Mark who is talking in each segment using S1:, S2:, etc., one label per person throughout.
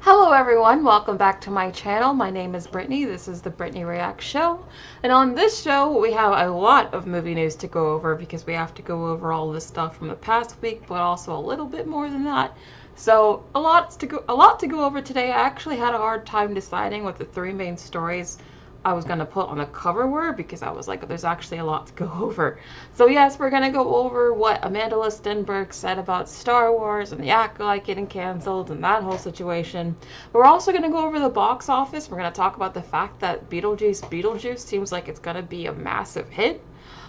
S1: Hello everyone, welcome back to my channel. My name is Brittany, this is the Brittany Reacts Show. And on this show, we have a lot of movie news to go over because we have to go over all this stuff from the past week, but also a little bit more than that. So a lot to go over today. I actually had a hard time deciding what the three main stories I was going to put on the cover were because I was like, there's actually a lot to go over. So yes, we're going to go over what Amandla Stenberg said about Star Wars and the Acolyte getting canceled and that whole situation. We're also going to go over the box office. We're going to talk about the fact that BeetleJuice seems like it's going to be a massive hit.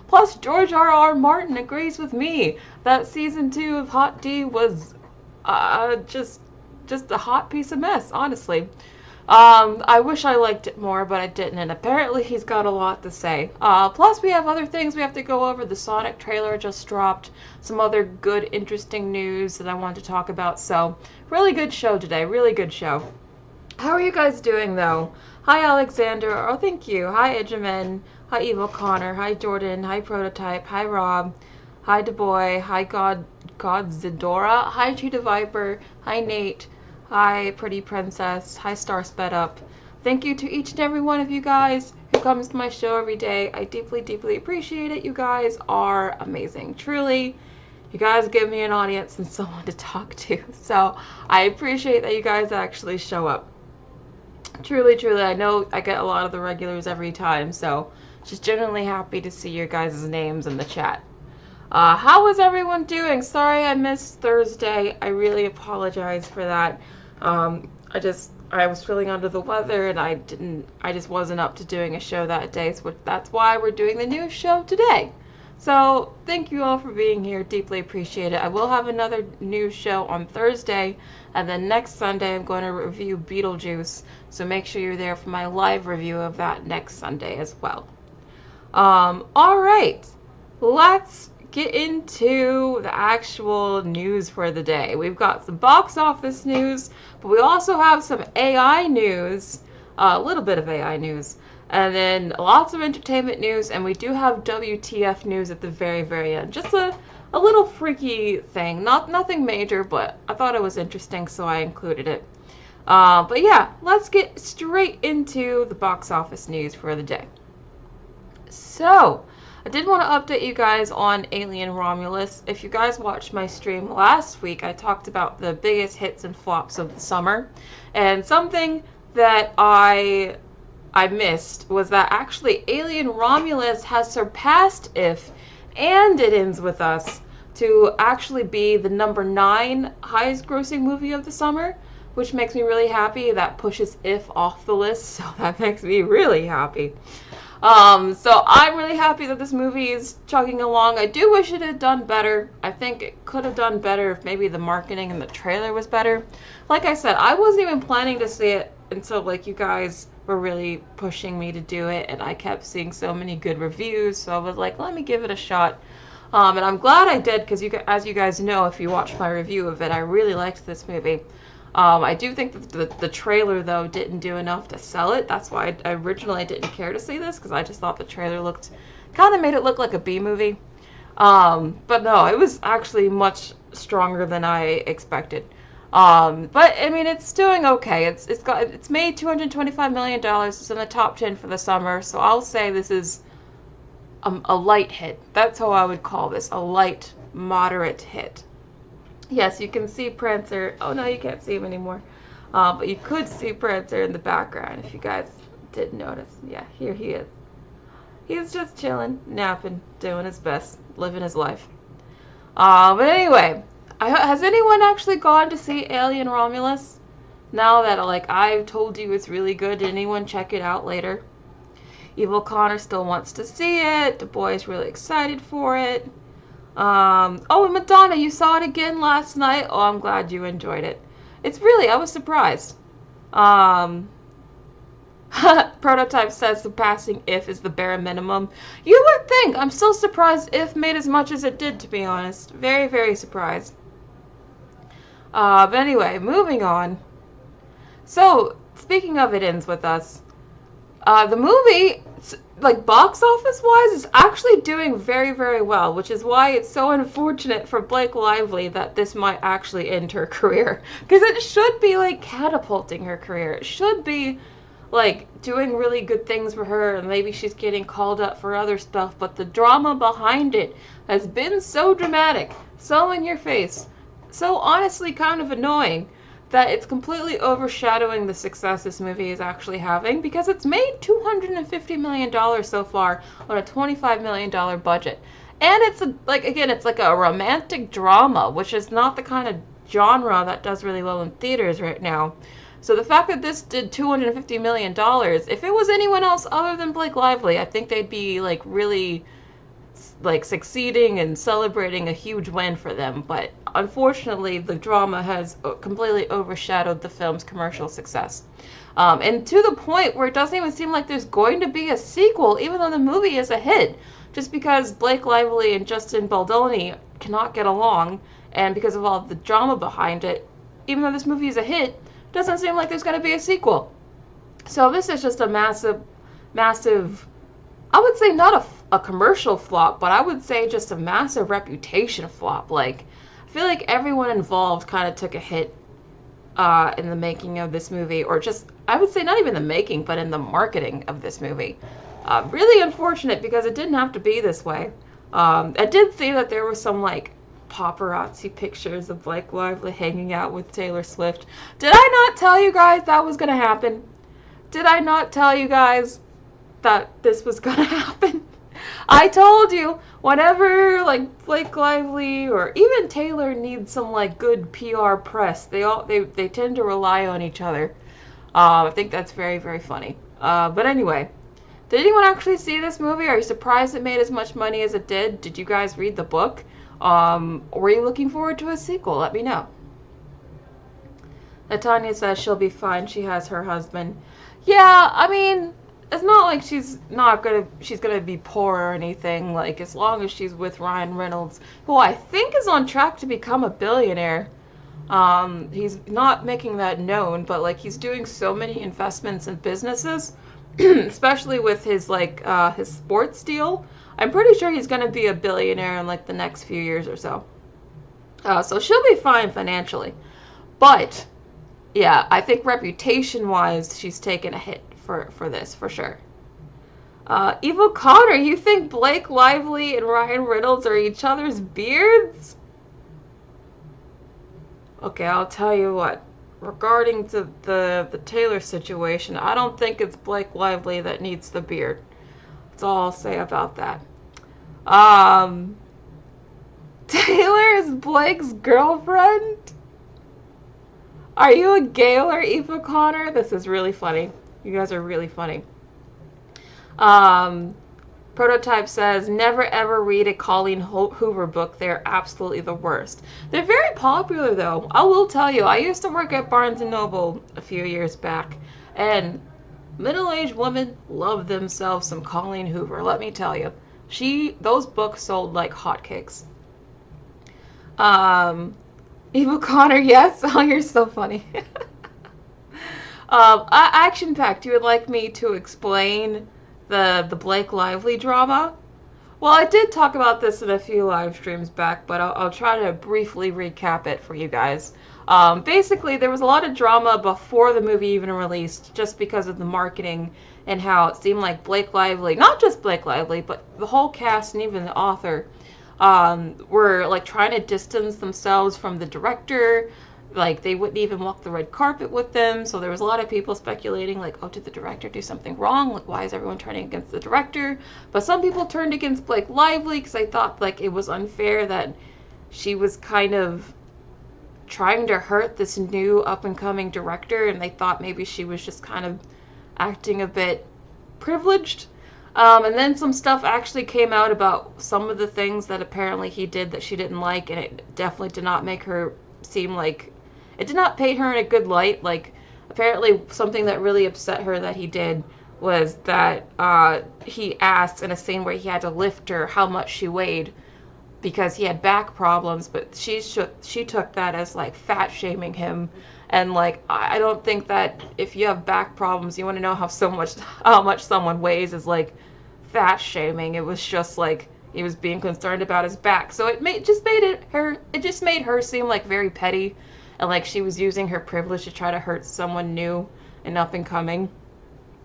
S1: Plus, George R.R. Martin agrees with me that season 2 of HOTD was just a hot piece of mess, honestly. I wish I liked it more, but I didn't, and apparently he's got a lot to say. Plus we have other things we have to go over. The Sonic trailer just dropped, some other good, interesting news that I want to talk about, so really good show today, really good show. How are you guys doing, though? Hi, Alexander. Oh, thank you. Hi, Edgeman. Hi, Evil Connor. Hi, Jordan. Hi, Prototype. Hi, Rob. Hi, DeBoy. Hi, Godzidora. Hi, Cheetah Viper. Hi, Nate. Hi, Pretty Princess. Hi, Star Sped Up. Thank you to each and every one of you guys who comes to my show every day. I deeply, deeply appreciate it. You guys are amazing. Truly, you guys give me an audience and someone to talk to. So I appreciate that you guys actually show up. Truly, truly, I know I get a lot of the regulars every time, so just genuinely happy to see your guys' names in the chat. How is everyone doing? Sorry I missed Thursday. I really apologize for that. I was feeling under the weather and I just wasn't up to doing a show that day, so that's why we're doing the new show today. So thank you all for being here, deeply appreciate it. I will have another new show on Thursday, and then next Sunday I'm going to review BeetleJuice, so make sure you're there for my live review of that next Sunday as well. Alright, let's get into the actual news for the day. We've got some box office news, but we also have some AI news, a little bit of AI news, and then lots of entertainment news, and we do have WTF news at the very, very end. Just a little freaky thing, nothing major, but I thought it was interesting, so I included it. But yeah, let's get straight into the box office news for the day. So, I did want to update you guys on Alien Romulus. If you guys watched my stream last week, I talked about the biggest hits and flops of the summer. And something that I missed was that actually Alien Romulus has surpassed If and It Ends With Us to actually be the #9 highest grossing movie of the summer, which makes me really happy. That pushes If off the list, so that makes me really happy. So I'm really happy that this movie is chugging along. I do wish it had done better. I think it could have done better if maybe the marketing and the trailer was better. Like I said, I wasn't even planning to see it until like you guys were really pushing me to do it, and I kept seeing so many good reviews, so I was like, let me give it a shot. And I'm glad I did, because as you guys know, if you watched my review of it, I really liked this movie. I do think that the trailer, though, didn't do enough to sell it. That's why I originally didn't care to see this, because I just thought the trailer kind of made it look like a B movie. But no, it was actually much stronger than I expected. But I mean, it's doing okay. It's made $225 million. It's in the top 10 for the summer, so I'll say this is a light hit. That's how I would call this, a light, moderate hit. Yes, you can see Prancer. Oh no, you can't see him anymore. But you could see Prancer in the background if you guys did notice. Yeah, here he is. He's just chilling, napping, doing his best, living his life. But anyway, has anyone actually gone to see Alien Romulus? Now that like I've told you it's really good, did anyone check it out later? Evil Connor still wants to see it. The boy's really excited for it. Oh, and Madonna, you saw it again last night. Oh, I'm glad you enjoyed it. I was surprised. Prototype says surpassing If is the bare minimum. You would think. I'm still surprised If made as much as it did, to be honest. Very, very surprised. But anyway, moving on. So, speaking of It Ends With Us, The movie, like box office wise, is actually doing very, very well, which is why it's so unfortunate for Blake Lively that this might actually end her career. Because it should be like catapulting her career. It should be like doing really good things for her, and maybe she's getting called up for other stuff, but the drama behind it has been so dramatic, so in your face, so honestly kind of annoying, that it's completely overshadowing the success this movie is actually having, because it's made $250 million so far on a $25 million budget. And it's it's like a romantic drama, which is not the kind of genre that does really well in theaters right now. So the fact that this did $250 million, if it was anyone else other than Blake Lively, I think they'd be like really like succeeding and celebrating a huge win for them. But unfortunately, the drama has completely overshadowed the film's commercial success. And to the point where it doesn't even seem like there's going to be a sequel, even though the movie is a hit, just because Blake Lively and Justin Baldoni cannot get along, and because of all the drama behind it, even though this movie is a hit, doesn't seem like there's going to be a sequel. So this is just a massive, I would say not a commercial flop, but I would say just a massive reputation flop. Like, I feel like everyone involved kind of took a hit in the making of this movie, or just, I would say not even the making, but in the marketing of this movie. Really unfortunate, because it didn't have to be this way. I did see that there was some, like, paparazzi pictures of Blake Lively hanging out with Taylor Swift. Did I not tell you guys that was going to happen? Did I not tell you guys that this was going to happen? I told you, whenever, like, Blake Lively or even Taylor needs some, like, good PR press, they tend to rely on each other. I think that's very, very funny. But anyway, did anyone actually see this movie? Are you surprised it made as much money as it did? Did you guys read the book? Were you looking forward to a sequel? Let me know. Natanya says she'll be fine. She has her husband. Yeah, I mean, it's not like she's gonna be poor or anything. Like, as long as she's with Ryan Reynolds, who I think is on track to become a billionaire. He's not making that known, but like he's doing so many investments in businesses, especially with his his sports deal. I'm pretty sure he's gonna be a billionaire in like the next few years or so. So she'll be fine financially, but yeah, I think reputation-wise, she's taken a hit for this, for sure. Eva Connor, you think Blake Lively and Ryan Reynolds are each other's beards? Okay, I'll tell you what. Regarding to the Taylor situation, I don't think it's Blake Lively that needs the beard. That's all I'll say about that. Taylor is Blake's girlfriend? Are you a Gaylor, Eva Connor? This is really funny. You guys are really funny. Prototype says, never ever read a Colleen Hoover book. They're absolutely the worst. They're very popular, though. I will tell you, I used to work at Barnes & Noble a few years back, and middle-aged women love themselves some Colleen Hoover, let me tell you. Those books sold like hotcakes. Eva Connor, yes? Oh, you're so funny. Action Packed, you would like me to explain the Blake Lively drama? Well, I did talk about this in a few live streams back, but I'll try to briefly recap it for you guys. Basically, there was a lot of drama before the movie even released, just because of the marketing and how it seemed like Blake Lively, not just Blake Lively, but the whole cast and even the author, were like trying to distance themselves from the director. Like, they wouldn't even walk the red carpet with them. So there was a lot of people speculating, like, oh, did the director do something wrong? Like, why is everyone turning against the director? But some people turned against Blake Lively because they thought, like, it was unfair that she was kind of trying to hurt this new up-and-coming director, and they thought maybe she was just kind of acting a bit privileged. And then some stuff actually came out about some of the things that apparently he did that she didn't like, and it definitely did not make her seem like... It did not paint her in a good light. Like, apparently something that really upset her that he did was that he asked in a scene where he had to lift her how much she weighed because he had back problems, but she took that as, like, fat-shaming him. And like, I don't think that if you have back problems, you want to know how much someone weighs is like fat shaming. It was just like he was being concerned about his back. So it just made her seem like very petty, and like she was using her privilege to try to hurt someone new and up and coming.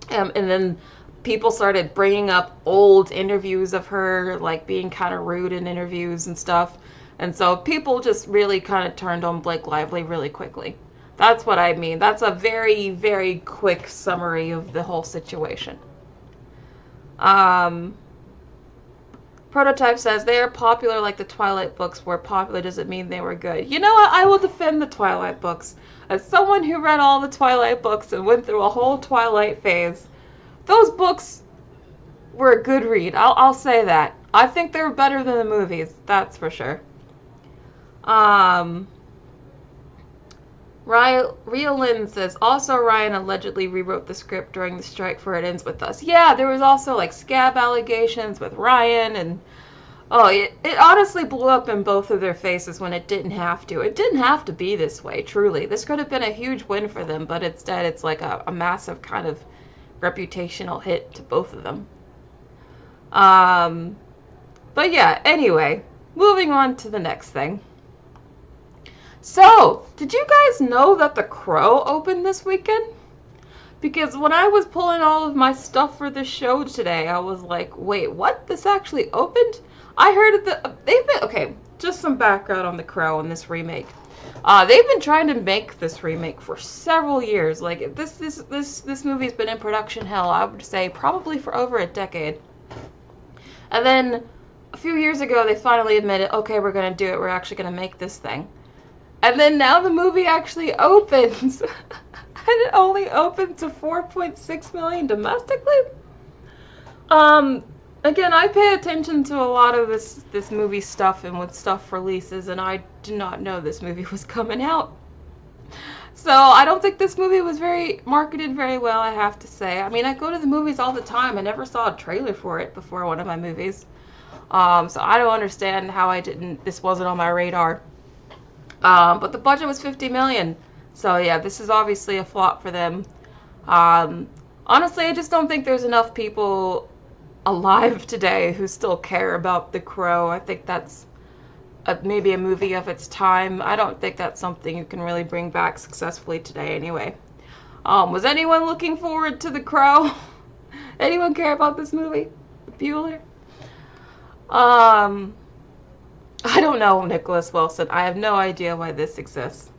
S1: And then people started bringing up old interviews of her, like being kind of rude in interviews and stuff. And so people just really kind of turned on Blake Lively really quickly. That's what I mean. That's a very, very quick summary of the whole situation. Prototype says, they are popular like the Twilight books were popular doesn't mean they were good. You know what? I will defend the Twilight books. As someone who read all the Twilight books and went through a whole Twilight phase, those books were a good read. I'll say that. I think they were better than the movies. That's for sure. Lynn says, also Ryan allegedly rewrote the script during the strike for It Ends With Us. Yeah, there was also like scab allegations with Ryan, and it honestly blew up in both of their faces when it didn't have to. It didn't have to be this way, truly. This could have been a huge win for them, but instead it's like a massive kind of reputational hit to both of them. But yeah, anyway, moving on to the next thing. So, did you guys know that The Crow opened this weekend? Because when I was pulling all of my stuff for this show today, I was like, wait, what? This actually opened? I heard okay, just some background on The Crow and this remake. They've been trying to make this remake for several years. Like, this movie's been in production hell, I would say, probably for over a decade. And then, a few years ago, they finally admitted, okay, we're gonna do it, we're actually gonna make this thing. And then now the movie actually opens. And it only opened to 4.6 million domestically. Again, I pay attention to a lot of this movie stuff and when stuff releases, and I did not know this movie was coming out. So I don't think this movie was marketed very well, I have to say. I mean, I go to the movies all the time. I never saw a trailer for it before one of my movies. So I don't understand how this wasn't on my radar. But the budget was $50 million. So yeah, this is obviously a flop for them. Honestly, I just don't think there's enough people alive today who still care about The Crow. I think that's maybe a movie of its time. I don't think that's something you can really bring back successfully today anyway. Was anyone looking forward to The Crow? Anyone care about this movie? Bueller? I don't know, Nicholas Wilson. I have no idea why this exists.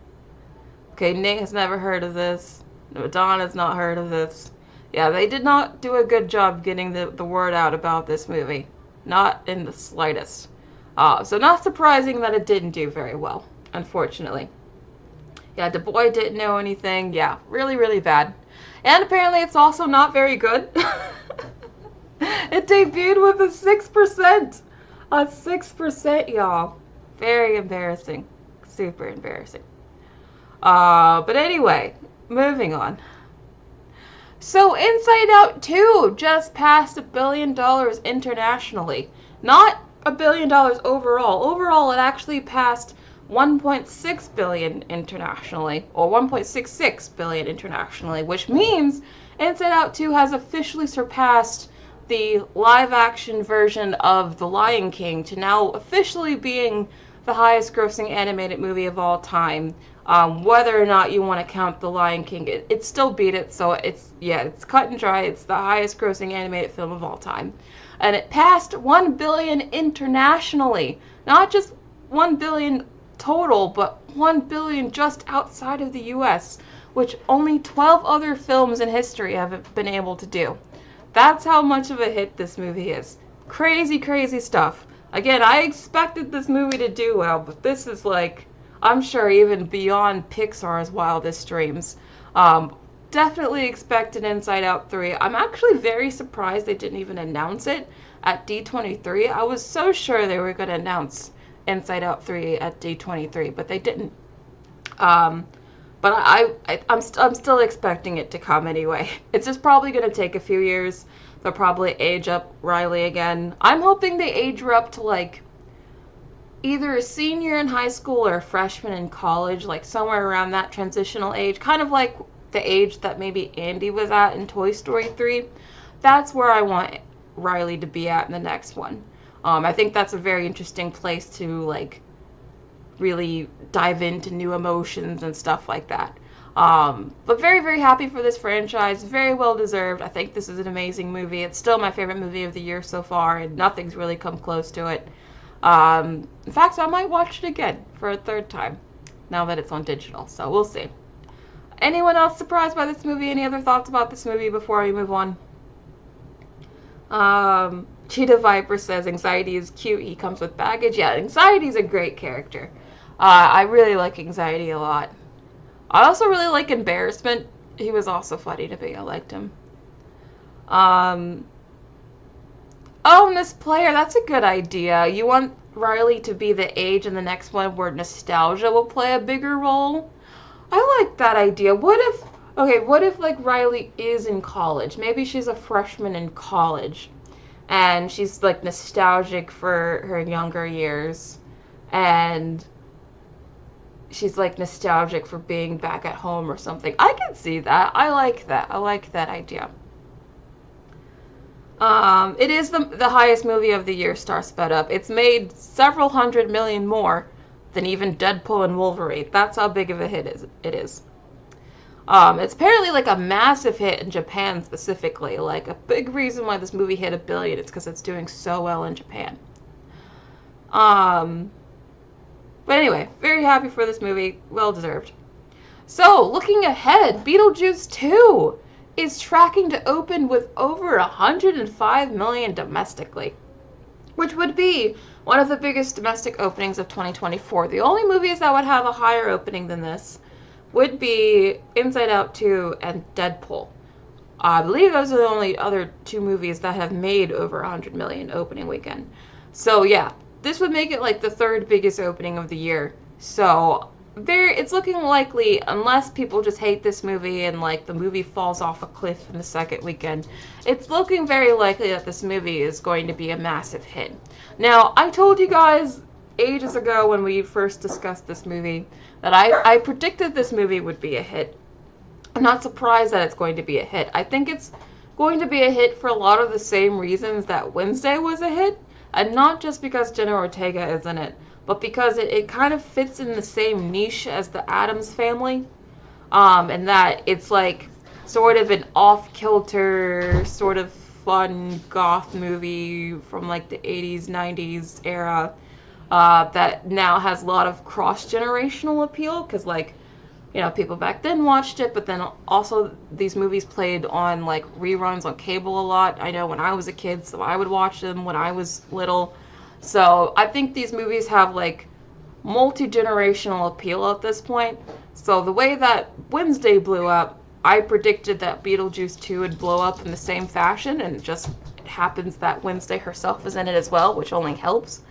S1: Okay, Nate has never heard of this. Madonna's not heard of this. Yeah, they did not do a good job getting the word out about this movie. Not in the slightest. So not surprising that it didn't do very well, unfortunately. Yeah, Du Bois didn't know anything. Yeah, really, really bad. And apparently it's also not very good. It debuted with a 6%. A 6%, y'all. Very embarrassing. Super embarrassing. But anyway, moving on. So Inside Out 2 just passed $1 billion internationally. Not $1 billion overall. Overall, it actually passed 1.6 billion internationally, or 1.66 billion internationally, which means Inside Out 2 has officially surpassed the live-action version of The Lion King to now officially being the highest-grossing animated movie of all time. Whether or not you want to count The Lion King, it still beat it, so it's cut and dry. It's the highest-grossing animated film of all time. And it passed 1 billion internationally. Not just 1 billion total, but 1 billion just outside of the US, which only 12 other films in history have been able to do. That's how much of a hit this movie is. Crazy, crazy stuff. Again, I expected this movie to do well, but this is like, I'm sure even beyond Pixar's wildest dreams. Definitely expected Inside Out 3. I'm actually very surprised they didn't even announce it at D23. I was so sure they were going to announce Inside Out 3 at D23, but they didn't. But I'm still expecting it to come anyway. It's just probably going to take a few years. They'll probably age up Riley again. I'm hoping they age her up to like either a senior in high school or a freshman in college, like somewhere around that transitional age, kind of like the age that maybe Andy was at in Toy Story 3. That's where I want Riley to be at in the next one. I think that's a very interesting place to like really dive into new emotions and stuff like that. But very, very happy for this franchise. Very well deserved. I think this is an amazing movie. It's still my favorite movie of the year so far, and nothing's really come close to it. In fact, I might watch it again for a third time now that it's on digital, so we'll see. Anyone else surprised by this movie? Any other thoughts about this movie before we move on? Cheetah Viper says Anxiety is cute. He comes with baggage. Yeah, Anxiety's a great character. I really like Anxiety a lot. I also really like Embarrassment. He was also funny to me. I liked him. Oh, Miss Player, that's a good idea. You want Riley to be the age in the next one where nostalgia will play a bigger role? I like that idea. What if like Riley is in college? Maybe she's a freshman in college and she's like nostalgic for her younger years and she's like nostalgic for being back at home or something. I can see that. I like that. I like that idea. It is the highest movie of the year, Star Sped Up. It's made several hundred million more than even Deadpool and Wolverine. That's how big of a hit it is. It's apparently like a massive hit in Japan specifically. Like a big reason why this movie hit $1 billion is because it's doing so well in Japan. But anyway, very happy for this movie. Well deserved. So, looking ahead, BeetleJuice 2 is tracking to open with over 105 million domestically, which would be one of the biggest domestic openings of 2024. The only movies that would have a higher opening than this would be Inside Out 2 and Deadpool. I believe those are the only other two movies that have made over 100 million opening weekend. So yeah, this would make it like the third biggest opening of the year. So it's looking likely, unless people just hate this movie and like the movie falls off a cliff in the second weekend, it's looking very likely that this movie is going to be a massive hit. Now, I told you guys ages ago when we first discussed this movie that I predicted this movie would be a hit. I'm not surprised that it's going to be a hit. I think it's going to be a hit for a lot of the same reasons that Wednesday was a hit, and not just because Jenna Ortega is in it, but because it kind of fits in the same niche as the Addams Family, and that it's like sort of an off-kilter, sort of fun goth movie from like the 80s, 90s era that now has a lot of cross-generational appeal, because like, you know, people back then watched it, but then also these movies played on like reruns on cable a lot. I know when I was a kid, so I would watch them when I was little. So I think these movies have like multi-generational appeal at this point. So the way that Wednesday blew up, I predicted that BeetleJuice 2 would blow up in the same fashion, and it just happens that Wednesday herself is in it as well, which only helps.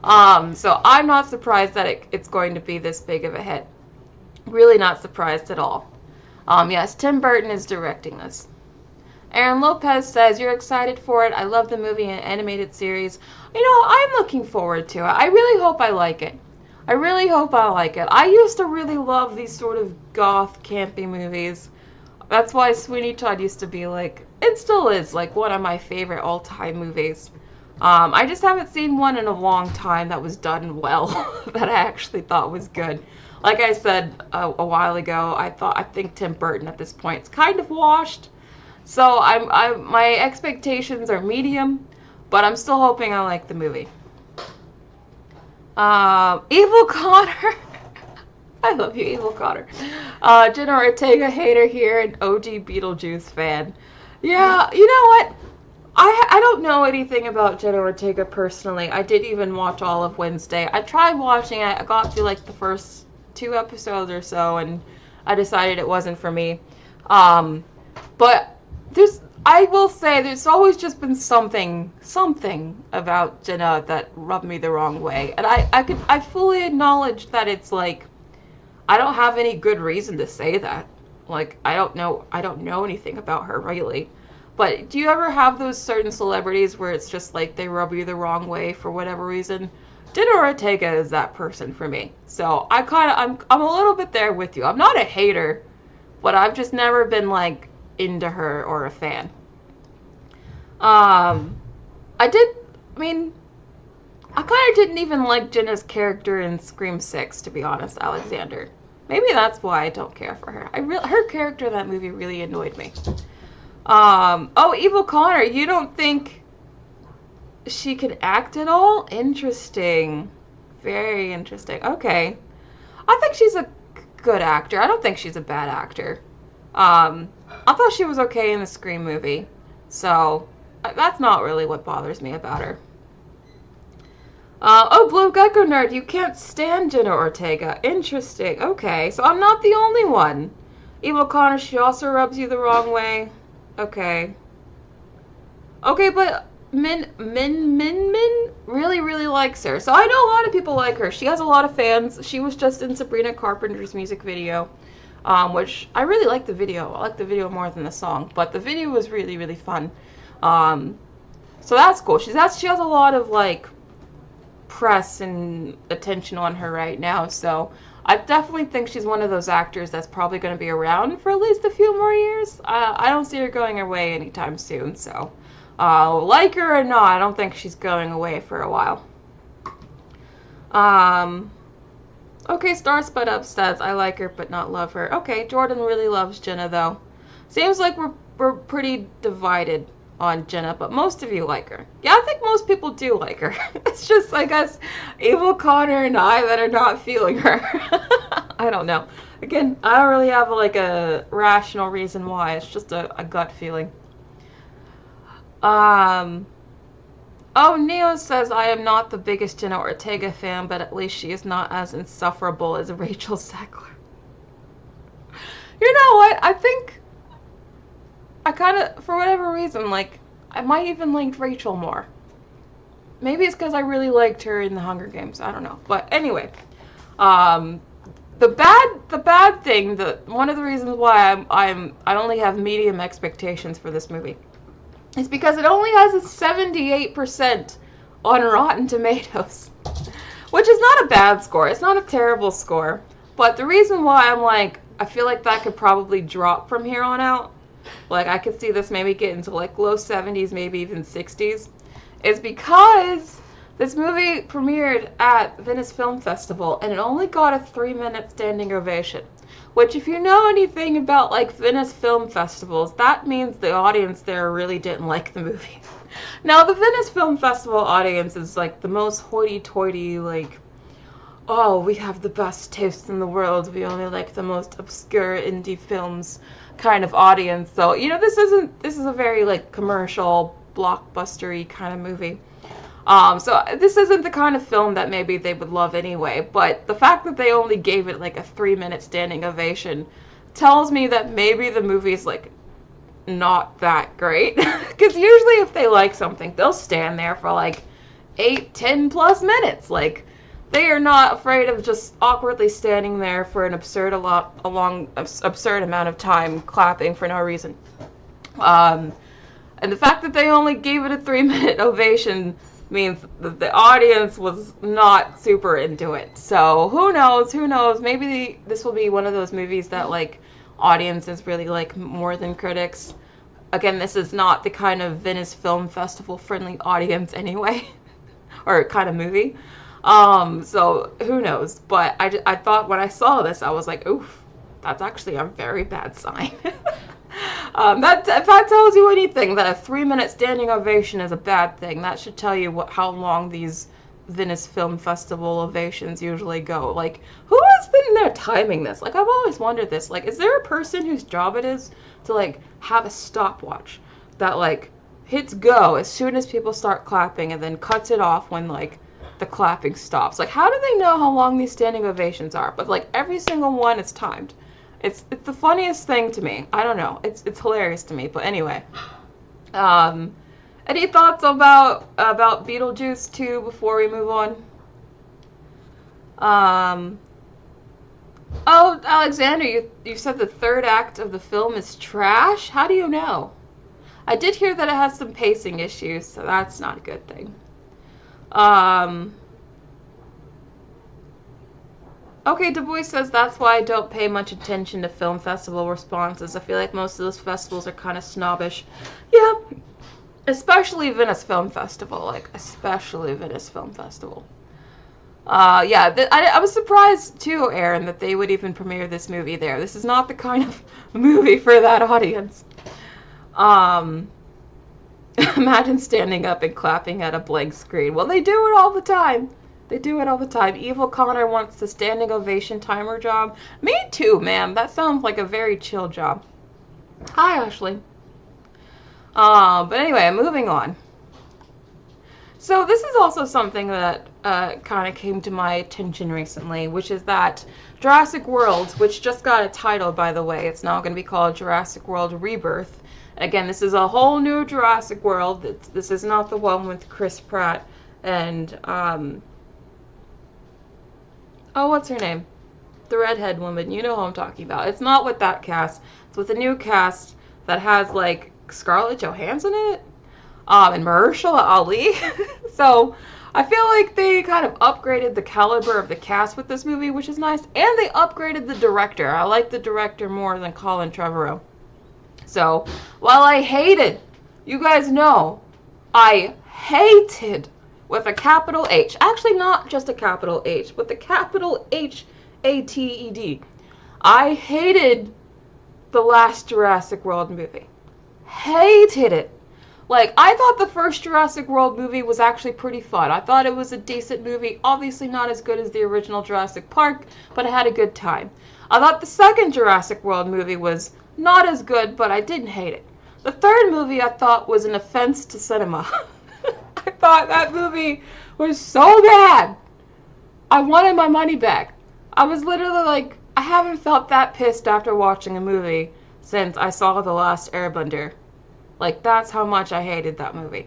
S1: So I'm not surprised that it's going to be this big of a hit. Really not surprised at all. Yes, Tim Burton is directing this. Aaron Lopez says, you're excited for it. I love the movie and animated series. You know, I'm looking forward to it. I really hope I like it. I really hope I like it. I used to really love these sort of goth, campy movies. That's why Sweeney Todd used to be like, it still is, like one of my favorite all-time movies. I just haven't seen one in a long time that was done well, that I actually thought was good. Like I said a while ago, I think Tim Burton at this point is kind of washed. So my expectations are medium, but I'm still hoping I like the movie. Evil Connor. I love you, Evil Connor. Jenna Ortega hater here, an OG BeetleJuice fan. Yeah, you know what? I don't know anything about Jenna Ortega personally. I didn't even watch all of Wednesday. I tried watching it. I got through like the first 2 episodes or so, and I decided it wasn't for me. But I will say there's always just been something about Jenna that rubbed me the wrong way. And I fully acknowledge that it's like, I don't have any good reason to say that. Like, I don't know anything about her really. But do you ever have those certain celebrities where it's just like they rub you the wrong way for whatever reason? Jenna Ortega is that person for me. So I'm a little bit there with you. I'm not a hater, but I've just never been like into her or a fan. I mean, I kind of didn't even like Jenna's character in Scream 6, to be honest, Alexander. Maybe that's why I don't care for her. Her character in that movie really annoyed me. Oh, Evil Connor, you don't think she can act at all? Interesting. Very interesting. Okay. I think she's a good actor. I don't think she's a bad actor. I thought she was okay in the Scream movie. So, that's not really what bothers me about her. Oh, Blue Gecko Nerd, you can't stand Jenna Ortega. Interesting. Okay, so I'm not the only one. Evil Connor, she also rubs you the wrong way. Okay. Okay, but Min really likes her. So I know a lot of people like her. She has a lot of fans. She was just in Sabrina Carpenter's music video, which I really like the video. I like the video more than the song, but the video was really fun. So that's cool. She has a lot of like press and attention on her right now, so I definitely think she's one of those actors that's probably going to be around for at least a few more years. I don't see her going away anytime soon, so like her or not, I don't think she's going away for a while. Okay, Star Spud Up says, I like her but not love her. Okay, Jordan really loves Jenna though. Seems like we're pretty divided on Jenna, but most of you like her. Yeah, I think most people do like her. It's just, I guess, Evil Connor and I that are not feeling her. I don't know. Again, I don't really have like a rational reason why. It's just a gut feeling. Oh, Neo says, I am not the biggest Jenna Ortega fan, but at least she is not as insufferable as Rachel Zegler. You know what? I think I kind of, for whatever reason, like, I might even like Rachel more. Maybe it's because I really liked her in the Hunger Games. I don't know. But anyway, the bad thing, one of the reasons why I only have medium expectations for this movie is because it only has a 78% on Rotten Tomatoes, which is not a bad score. It's not a terrible score. But the reason why I'm like, I feel like that could probably drop from here on out. Like, I could see this maybe get into, like, low 70s, maybe even 60s, is because this movie premiered at Venice Film Festival, and it only got a 3-minute standing ovation. Which, if you know anything about, like, Venice Film Festivals, that means the audience there really didn't like the movie. Now, the Venice Film Festival audience is, like, the most hoity-toity, like, oh, we have the best taste in the world, we only like the most obscure indie films kind of audience. So, you know, this is a very like commercial blockbustery kind of movie. So this isn't the kind of film that maybe they would love anyway, but the fact that they only gave it like a 3-minute standing ovation tells me that maybe the movie's like not that great. Because usually if they like something, they'll stand there for like 8-10 plus minutes. Like, they are not afraid of just awkwardly standing there for an absurd amount of time clapping for no reason. And the fact that they only gave it a 3-minute ovation means that the audience was not super into it. So who knows? Maybe this will be one of those movies that like audiences really like more than critics. Again, this is not the kind of Venice Film Festival friendly audience anyway, or kind of movie. So who knows? But I thought when I saw this, I was like, oof, that's actually a very bad sign. If that tells you anything, that a 3-minute standing ovation is a bad thing, that should tell you how long these Venice Film Festival ovations usually go. Like, who has been there timing this? Like, I've always wondered this. Like, is there a person whose job it is to, like, have a stopwatch that, like, hits go as soon as people start clapping and then cuts it off when, like, the clapping stops? Like, how do they know how long these standing ovations are? But, like, every single one is timed. It's the funniest thing to me. I don't know. It's hilarious to me. But anyway, any thoughts about BeetleJuice 2 before we move on? Oh, Alexander, you said the third act of the film is trash? How do you know? I did hear that it has some pacing issues, so that's not a good thing. Okay, Du Bois says that's why I don't pay much attention to film festival responses. I feel like most of those festivals are kind of snobbish. Yeah, especially Venice Film Festival. Like, especially Venice Film Festival. Yeah, I was surprised too, Aaron, that they would even premiere this movie there. This is not the kind of movie for that audience. Imagine standing up and clapping at a blank screen. Well, they do it all the time. They do it all the time. Evil Connor wants the standing ovation timer job. Me too, ma'am. That sounds like a very chill job. Hi, Ashley. But anyway, moving on. So this is also something that kind of came to my attention recently, which is that Jurassic World, which just got a title, by the way, it's now going to be called Jurassic World Rebirth. Again, this is a whole new Jurassic World. This is not the one with Chris Pratt and, oh, what's her name? The redhead woman. You know who I'm talking about. It's not with that cast. It's with a new cast that has, like, Scarlett Johansson in it. And Mahershala Ali. So, I feel like they kind of upgraded the caliber of the cast with this movie, which is nice. And they upgraded the director. I like the director more than Colin Trevorrow. So, while I hated, you guys know, I hated with a capital H. Actually, not just a capital H, but the capital H-A-T-E-D. I hated the last Jurassic World movie. Hated it. Like, I thought the first Jurassic World movie was actually pretty fun. I thought it was a decent movie. Obviously not as good as the original Jurassic Park, but I had a good time. I thought the second Jurassic World movie was not as good, but I didn't hate it. The third movie I thought was an offense to cinema. I thought that movie was so bad. I wanted my money back. I was literally like, I haven't felt that pissed after watching a movie since I saw The Last Airbender. Like, that's how much I hated that movie.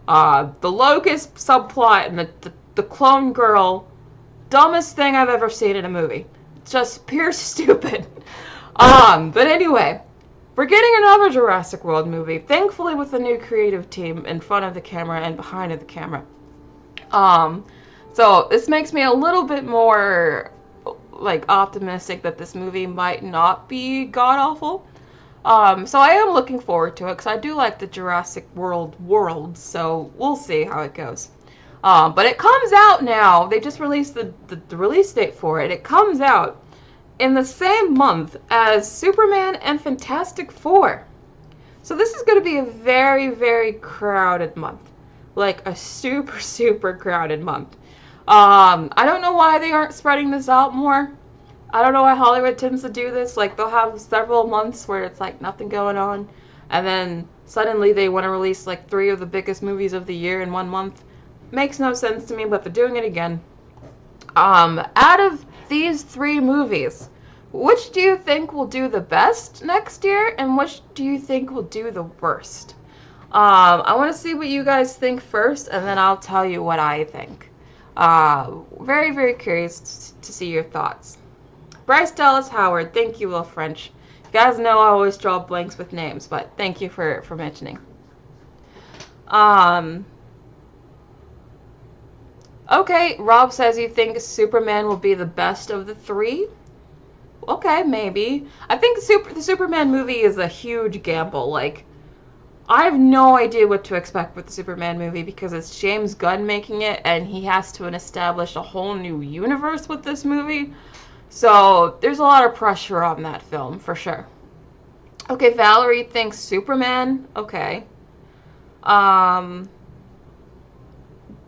S1: The Locust subplot and the clone girl, dumbest thing I've ever seen in a movie. Just pure stupid. But anyway, we're getting another Jurassic World movie, thankfully with a new creative team in front of the camera and behind the camera. So this makes me a little bit more, like, optimistic that this movie might not be god-awful. So I am looking forward to it, because I do like the Jurassic World, so we'll see how it goes. But it comes out now. They just released the release date for it. It comes out in the same month as Superman and Fantastic Four. So this is going to be a very, very crowded month. Like, a super, super crowded month. I don't know why they aren't spreading this out more. I don't know why Hollywood tends to do this. Like, they'll have several months where it's, like, nothing going on. And then suddenly they want to release, like, 3 of the biggest movies of the year in 1 month. Makes no sense to me, but they're doing it again. Out of these 3 movies, which do you think will do the best next year? And which do you think will do the worst? I want to see what you guys think first, and then I'll tell you what I think. Very, very curious to see your thoughts. Bryce Dallas Howard, thank you, Will French. You guys know I always draw blanks with names, but thank you for mentioning. Okay, Rob says you think Superman will be the best of the 3. Okay, maybe. I think the Superman movie is a huge gamble. Like, I have no idea what to expect with the Superman movie because it's James Gunn making it, and he has to establish a whole new universe with this movie. So, there's a lot of pressure on that film, for sure. Okay, Valerie thinks Superman. Okay.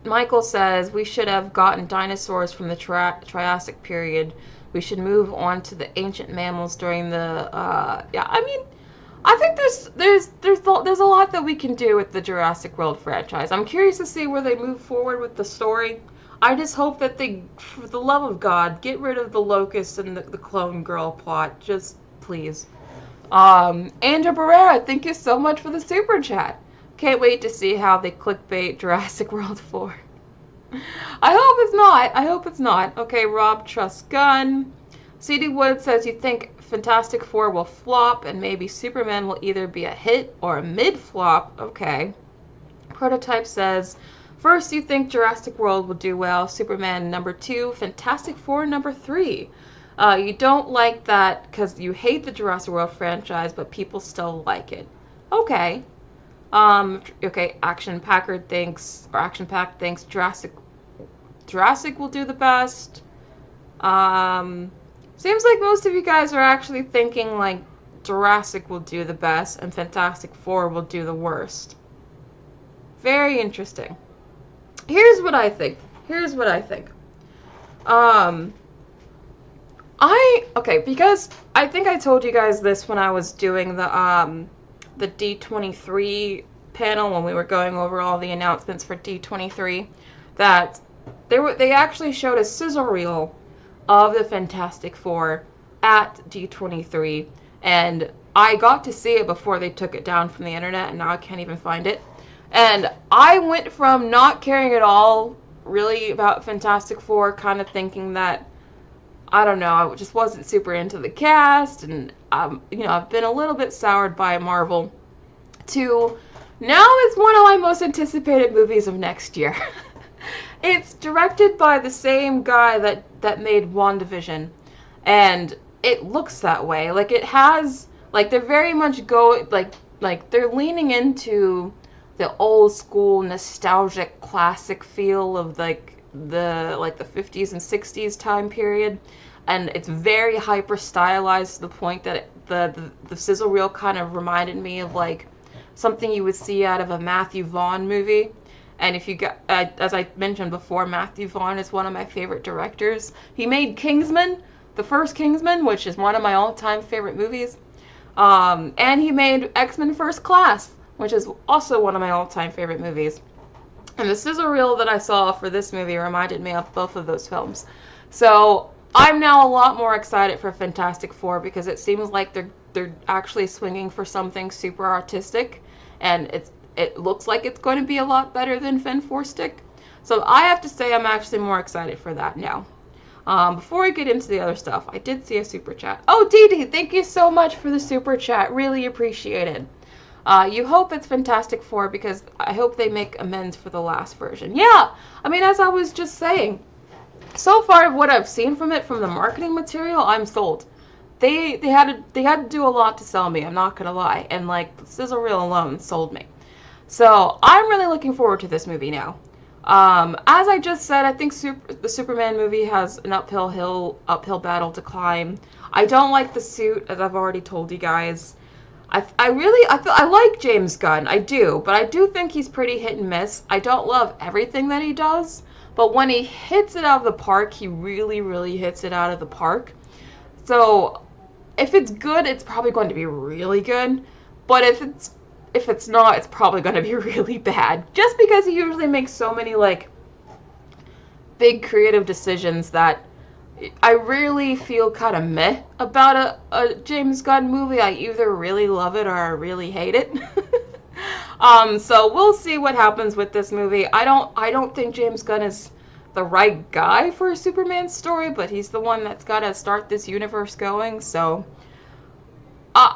S1: Michael says, we should have gotten dinosaurs from the Triassic period. We should move on to the ancient mammals during the, yeah, I mean, I think there's a lot that we can do with the Jurassic World franchise. I'm curious to see where they move forward with the story. I just hope that they, for the love of God, get rid of the Locust and the clone girl plot. Just please. Andrew Barrera, thank you so much for the super chat. Can't wait to see how they clickbait Jurassic World 4. I hope it's not. I hope it's not. Okay, Rob trusts Gunn. CD Wood says you think Fantastic Four will flop, and maybe Superman will either be a hit or a mid-flop. Okay. Prototype says, first you think Jurassic World will do well, Superman number 2, Fantastic Four number 3. You don't like that because you hate the Jurassic World franchise, but people still like it. Okay. Okay, Action Packard thinks, or Action Pack thinks Jurassic will do the best. Seems like most of you guys are actually thinking like Jurassic will do the best and Fantastic Four will do the worst. Very interesting. Here's what I think. Because I think I told you guys this when I was doing the D23 panel when we were going over all the announcements for D23, that they actually showed a sizzle reel of the Fantastic Four at D23, and I got to see it before they took it down from the internet, and now I can't even find it. And I went from not caring at all really about Fantastic Four, kind of thinking that, I don't know, I just wasn't super into the cast, and I've been a little bit soured by Marvel, to now it's one of my most anticipated movies of next year. It's directed by the same guy that made WandaVision, and it looks that way. Like, it has, like, they're very much like they're leaning into the old school nostalgic classic feel of the 50s and 60s time period, and it's very hyper stylized to the point that the sizzle reel kind of reminded me of like something you would see out of a Matthew Vaughn movie. And if you got, as I mentioned before, Matthew Vaughn is one of my favorite directors. He made Kingsman, the first Kingsman, which is one of my all-time favorite movies. And he made X-Men First Class, which is also one of my all-time favorite movies. And the sizzle reel that I saw for this movie reminded me of both of those films. So I'm now a lot more excited for Fantastic Four because it seems like they're actually swinging for something super artistic, and it looks like it's going to be a lot better than Fen Four Stick. So I have to say I'm actually more excited for that now. Before I get into the other stuff, I did see a super chat. Oh, Dee Dee, thank you so much for the super chat. Really appreciate it. You hope it's Fantastic Four because I hope they make amends for the last version. Yeah, I mean, as I was just saying, so far what I've seen from it, from the marketing material, I'm sold. They had to do a lot to sell me, I'm not gonna lie, and like the sizzle reel alone sold me. So I'm really looking forward to this movie now. As I just said, I think the Superman movie has an uphill battle to climb. I don't like the suit, as I've already told you guys. I like James Gunn, I do, but I do think he's pretty hit and miss. I don't love everything that he does, but when he hits it out of the park, he really, really hits it out of the park. So if it's good, it's probably going to be really good, but if it's not, it's probably going to be really bad. Just because he usually makes so many, like, big creative decisions that I really feel kind of meh about a James Gunn movie. I either really love it or I really hate it. So we'll see what happens with this movie. I don't think James Gunn is the right guy for a Superman story, but he's the one that's got to start this universe going. So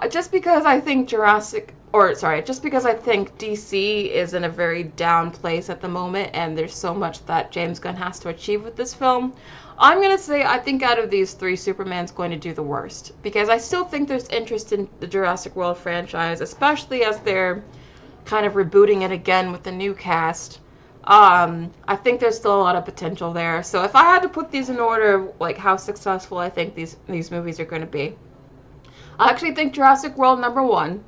S1: just because I think DC is in a very down place at the moment, and there's so much that James Gunn has to achieve with this film, I'm going to say I think out of these three, Superman's going to do the worst. Because I still think there's interest in the Jurassic World franchise, especially as they're kind of rebooting it again with the new cast. I think there's still a lot of potential there. So if I had to put these in order, like how successful I think these movies are going to be, I actually think Jurassic World number 1,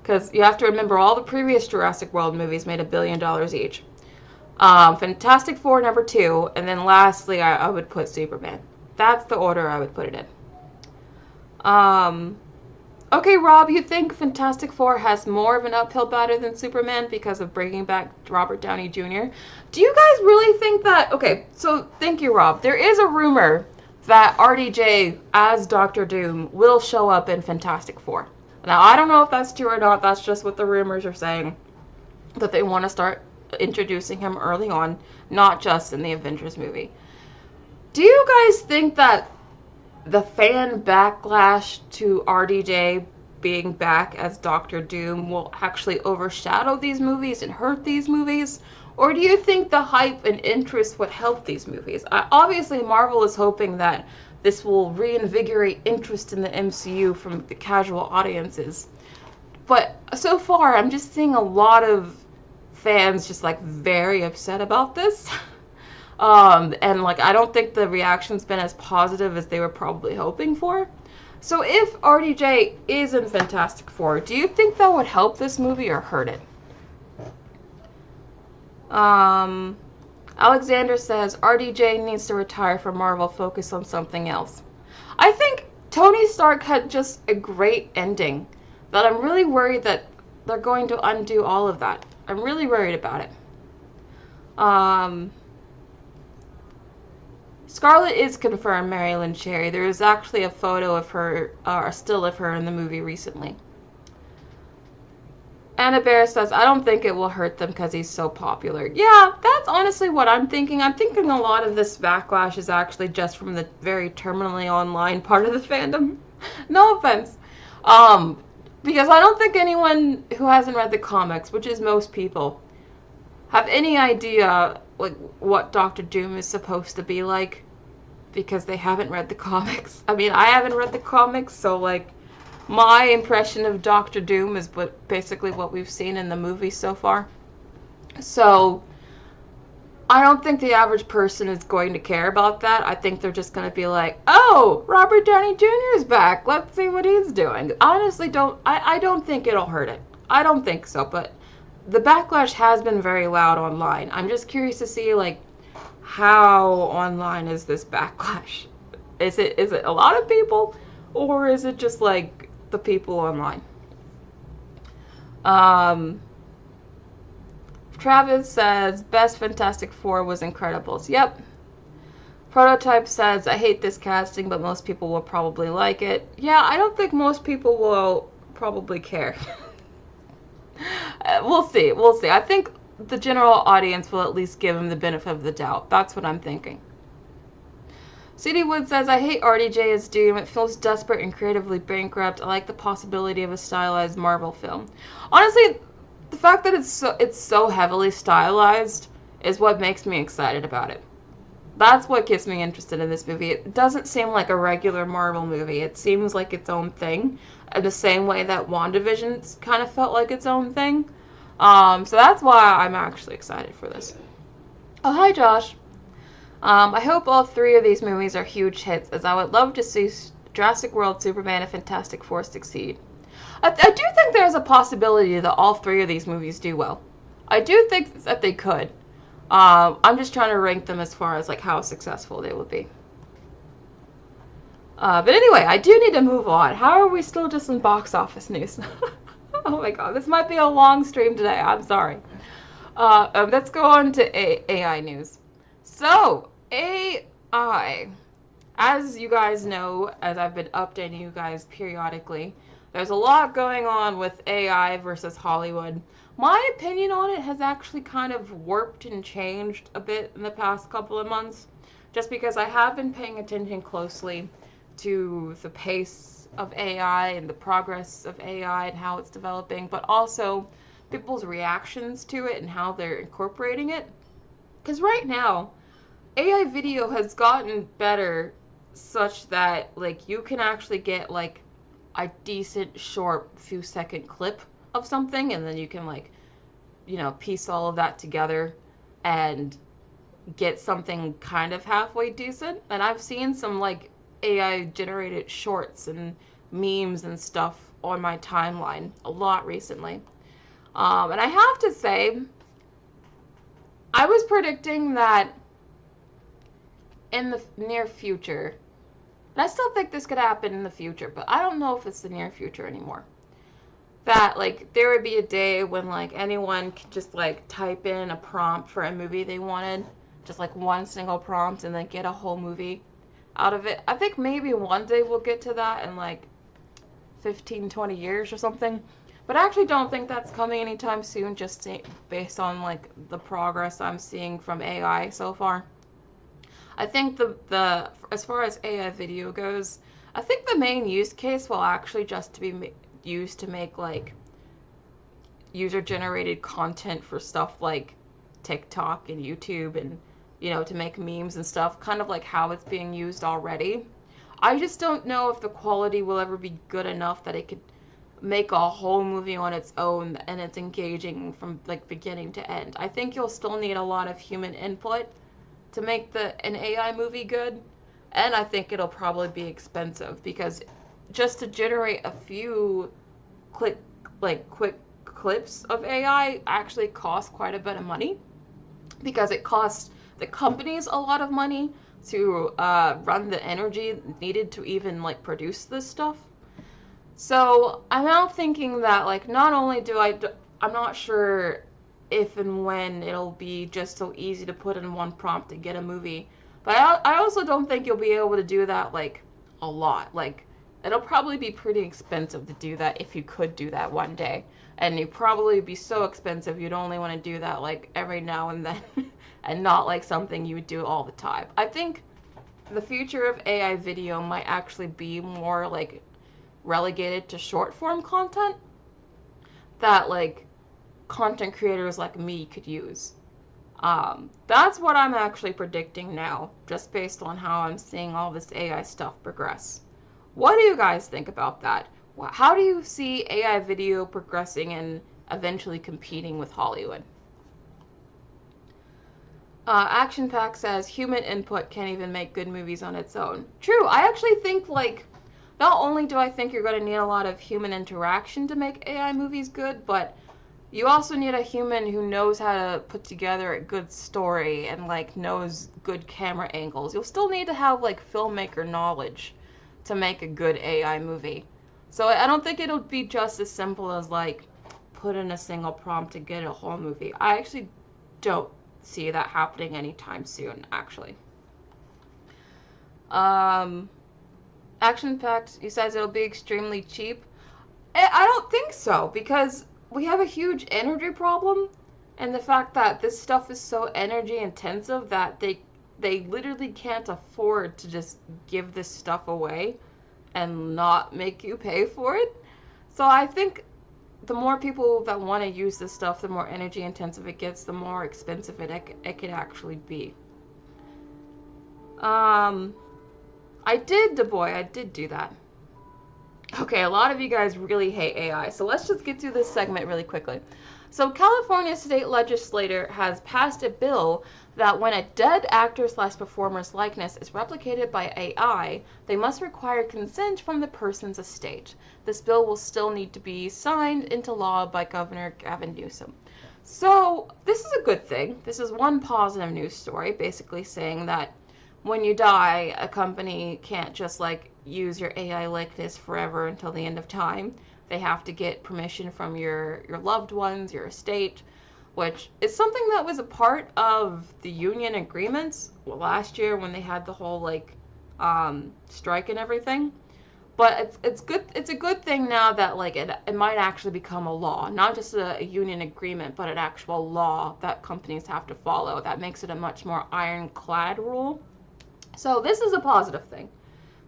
S1: because you have to remember all the previous Jurassic World movies made $1 billion each. Fantastic Four number 2, and then lastly I would put Superman. That's the order I would put it in. Okay, Rob, you think Fantastic Four has more of an uphill battle than Superman because of bringing back Robert Downey Jr.? Do you guys really think that? Okay, so thank you, Rob. There is a rumor that RDJ as Doctor Doom will show up in Fantastic Four. Now, I don't know if that's true or not. That's just what the rumors are saying, that they want to start introducing him early on, not just in the Avengers movie. Do you guys think that the fan backlash to RDJ being back as Doctor Doom will actually overshadow these movies and hurt these movies? Or do you think the hype and interest would help these movies? Obviously, Marvel is hoping that this will reinvigorate interest in the MCU from the casual audiences. But so far, I'm just seeing a lot of fans just like very upset about this. And like, I don't think the reaction's been as positive as they were probably hoping for. So if RDJ is in Fantastic Four, do you think that would help this movie or hurt it? Alexander says RDJ needs to retire from Marvel, focus on something else. I think Tony Stark had just a great ending, that I'm really worried that they're going to undo all of that. I'm really worried about it. Scarlett is confirmed Marilyn Cherry. There is actually a photo of her, or a still of her in the movie recently. Anna Bear says, I don't think it will hurt them because he's so popular. Yeah, that's honestly what I'm thinking. I'm thinking a lot of this backlash is actually just from the very terminally online part of the fandom. No offense. Because I don't think anyone who hasn't read the comics, which is most people, have any idea like what Doctor Doom is supposed to be like, because they haven't read the comics. I mean, I haven't read the comics, so like my impression of Doctor Doom is basically what we've seen in the movie so far. So I don't think the average person is going to care about that. I think they're just going to be like, oh, Robert Downey Jr. is back. Let's see what he's doing. Honestly, I don't think it'll hurt it. I don't think so, but the backlash has been very loud online. I'm just curious to see, like, how online is this backlash? Is it a lot of people, or is it just like the people online? Travis says best Fantastic Four was Incredibles. Yep. Prototype says I hate this casting, but most people will probably like it. Yeah, I don't think most people will probably care. We'll see. We'll see. I think the general audience will at least give him the benefit of the doubt. That's what I'm thinking. CD Wood says, I hate RDJ as Doom. It feels desperate and creatively bankrupt. I like the possibility of a stylized Marvel film. Honestly, the fact that it's so heavily stylized is what makes me excited about it. That's what gets me interested in this movie. It doesn't seem like a regular Marvel movie. It seems like its own thing, in the same way that WandaVision kind of felt like its own thing. So that's why I'm actually excited for this. Oh, hi, Josh. I hope all three of these movies are huge hits, as I would love to see Jurassic World, Superman, and Fantastic Four succeed. I do think there's a possibility that all three of these movies do well. I do think that they could. I'm just trying to rank them as far as like how successful they would be. But anyway, I do need to move on. How are we still just in box office news? Oh my god, this might be a long stream today. I'm sorry. Let's go on to AI news. So, AI. As you guys know, as I've been updating you guys periodically, there's a lot going on with AI versus Hollywood. My opinion on it has actually kind of warped and changed a bit in the past couple of months, just because I have been paying attention closely to the pace of AI and the progress of AI and how it's developing, but also people's reactions to it and how they're incorporating it. Because right now, AI video has gotten better such that like you can actually get like a decent short few second clip of something, and then you can like, you know, piece all of that together and get something kind of halfway decent. And I've seen some like AI generated shorts and memes and stuff on my timeline a lot recently. And I have to say, I was predicting that in the near future, and I still think this could happen in the future, but I don't know if it's the near future anymore, that like there would be a day when like anyone could just like type in a prompt for a movie they wanted, just like one single prompt, and then get a whole movie out of it. I think maybe one day we'll get to that in like 15-20 years or something, but I actually don't think that's coming anytime soon, just based on like the progress I'm seeing from AI so far. I think the as far as AI video goes, I think the main use case will actually just to be used to make like user-generated content for stuff like TikTok and YouTube and, you know, to make memes and stuff, kind of like how it's being used already. I just don't know if the quality will ever be good enough that it could make a whole movie on its own and it's engaging from like beginning to end. I think you'll still need a lot of human input to make an AI movie good, and I think it'll probably be expensive because just to generate a few quick clips of AI actually costs quite a bit of money because it costs the companies a lot of money to run the energy needed to even like produce this stuff. So I'm now thinking that like not only I'm not sure if and when it'll be just so easy to put in one prompt to get a movie, but I also don't think you'll be able to do that like a lot. Like it'll probably be pretty expensive to do that if you could do that one day. And it'd probably be so expensive you'd only want to do that like every now and then and not like something you would do all the time. I think the future of AI video might actually be more like relegated to short form content that like content creators like me could use. That's what I'm actually predicting now, just based on how I'm seeing all this AI stuff progress. What do you guys think about that? How do you see AI video progressing and eventually competing with Hollywood? Action Pack says human input can't even make good movies on its own. True, I actually think like not only do I think you're going to need a lot of human interaction to make AI movies good, but you also need a human who knows how to put together a good story and like knows good camera angles. You'll still need to have like filmmaker knowledge to make a good AI movie. So I don't think it'll be just as simple as like put in a single prompt to get a whole movie. I actually don't see that happening anytime soon, actually. Action Packed, he says it'll be extremely cheap. I don't think so, because we have a huge energy problem, and the fact that this stuff is so energy intensive that they literally can't afford to just give this stuff away and not make you pay for it. So I think the more people that want to use this stuff, the more energy intensive it gets, the more expensive it could actually be. I did do that. Okay, a lot of you guys really hate AI, so let's just get through this segment really quickly. So California state legislator has passed a bill that when a dead actor/performer's likeness is replicated by AI, they must require consent from the person's estate. This bill will still need to be signed into law by Governor Gavin Newsom. So this is a good thing. This is one positive news story, basically saying that when you die, a company can't just like use your AI likeness forever until the end of time. They have to get permission from your loved ones, your estate, which is something that was a part of the union agreements last year when they had the whole like strike and everything. But it's good. It's a good thing now that like it might actually become a law, not just a union agreement, but an actual law that companies have to follow. That makes it a much more ironclad rule. So this is a positive thing.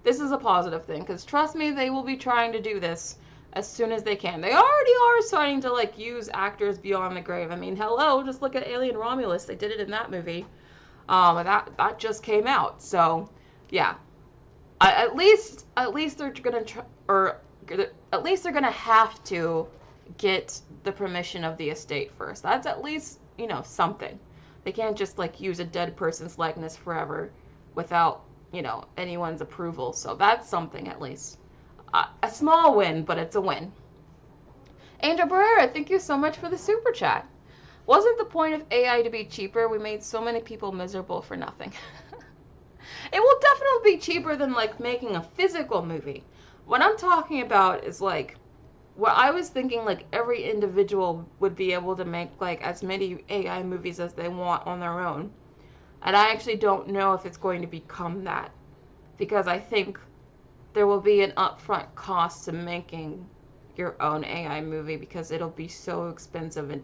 S1: This is a positive thing, because trust me, they will be trying to do this as soon as they can. They already are starting to like use actors beyond the grave. I mean, hello, just look at Alien Romulus. They did it in that movie. And that just came out. So yeah, at least they're gonna try, or at least they're gonna have to get the permission of the estate first. That's at least, you know, something. They can't just like use a dead person's likeness forever without, you know, anyone's approval. So that's something at least. A small win, but it's a win. Angel Barrera, thank you so much for the super chat. Wasn't the point of AI to be cheaper? We made so many people miserable for nothing. It will definitely be cheaper than like making a physical movie. What I'm talking about is like, what I was thinking, like every individual would be able to make like as many AI movies as they want on their own. And I actually don't know if it's going to become that, because I think there will be an upfront cost to making your own AI movie, because it'll be so expensive and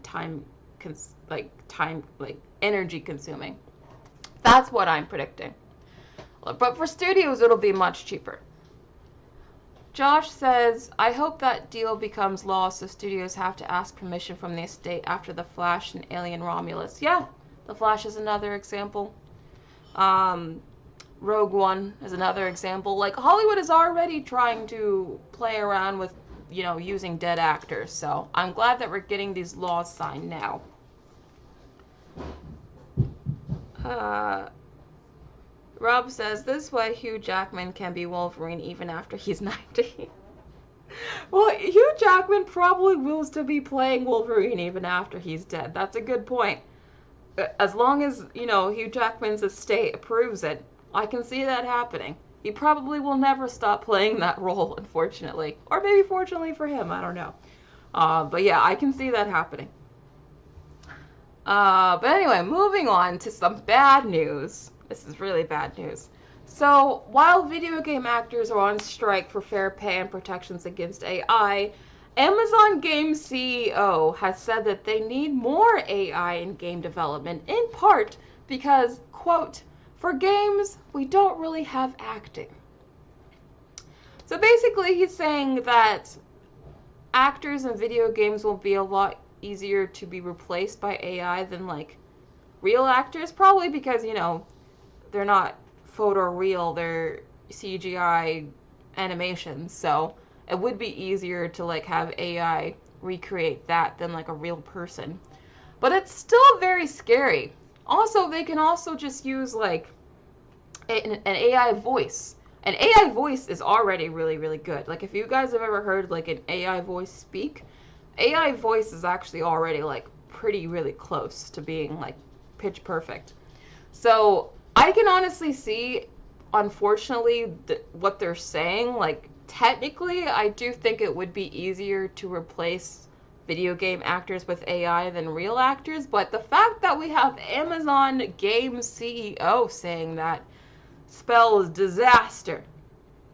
S1: energy consuming. That's what I'm predicting. But for studios, it'll be much cheaper. Josh says, I hope that deal becomes law so studios have to ask permission from the estate after The Flash and Alien Romulus. Yeah, The Flash is another example. Rogue One is another example. Like, Hollywood is already trying to play around with, you know, using dead actors. So I'm glad that we're getting these laws signed now. Rob says, this way Hugh Jackman can be Wolverine even after he's 90. Well, Hugh Jackman probably will still be playing Wolverine even after he's dead. That's a good point. As long as, you know, Hugh Jackman's estate approves it, I can see that happening. He probably will never stop playing that role, unfortunately. Or maybe fortunately for him, I don't know. But yeah, I can see that happening. But anyway, moving on to some bad news. This is really bad news. So, while video game actors are on strike for fair pay and protections against AI, Amazon Game CEO has said that they need more AI in game development, in part because, quote, for games, we don't really have acting. So basically, he's saying that actors in video games will be a lot easier to be replaced by AI than, like, real actors, probably because, you know, they're not photoreal, they're CGI animations, so it would be easier to, like, have AI recreate that than, like, a real person. But it's still very scary. Also, they can also just use, like, an AI voice. An AI voice is already really, really good. Like, if you guys have ever heard, like, an AI voice speak, AI voice is actually already, like, pretty, really close to being, like, pitch perfect. So, I can honestly see, unfortunately, what they're saying. Like, technically, I do think it would be easier to replace video game actors with AI than real actors, but the fact that we have Amazon Game CEO saying that spells disaster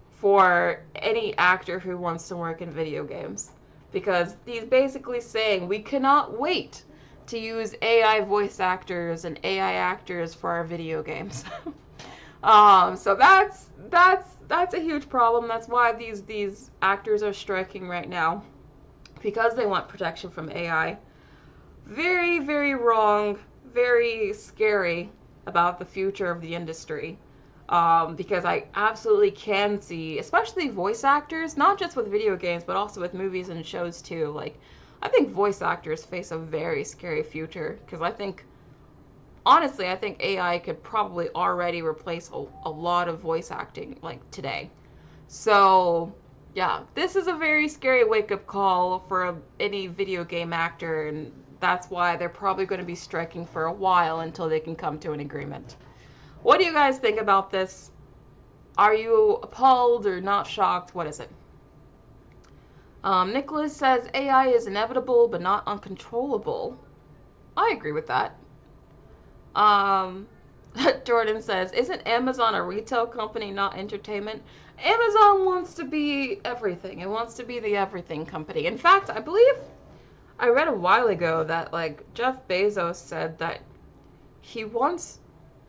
S1: for any actor who wants to work in video games. Because he's basically saying we cannot wait to use AI voice actors and AI actors for our video games. So that's a huge problem. That's why these actors are striking right now, because they want protection from AI. Very, very wrong, very scary about the future of the industry. Because I absolutely can see, especially voice actors, not just with video games, but also with movies and shows too. Like, I think voice actors face a very scary future, because honestly, I think AI could probably already replace a lot of voice acting, like, today. So, yeah, this is a very scary wake-up call for any video game actor, and that's why they're probably going to be striking for a while until they can come to an agreement. What do you guys think about this? Are you appalled or not shocked? What is it? Nicholas says AI is inevitable but not uncontrollable. I agree with that. Jordan says, isn't Amazon a retail company, not entertainment? Amazon wants to be everything. It wants to be the everything company. In fact, I believe I read a while ago that, like, Jeff Bezos said that he wants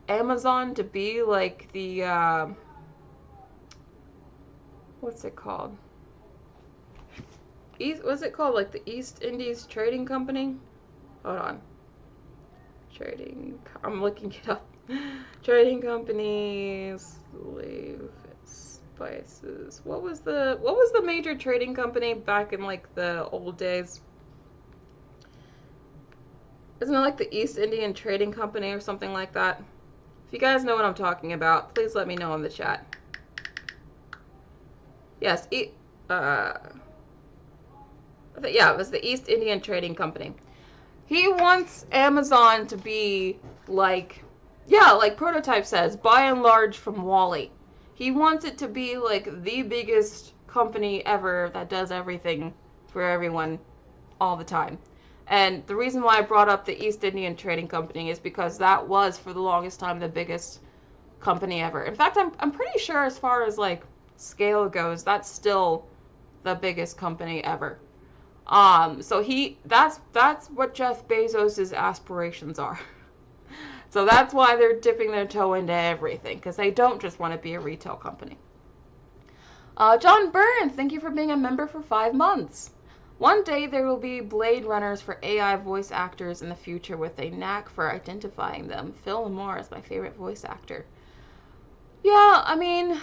S1: Amazon to be like the, what's it called? What's it called? Like the East Indies Trading Company? Hold on. I'm looking it up. Trading companies, slave spices. What was the major trading company back in, like, the old days? Isn't it like the East Indian Trading Company or something like that? If you guys know what I'm talking about, please let me know in the chat. Yes, yeah, it was the East Indian Trading Company. He wants Amazon to be like, yeah, like Prototype says, by and large from WALL-E. He wants it to be like the biggest company ever that does everything for everyone all the time. And the reason why I brought up the East Indian Trading Company is because that was, for the longest time, the biggest company ever. In fact, I'm pretty sure, as far as, like, scale goes, that's still the biggest company ever. So that's what Jeff Bezos's aspirations are. So that's why they're dipping their toe into everything, because they don't just want to be a retail company. John Burns, thank you for being a member for 5 months. One day there will be Blade Runners for AI voice actors in the future with a knack for identifying them. Phil Moore is my favorite voice actor. Yeah, I mean,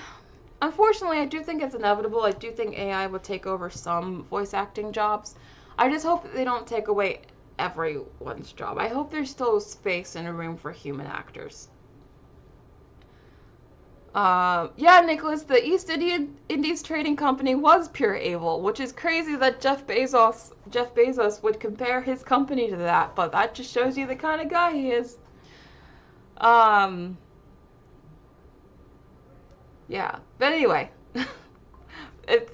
S1: unfortunately, I do think it's inevitable. I do think AI will take over some voice acting jobs. I just hope that they don't take away everyone's job. I hope there's still space and a room for human actors. Yeah, Nicholas, the East Indies Trading Company was pure evil, which is crazy that Jeff Bezos would compare his company to that, but that just shows you the kind of guy he is. Yeah, but anyway,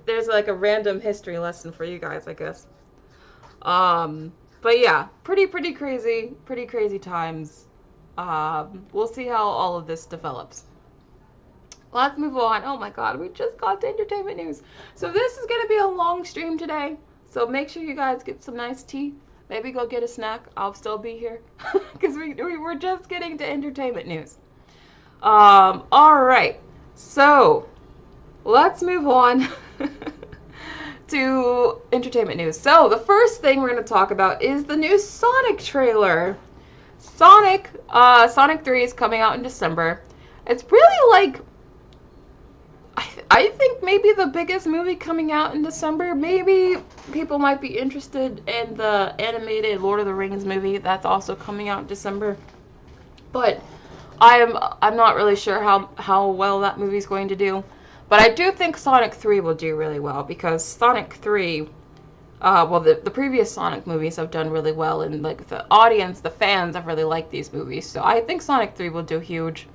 S1: there's like a random history lesson for you guys, I guess. But yeah, pretty crazy times. We'll see how all of this develops. Let's move on. Oh my god, we just got to entertainment news. So this is going to be a long stream today. So make sure you guys get some nice tea. Maybe go get a snack. I'll still be here. Because we're just getting to entertainment news. Alright. So, let's move on to entertainment news. So, the first thing we're going to talk about is the new Sonic trailer. Sonic 3 is coming out in December. It's really like, I think maybe the biggest movie coming out in December. Maybe people might be interested in the animated Lord of the Rings movie that's also coming out in December. But I'm not really sure how well that movie's going to do. But I do think Sonic 3 will do really well, because Sonic 3, the previous Sonic movies have done really well, and like the audience, the fans have really liked these movies. So I think Sonic 3 will do huge.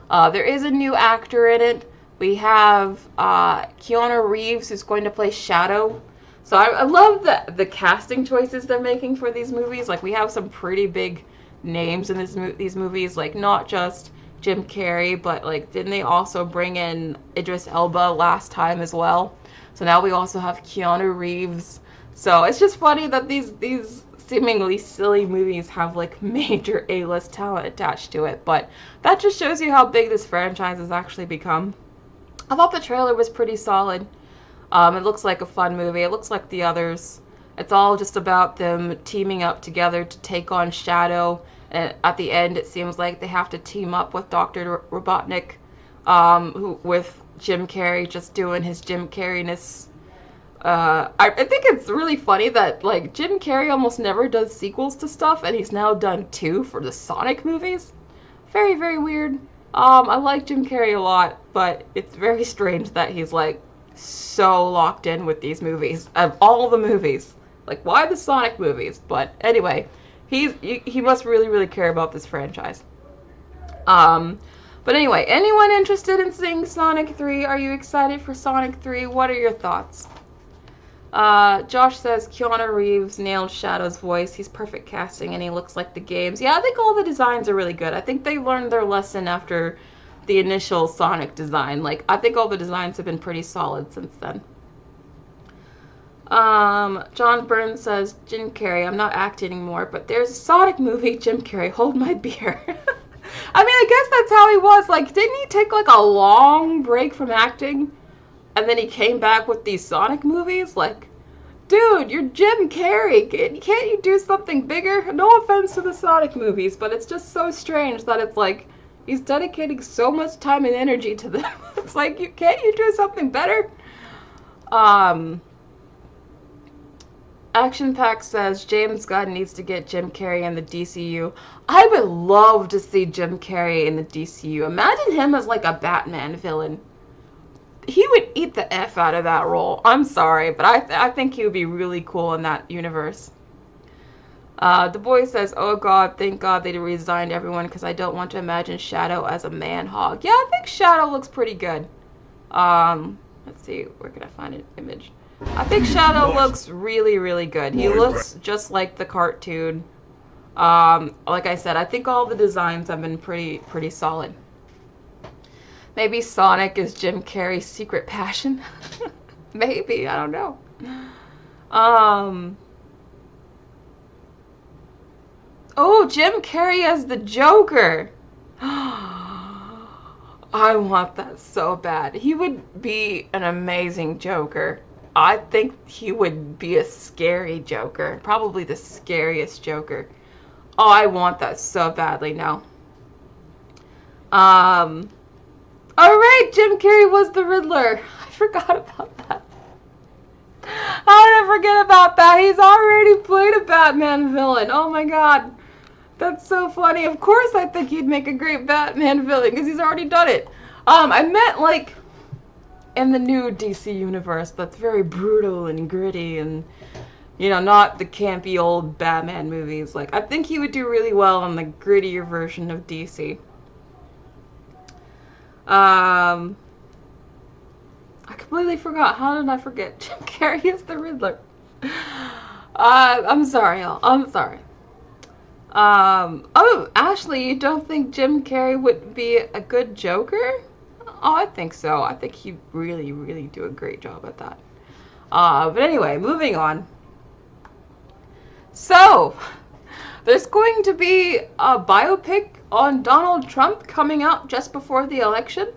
S1: There is a new actor in it. We have Keanu Reeves, who's going to play Shadow. So I love the casting choices they're making for these movies. Like, we have some pretty big names in these movies, like not just Jim Carrey, but like didn't they also bring in Idris Elba last time as well? So now we also have Keanu Reeves. So it's just funny that these seemingly silly movies have like major A-list talent attached to it, but that just shows you how big this franchise has actually become. I thought the trailer was pretty solid. It looks like a fun movie. It looks like the others. It's all just about them teaming up together to take on Shadow. And at the end, it seems like they have to team up with Dr. Robotnik, with Jim Carrey just doing his Jim Carreyness. I think it's really funny that like Jim Carrey almost never does sequels to stuff, and he's now done 2 for the Sonic movies. Very weird. I like Jim Carrey a lot, but it's very strange that he's like so locked in with these movies. Of all the movies, like, why the Sonic movies? But anyway, he must really care about this franchise. But anyway, anyone interested in seeing Sonic 3? Are you excited for Sonic 3? What are your thoughts? Josh says Keanu Reeves nailed Shadow's voice. He's perfect casting and he looks like the games. Yeah, I think all the designs are really good. I think they learned their lesson after the initial Sonic design. Like, I think all the designs have been pretty solid since then. John Burns says, Jim Carrey, I'm not acting anymore, but there's a Sonic movie, Jim Carrey, hold my beer. I mean, I guess that's how he was. Like, didn't he take like a long break from acting? And then he came back with these Sonic movies? Like, dude, you're Jim Carrey. Can't you do something bigger? No offense to the Sonic movies, but it's just so strange that it's like, he's dedicating so much time and energy to them. It's like, can't you do something better? Action Pack says James Gunn needs to get Jim Carrey in the DCU. I would love to see Jim Carrey in the DCU. Imagine him as like a Batman villain. He would eat the F out of that role. I'm sorry, but I think he would be really cool in that universe. The boy says, oh god, thank god they resigned everyone because I don't want to imagine Shadow as a man-hog. Yeah, I think Shadow looks pretty good. Let's see, where can I find an image? I think Shadow looks really good. He looks just like the cartoon. Like I said, I think all the designs have been pretty solid. Maybe Sonic is Jim Carrey's secret passion? Maybe, I don't know. Oh, Jim Carrey as the Joker. I want that so bad. He would be an amazing Joker. I think he would be a scary Joker. Probably the scariest Joker. Oh, I want that so badly now. Alright, Jim Carrey was the Riddler. I forgot about that. How did I forget about that? He's already played a Batman villain. Oh my god. That's so funny. Of course I think he'd make a great Batman villain because he's already done it. I meant like in the new DC universe that's very brutal and gritty and, you know, not the campy old Batman movies. Like, I think he would do really well in the grittier version of DC. I completely forgot. How did I forget? Jim Carrey is the Riddler. I'm sorry, y'all. I'm sorry. Oh, Ashley, you don't think Jim Carrey would be a good Joker? Oh, I think so. I think he'd really, really do a great job at that. But anyway, moving on. So, there's going to be a biopic on Donald Trump coming out just before the election.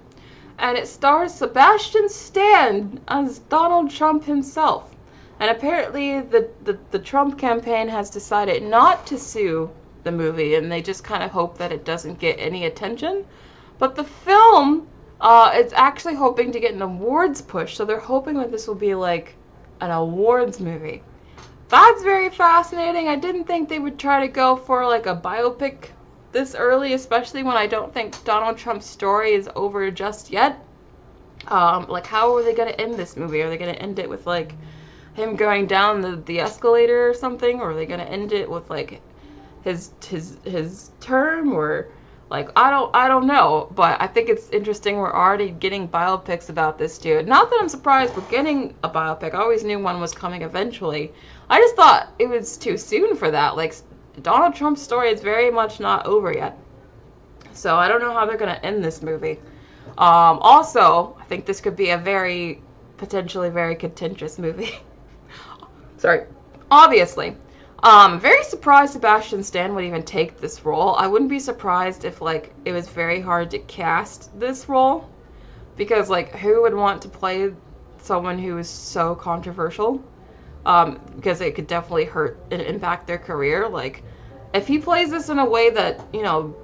S1: And it stars Sebastian Stan as Donald Trump himself. And apparently the Trump campaign has decided not to sue the movie, and they just kind of hope that it doesn't get any attention. But the film, it's actually hoping to get an awards push, so they're hoping that this will be like an awards movie. That's very fascinating. I didn't think they would try to go for like a biopic this early, especially when I don't think Donald Trump's story is over just yet. Like, how are they going to end this movie? Are they going to end it with like him going down the escalator or something, or are they going to end it with like his term, or like I don't know, but I think it's interesting we're already getting biopics about this dude. Not that I'm surprised we're getting a biopic. I always knew one was coming eventually. I just thought it was too soon for that. Like, Donald Trump's story is very much not over yet. So I don't know how they're going to end this movie. Also, I think this could be a potentially very contentious movie. Sorry. Obviously. Very surprised Sebastian Stan would even take this role. I wouldn't be surprised if, like, it was very hard to cast this role. Because, like, who would want to play someone who is so controversial? Because it could definitely hurt and impact their career. Like, if he plays this in a way that, you know,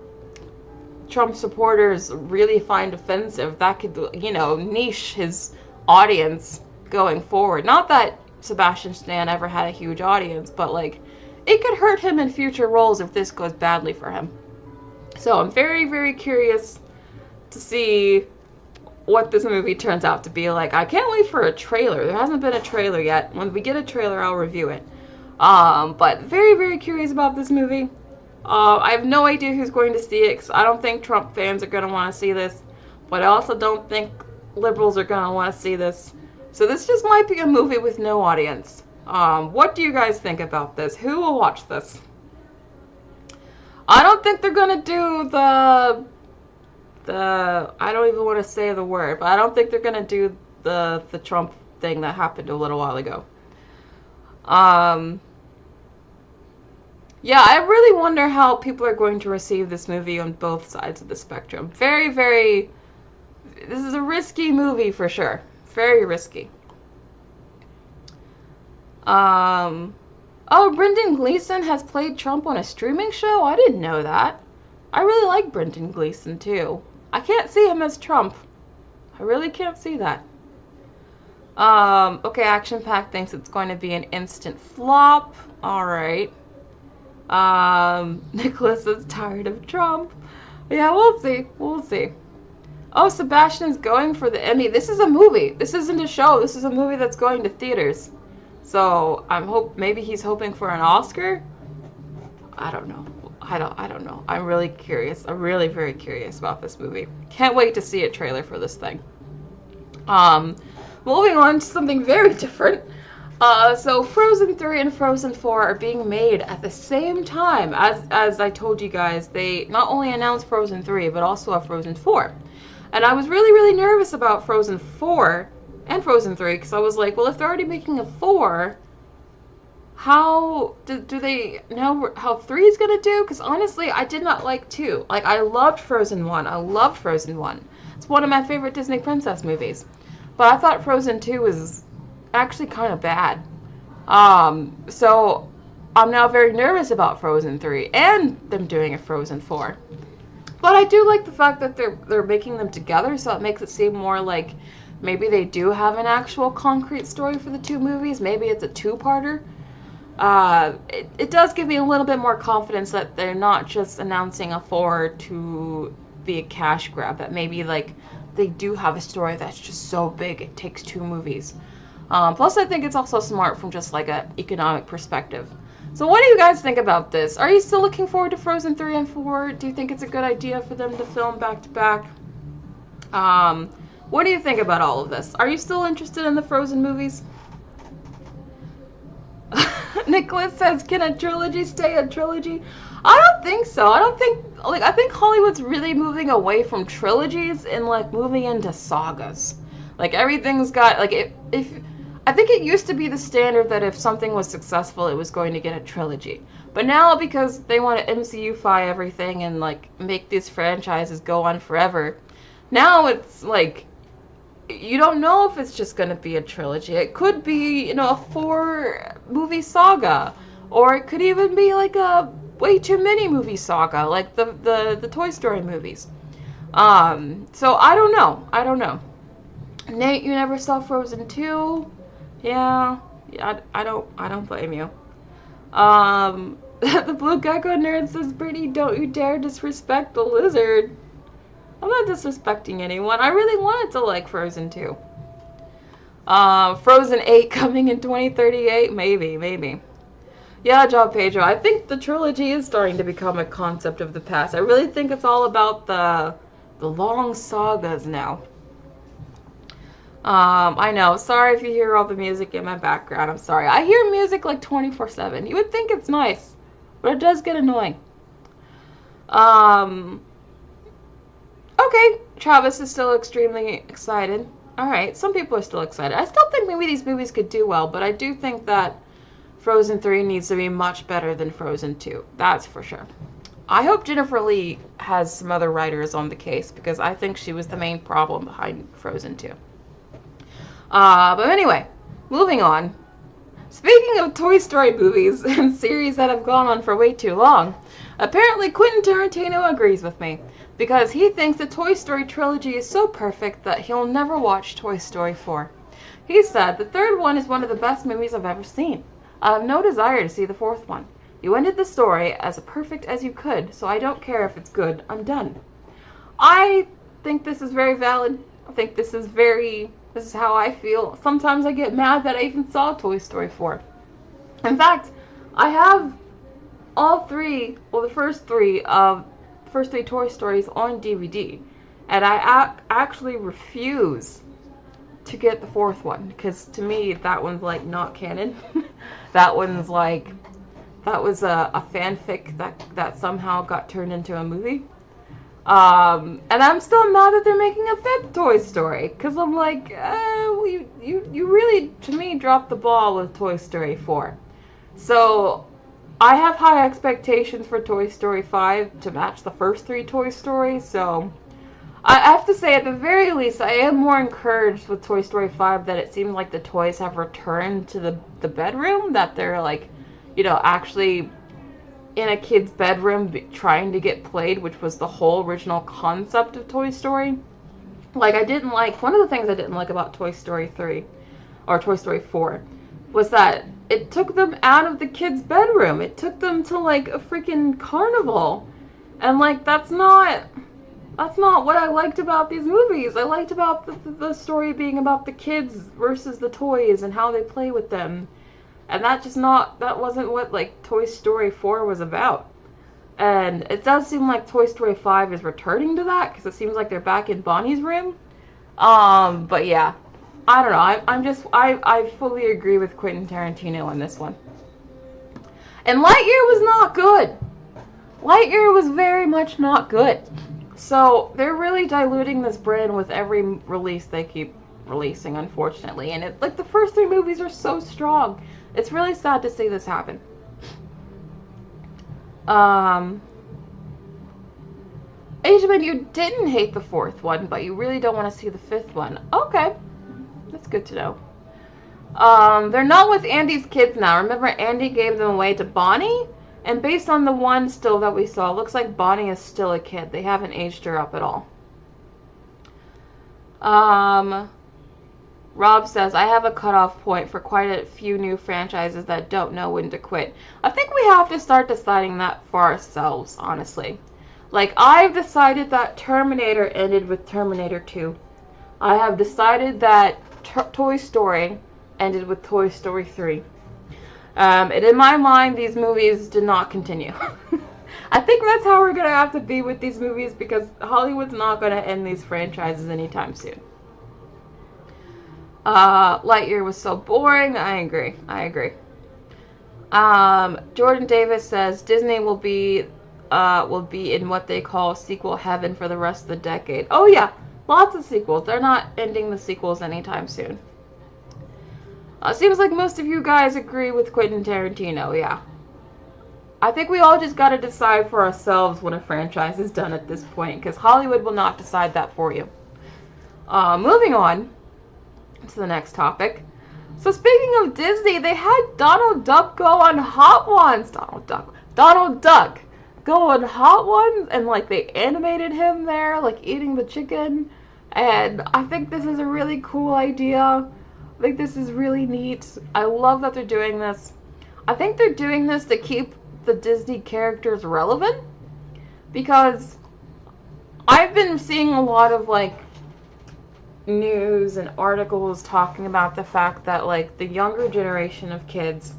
S1: Trump supporters really find offensive, that could, you know, niche his audience going forward. Not that Sebastian Stan ever had a huge audience, but, like, it could hurt him in future roles if this goes badly for him. So I'm very, very curious to see what this movie turns out to be like. I can't wait for a trailer. There hasn't been a trailer yet. When we get a trailer, I'll review it. But very, very curious about this movie. I have no idea who's going to see it, 'cause I don't think Trump fans are going to want to see this. But I also don't think liberals are going to want to see this. So this just might be a movie with no audience. What do you guys think about this? Who will watch this? I don't think they're going to do I don't even want to say the word, but I don't think they're going to do the Trump thing that happened a little while ago. Yeah, I really wonder how people are going to receive this movie on both sides of the spectrum. Very, very... This is a risky movie for sure. Very risky. Oh, Brendan Gleeson has played Trump on a streaming show? I didn't know that. I really like Brendan Gleeson too. I can't see him as Trump. I really can't see that. Okay, Action Pack thinks it's going to be an instant flop. Alright. Nicholas is tired of Trump. Yeah, we'll see. We'll see. Oh, Sebastian's going for the Emmy. This is a movie. This isn't a show. This is a movie that's going to theaters. So, maybe he's hoping for an Oscar? I don't know. I don't know. I'm really curious. I'm really very curious about this movie. Can't wait to see a trailer for this thing. Moving on to something very different. So Frozen 3 and Frozen 4 are being made at the same time. As I told you guys, they not only announced Frozen 3, but also a Frozen 4. And I was really, really nervous about Frozen 4 and Frozen 3, because I was like, well, if they're already making a 4, do they know how 3 is gonna do? Because honestly, I did not like 2. Like, I loved Frozen 1. I loved Frozen 1. It's one of my favorite Disney princess movies. But I thought Frozen 2 was actually kind of bad. So I'm now very nervous about Frozen 3 and them doing a Frozen 4. But I do like the fact that they're making them together, so it makes it seem more like maybe they do have an actual concrete story for the 2 movies. Maybe it's a 2-parter. It does give me a little bit more confidence that they're not just announcing a 4 to be a cash grab. That maybe like they do have a story that's just so big it takes 2 movies. Plus, I think it's also smart from just like an economic perspective. So what do you guys think about this? Are you still looking forward to Frozen 3 and 4? Do you think it's a good idea for them to film back to back? What do you think about all of this? Are you still interested in the Frozen movies? Nicholas says, can a trilogy stay a trilogy? I don't think so. I think Hollywood's really moving away from trilogies and like moving into sagas. Like everything's got like if I think it used to be the standard that if something was successful, it was going to get a trilogy. But now, because they want to MCU-fy everything and, like, make these franchises go on forever, now it's, like, you don't know if it's just going to be a trilogy. It could be, you know, a 4-movie saga. Or it could even be, like, a way too many movie saga, like the Toy Story movies. So I don't know. Nate, you never saw Frozen 2? Yeah, I don't blame you. The Blue Gecko nerd says, Brittany, don't you dare disrespect the lizard. I'm not disrespecting anyone. I really wanted to like Frozen 2. Frozen 8 coming in 2038? Maybe. Yeah, John Pedro, I think the trilogy is starting to become a concept of the past. I really think it's all about the long sagas now. I know. Sorry if you hear all the music in my background. I'm sorry. I hear music like 24/7. You would think it's nice, but it does get annoying. Okay. Travis is still extremely excited. Alright, some people are still excited. I still think maybe these movies could do well, but I do think that Frozen 3 needs to be much better than Frozen 2. That's for sure. I hope Jennifer Lee has some other writers on the case, because I think she was the main problem behind Frozen 2. But anyway, moving on. Speaking of Toy Story movies and series that have gone on for way too long, apparently Quentin Tarantino agrees with me, because he thinks the Toy Story trilogy is so perfect that he'll never watch Toy Story 4. He said, the third one is one of the best movies I've ever seen. I have no desire to see the fourth one. You ended the story as perfect as you could, so I don't care if it's good. I'm done. I think this is very valid. I think this is how I feel. Sometimes I get mad that I even saw Toy Story 4. In fact, I have all 3, well, the first 3 Toy Stories on DVD. And I actually refuse to get the 4th one, because to me, that one's like not canon. That one's like, that was a fanfic that somehow got turned into a movie. And I'm still mad that they're making a 5th Toy Story, because I'm like, you really, to me, dropped the ball with Toy Story 4. So, I have high expectations for Toy Story 5 to match the first 3 Toy Stories, so I have to say, at the very least, I am more encouraged with Toy Story 5 that it seems like the toys have returned to the bedroom, that they're like, you know, actually in a kid's bedroom trying to get played, which was the whole original concept of Toy Story. Like, one of the things I didn't like about Toy Story 3, or Toy Story 4, was that it took them out of the kid's bedroom. It took them to, like, a freaking carnival. And, like, that's not what I liked about these movies. I liked about the story being about the kids versus the toys and how they play with them. And that wasn't what, like, Toy Story 4 was about. And it does seem like Toy Story 5 is returning to that, because it seems like they're back in Bonnie's room. But yeah, I don't know. I fully agree with Quentin Tarantino on this one. And Lightyear was not good. Lightyear was very much not good. So they're really diluting this brand with every release they keep releasing, unfortunately. And it, like, the first 3 movies are so strong. It's really sad to see this happen. Ajaman, you didn't hate the 4th one, but you really don't want to see the 5th one. Okay. That's good to know. They're not with Andy's kids now. Remember, Andy gave them away to Bonnie? And based on the one still that we saw, it looks like Bonnie is still a kid. They haven't aged her up at all. Rob says, I have a cutoff point for quite a few new franchises that don't know when to quit. I think we have to start deciding that for ourselves, honestly. Like, I've decided that Terminator ended with Terminator 2. I have decided that Toy Story ended with Toy Story 3. And in my mind, these movies did not continue. I think that's how we're going to have to be with these movies, because Hollywood's not going to end these franchises anytime soon. Lightyear was so boring. I agree. Jordan Davis says Disney will be in what they call sequel heaven for the rest of the decade. Oh yeah, lots of sequels. They're not ending the sequels anytime soon. Seems like most of you guys agree with Quentin Tarantino, yeah. I think we all just gotta decide for ourselves when a franchise is done at this point, because Hollywood will not decide that for you. Moving on to the next topic. So speaking of Disney, they had Donald Duck go on Hot Ones. Donald Duck go on Hot Ones, and like they animated him there, like eating the chicken. And I think this is a really cool idea. I think this is really neat. I love that they're doing this. I think they're doing this to keep the Disney characters relevant, because I've been seeing a lot of like news and articles talking about the fact that like the younger generation of kids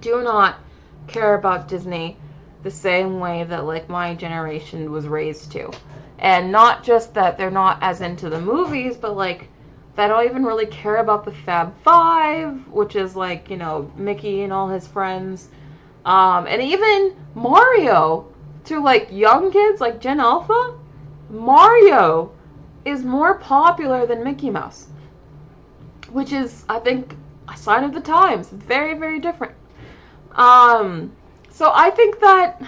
S1: do not care about Disney the same way that like my generation was raised to. And not just that they're not as into the movies, but like they don't even really care about the Fab Five, which is like, you know, Mickey and all his friends. And even Mario, to like young kids like Gen Alpha, Mario is more popular than Mickey Mouse, which is, I think, a sign of the times. It's very, very different. So I think that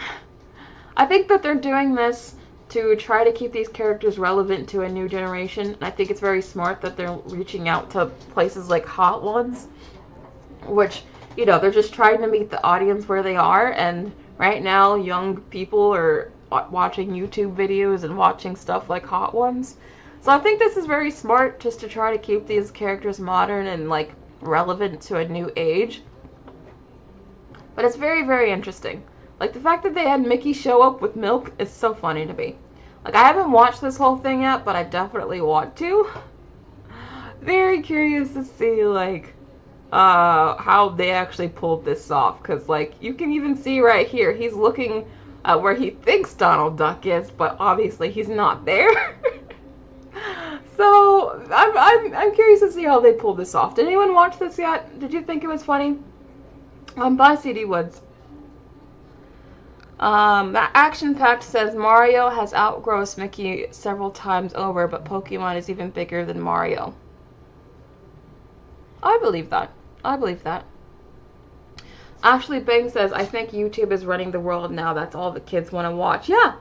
S1: they're doing this to try to keep these characters relevant to a new generation. I think it's very smart that they're reaching out to places like Hot Ones, which, you know, they're just trying to meet the audience where they are. And right now, young people are watching YouTube videos and watching stuff like Hot Ones. So I think this is very smart, just to try to keep these characters modern and like relevant to a new age. But it's very, very interesting. Like, the fact that they had Mickey show up with milk is so funny to me. Like, I haven't watched this whole thing yet, but I definitely want to. Very curious to see, like, how they actually pulled this off. Because, like, you can even see right here, he's looking at where he thinks Donald Duck is, but obviously he's not there. So, I'm curious to see how they pulled this off. Did anyone watch this yet? Did you think it was funny? By CD Woods. Action Pact says Mario has outgrossed Mickey several times over, but Pokemon is even bigger than Mario. I believe that. Ashley Bang says, I think YouTube is running the world now. That's all the kids want to watch. Yeah.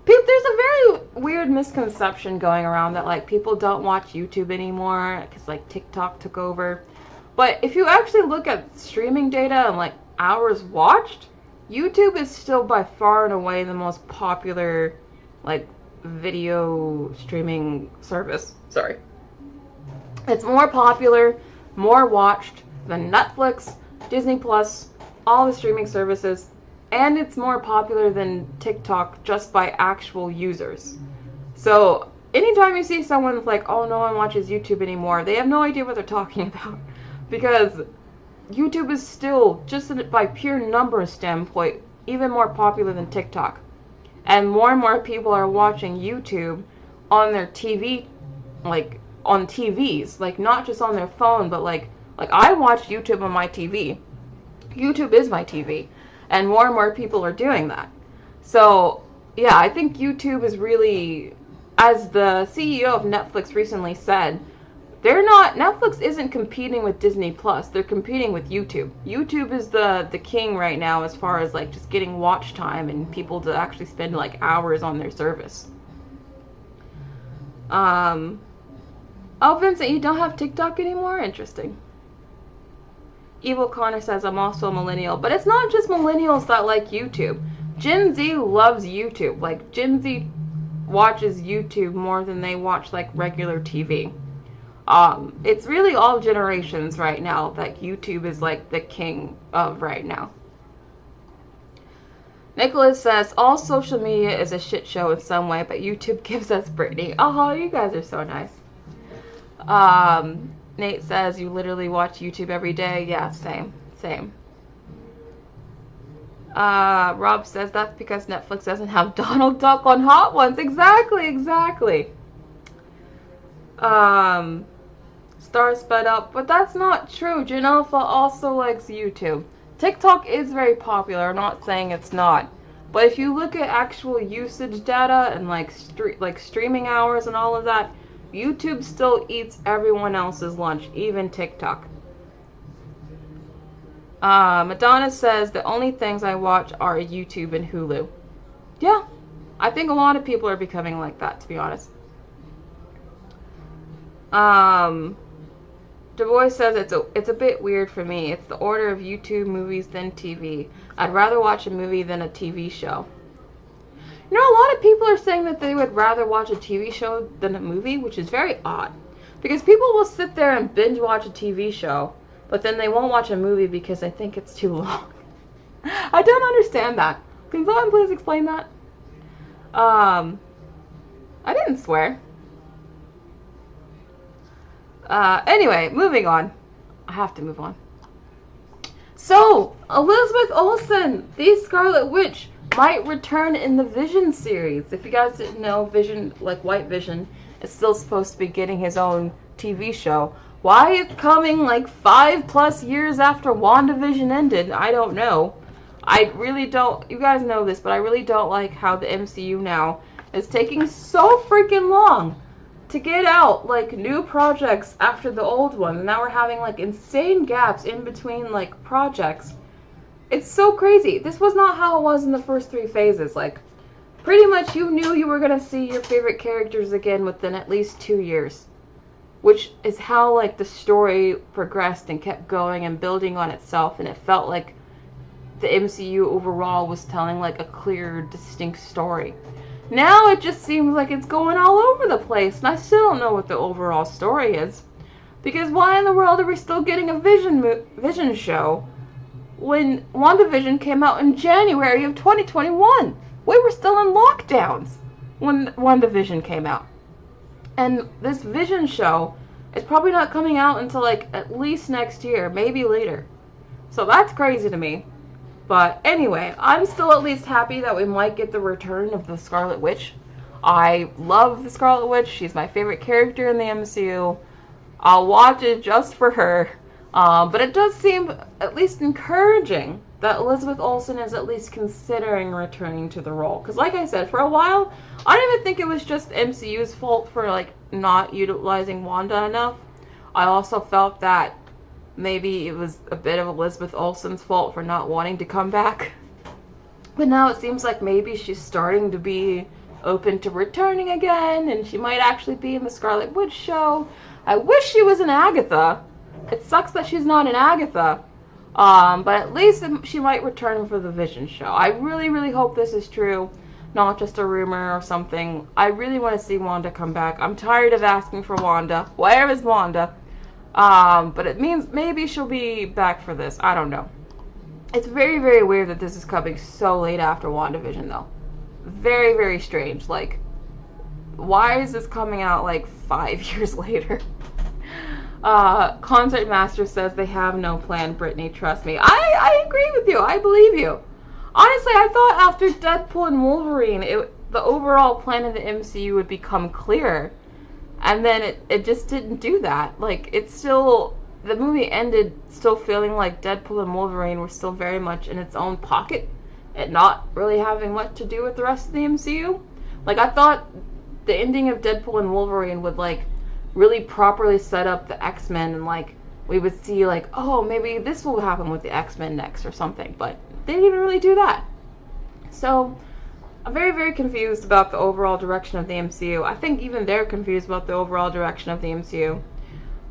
S1: There's a very weird misconception going around that like people don't watch YouTube anymore because like TikTok took over. But if you actually look at streaming data and like hours watched, YouTube is still by far and away the most popular like video streaming service. Sorry. It's more popular, more watched than Netflix, Disney Plus, all the streaming services, and it's more popular than TikTok just by actual users. So anytime you see someone like, oh, no one watches YouTube anymore, they have no idea what they're talking about. Because YouTube is still, just by pure numbers standpoint, even more popular than TikTok. And more people are watching YouTube on their TV, like on TVs, like not just on their phone, but like I watch YouTube on my TV. YouTube is my TV. And more people are doing that. So, yeah, I think YouTube is really, as the CEO of Netflix recently said, Netflix isn't competing with Disney Plus. They're competing with YouTube. YouTube is the king right now as far as like just getting watch time and people to actually spend like hours on their service. Oh, Vincent, you don't have TikTok anymore? Interesting. Evil Connor says, I'm also a millennial. But it's not just millennials that like YouTube. Gen Z loves YouTube. Like, Gen Z watches YouTube more than they watch, like, regular TV. It's really all generations right now that YouTube is, like, the king of right now. Nicholas says, all social media is a shit show in some way, but YouTube gives us Britney. Oh, you guys are so nice. Nate says, you literally watch YouTube every day. Yeah, same. Rob says, that's because Netflix doesn't have Donald Duck on Hot Ones. Exactly. Star sped up, but that's not true. Jen Alpha also likes YouTube. TikTok is very popular, I'm not saying it's not. But if you look at actual usage data and like streaming hours and all of that, YouTube still eats everyone else's lunch, even TikTok. Madonna says, the only things I watch are YouTube and Hulu. Yeah, I think a lot of people are becoming like that, to be honest. Du Bois says, it's a bit weird for me. It's the order of YouTube, movies, then TV. I'd rather watch a movie than a TV show. You know, a lot of people are saying that they would rather watch a TV show than a movie, which is very odd. Because people will sit there and binge watch a TV show, but then they won't watch a movie because they think it's too long. I don't understand that. Can someone please explain that? I didn't swear. Anyway, moving on. I have to move on. So, Elizabeth Olsen, the Scarlet Witch, might return in the Vision series. If you guys didn't know, Vision, like White Vision, is still supposed to be getting his own TV show. Why it's coming like 5+ years after WandaVision ended, I don't know. I really don't, you guys know this, but I really don't like how the MCU now is taking so freaking long to get out like new projects after the old one. And now we're having like insane gaps in between like projects. It's so crazy. This was not how it was in the first 3 phases. Like, pretty much you knew you were going to see your favorite characters again within at least 2 years. Which is how, like, the story progressed and kept going and building on itself. And it felt like the MCU overall was telling, like, a clear, distinct story. Now it just seems like it's going all over the place. And I still don't know what the overall story is. Because why in the world are we still getting a Vision show when WandaVision came out in January of 2021. We were still in lockdowns when WandaVision came out. And this Vision show is probably not coming out until like at least next year, maybe later. So that's crazy to me. But anyway, I'm still at least happy that we might get the return of the Scarlet Witch. I love the Scarlet Witch. She's my favorite character in the MCU. I'll watch it just for her. But it does seem at least encouraging that Elizabeth Olsen is at least considering returning to the role. Because like I said, for a while, I don't even think it was just MCU's fault for like not utilizing Wanda enough. I also felt that maybe it was a bit of Elizabeth Olsen's fault for not wanting to come back. But now it seems like maybe she's starting to be open to returning again, and she might actually be in the Scarlet Witch show. I wish she was in Agatha. It sucks that she's not in Agatha, but at least she might return for the Vision show. I really, really hope this is true, not just a rumor or something. I really want to see Wanda come back. I'm tired of asking for Wanda. Where is Wanda? But it means maybe she'll be back for this. I don't know. It's very, very weird that this is coming so late after WandaVision, though. Very, very strange. Like, why is this coming out like 5 years later? Concert Master says they have no plan, Brittany, trust me. I agree with you. I believe you. Honestly, I thought after Deadpool and Wolverine, the overall plan of the MCU would become clearer. And then it just didn't do that. Like, it's still, the movie ended still feeling like Deadpool and Wolverine were still very much in its own pocket and not really having much to do with the rest of the MCU. Like, I thought the ending of Deadpool and Wolverine would, like, really properly set up the X-Men, and like we would see like, oh, maybe this will happen with the X-Men next or something, but they didn't even really do that. So I'm very, very confused about the overall direction of the MCU. I think even they're confused about the overall direction of the MCU.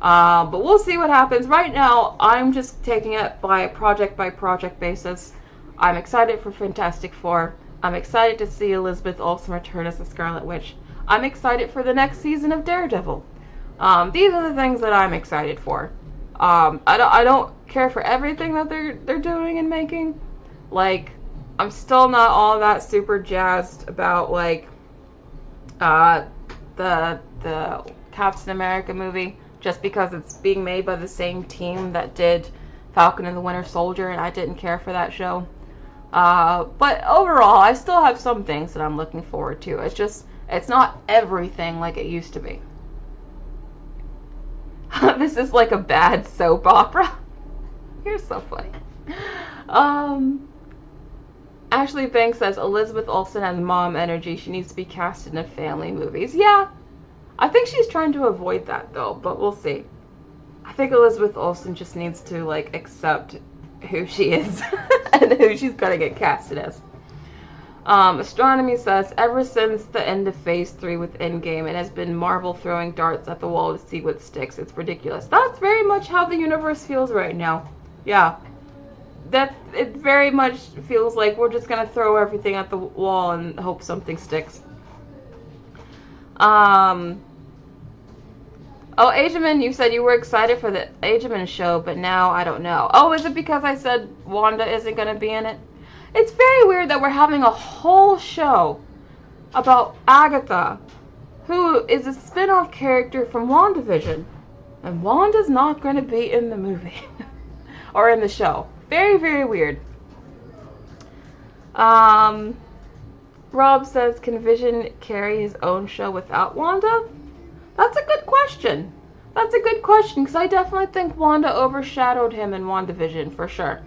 S1: But we'll see what happens. Right now, I'm just taking it by project basis. I'm excited for Fantastic Four. I'm excited to see Elizabeth Olsen return as the Scarlet Witch. I'm excited for the next season of Daredevil. These are the things that I'm excited for. I don't care for everything that they're doing and making. Like, I'm still not all that super jazzed about like the Captain America movie, just because it's being made by the same team that did Falcon and the Winter Soldier, and I didn't care for that show. But overall, I still have some things that I'm looking forward to. It's not everything like it used to be. This is like a bad soap opera. You're so funny. Ashley Banks says Elizabeth Olsen has mom energy. She needs to be cast in the family movies. Yeah, I think she's trying to avoid that though, but we'll see. I think Elizabeth Olsen just needs to like accept who she is and who she's gonna get casted as. Astronomy says, ever since the end of Phase 3 with Endgame, it has been Marvel throwing darts at the wall to see what sticks. It's ridiculous. That's very much how the universe feels right now. Yeah. It very much feels like we're just gonna throw everything at the wall and hope something sticks. Oh, Ajamin, you said you were excited for the Ajamin show, but now I don't know. Oh, is it because I said Wanda isn't gonna be in it? It's very weird that we're having a whole show about Agatha, who is a spin-off character from WandaVision, and Wanda's not going to be in the movie or in the show. Very, very weird. Rob says, can Vision carry his own show without Wanda? That's a good question. That's a good question, because I definitely think Wanda overshadowed him in WandaVision, for sure.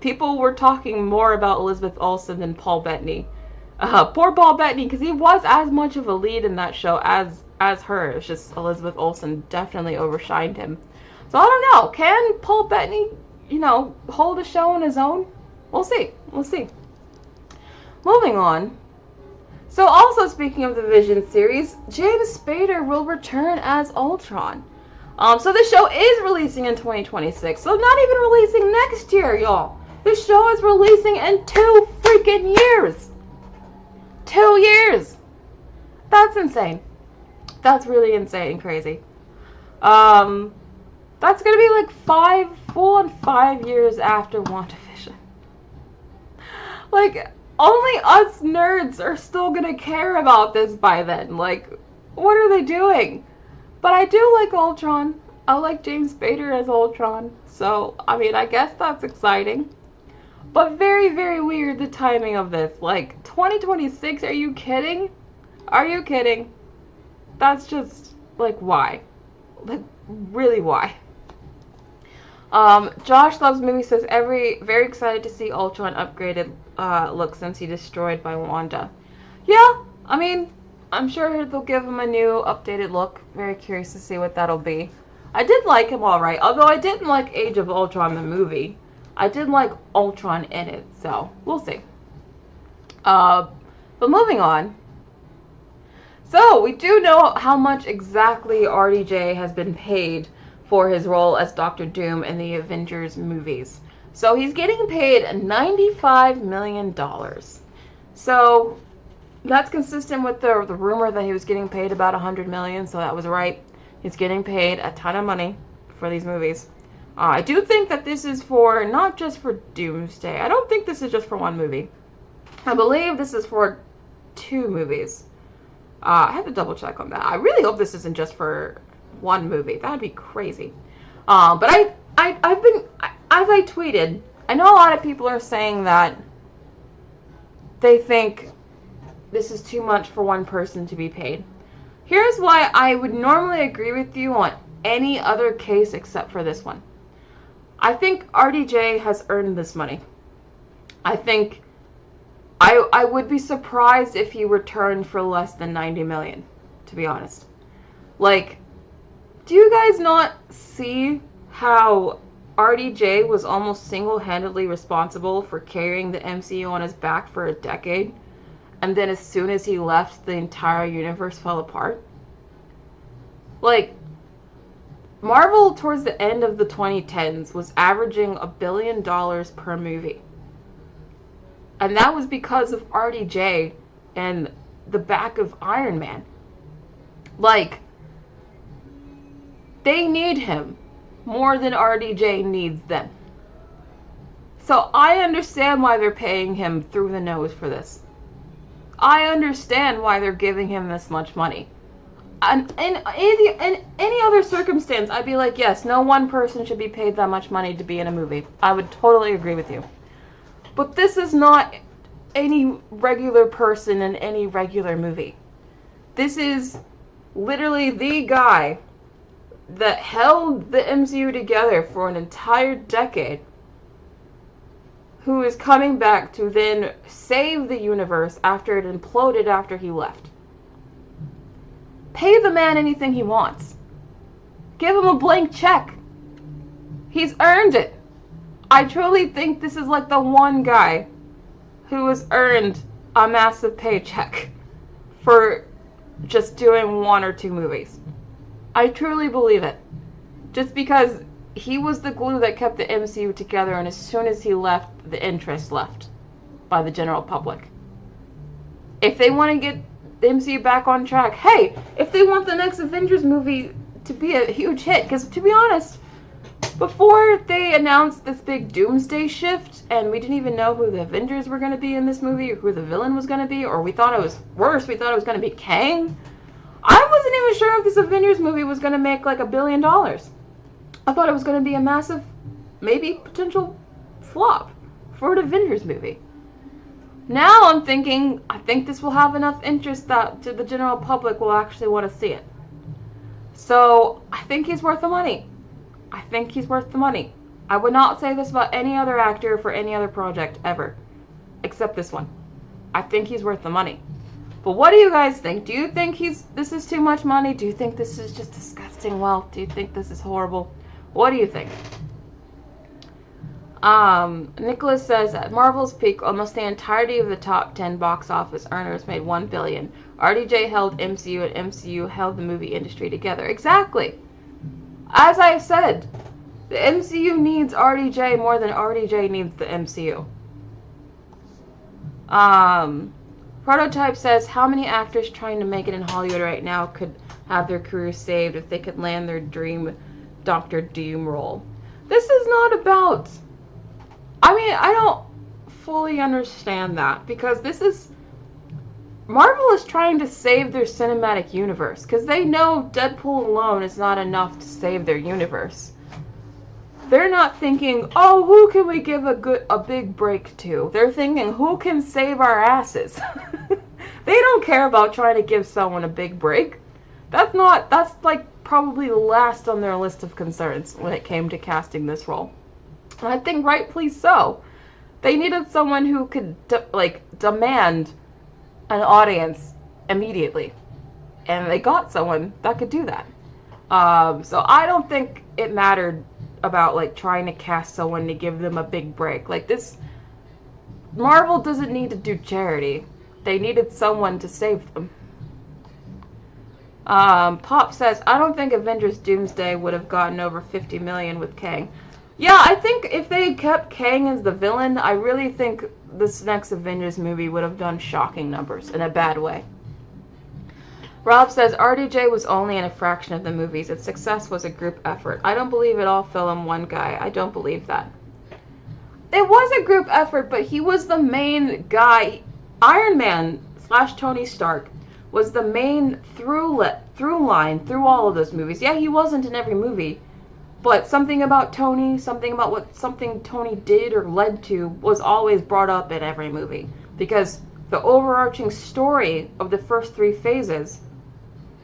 S1: People were talking more about Elizabeth Olsen than Paul Bettany. Poor Paul Bettany, because he was as much of a lead in that show as her. It's just Elizabeth Olsen definitely overshined him. So I don't know. Can Paul Bettany, hold a show on his own? We'll see. We'll see. Moving on. So also speaking of the Vision series, James Spader will return as Ultron. So the show is releasing in 2026. So not even releasing next year, y'all. This show is releasing in 2 freaking years. 2 years. That's insane. That's really insane and crazy. That's gonna be like 5 years after WandaVision. Like, only us nerds are still gonna care about this by then. Like, what are they doing? But I do like Ultron. I like James Spader as Ultron. So, I guess that's exciting. But very, very weird the timing of this. Like, 2026? Are you kidding? Are you kidding? That's just, like, why? Like, really why? Josh Loves Movie says, very excited to see Ultron upgraded look since he destroyed by Wanda. Yeah, I'm sure they'll give him a new updated look. Very curious to see what that'll be. I did like him alright, although I didn't like Age of Ultron the movie. I did like Ultron in it, so we'll see. But moving on. So, we do know how much exactly RDJ has been paid for his role as Doctor Doom in the Avengers movies. So, he's getting paid $95 million. So, that's consistent with the rumor that he was getting paid about $100 million, so that was right. He's getting paid a ton of money for these movies. I do think that this is for, not just for Doomsday. I don't think this is just for one movie. I believe this is for 2 movies. I have to double check on that. I really hope this isn't just for one movie. That would be crazy. But I've been, as I tweeted, I know a lot of people are saying that they think this is too much for one person to be paid. Here's why I would normally agree with you on any other case except for this one. I think RDJ has earned this money. I think I would be surprised if he returned for less than $90 million, to be honest. Like, do you guys not see how RDJ was almost single-handedly responsible for carrying the MCU on his back for a decade, and then as soon as he left, the entire universe fell apart? Like, Marvel towards the end of the 2010s was averaging $1 billion per movie. And that was because of RDJ and the back of Iron Man. Like, they need him more than RDJ needs them. So I understand why they're paying him through the nose for this. I understand why they're giving him this much money. And in any other circumstance, I'd be like, yes, no one person should be paid that much money to be in a movie. I would totally agree with you. But this is not any regular person in any regular movie. This is literally the guy that held the MCU together for an entire decade, who is coming back to then save the universe after it imploded after he left. Pay the man anything he wants. Give him a blank check. He's earned it. I truly think this is like the one guy who has earned a massive paycheck for just doing 1 or 2 movies. I truly believe it. Just because he was the glue that kept the MCU together, and as soon as he left, the interest left by the general public. If they want to get the MCU back on track, hey, if they want the next Avengers movie to be a huge hit, because to be honest, before they announced this big doomsday shift, and we didn't even know who the Avengers were going to be in this movie, or who the villain was going to be, or we thought it was worse, we thought it was going to be Kang, I wasn't even sure if this Avengers movie was going to make like $1 billion. I thought it was going to be a massive, maybe potential flop for an Avengers movie. Now I'm thinking, I think this will have enough interest that the general public will actually want to see it. So I think he's worth the money. I think he's worth the money. I would not say this about any other actor for any other project ever, except this one. I think he's worth the money. But what do you guys think? Do you think this is too much money? Do you think this is just disgusting wealth? Do you think this is horrible? What do you think? Nicholas says, at Marvel's peak, almost the entirety of the top 10 box office earners made $1 billion. RDJ held MCU, and MCU held the movie industry together. Exactly. As I said, the MCU needs RDJ more than RDJ needs the MCU. Prototype says, how many actors trying to make it in Hollywood right now could have their careers saved if they could land their dream Dr. Doom role? This is not about... I mean, I don't fully understand that, because this is... Marvel is trying to save their cinematic universe, because they know Deadpool alone is not enough to save their universe. They're not thinking, oh, who can we give a big break to? They're thinking, who can save our asses? They don't care about trying to give someone a big break. That's like probably last on their list of concerns when it came to casting this role. And I think rightfully so. They needed someone who could demand an audience immediately. And they got someone that could do that. So I don't think it mattered about trying to cast someone to give them a big break. This, Marvel doesn't need to do charity. They needed someone to save them. Pop says, I don't think Avengers Doomsday would have gotten over 50 million with Kang. Yeah, I think if they kept Kang as the villain, I really think this next Avengers movie would have done shocking numbers in a bad way. Rob says, RDJ was only in a fraction of the movies. Its success was a group effort. I don't believe it all fell on one guy. I don't believe that. It was a group effort, but he was the main guy. Iron Man / Tony Stark was the main through line through all of those movies. Yeah, he wasn't in every movie, but something about Tony, something Tony did or led to was always brought up in every movie, because the overarching story of the first 3 phases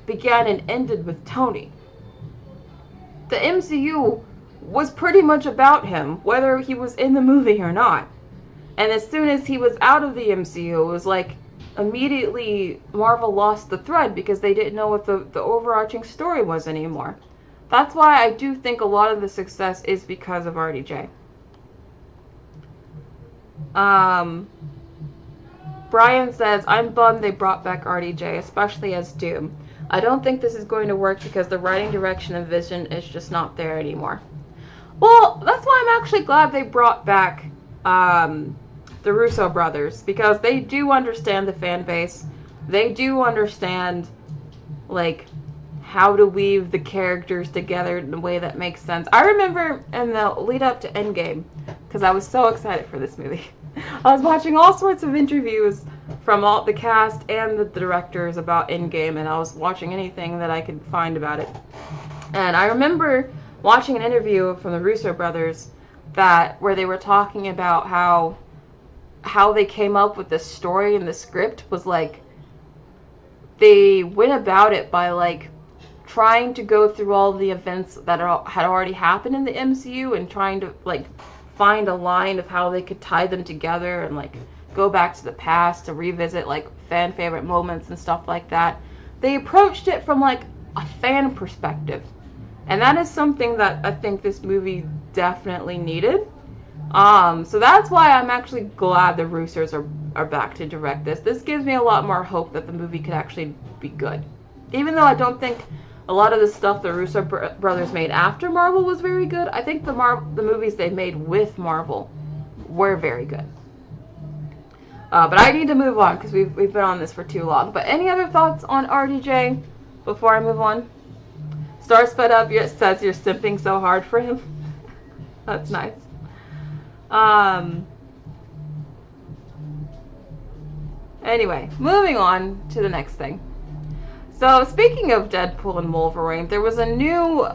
S1: began and ended with Tony. The MCU was pretty much about him, whether he was in the movie or not. And as soon as he was out of the MCU, it was like, immediately Marvel lost the thread because they didn't know what the overarching story was anymore. That's why I do think a lot of the success is because of RDJ. Brian says, I'm bummed they brought back RDJ, especially as Doom. I don't think this is going to work because the writing direction and vision is just not there anymore. Well, that's why I'm actually glad they brought back the Russo brothers, because they do understand the fan base. They do understand, like, how to weave the characters together in a way that makes sense. I remember in the lead up to Endgame, because I was so excited for this movie, I was watching all sorts of interviews from all the cast and the directors about Endgame, and I was watching anything that I could find about it. And I remember watching an interview from the Russo brothers where they were talking about how they came up with the story and the script was like, they went about it by like trying to go through all the events that had already happened in the MCU and trying to like find a line of how they could tie them together and like go back to the past to revisit like fan favorite moments and stuff like that. They approached it from like a fan perspective, and that is something that I think this movie definitely needed. So that's why I'm actually glad the Russos are back to direct this. This gives me a lot more hope that the movie could actually be good. Even though I don't think a lot of the stuff the Russo brothers made after Marvel was very good, I think the movies they made with Marvel were very good. But I need to move on because we've been on this for too long. But any other thoughts on RDJ before I move on? Star Sped Up says you're simping so hard for him. That's nice. Anyway, moving on to the next thing. So, speaking of Deadpool and Wolverine, there was a new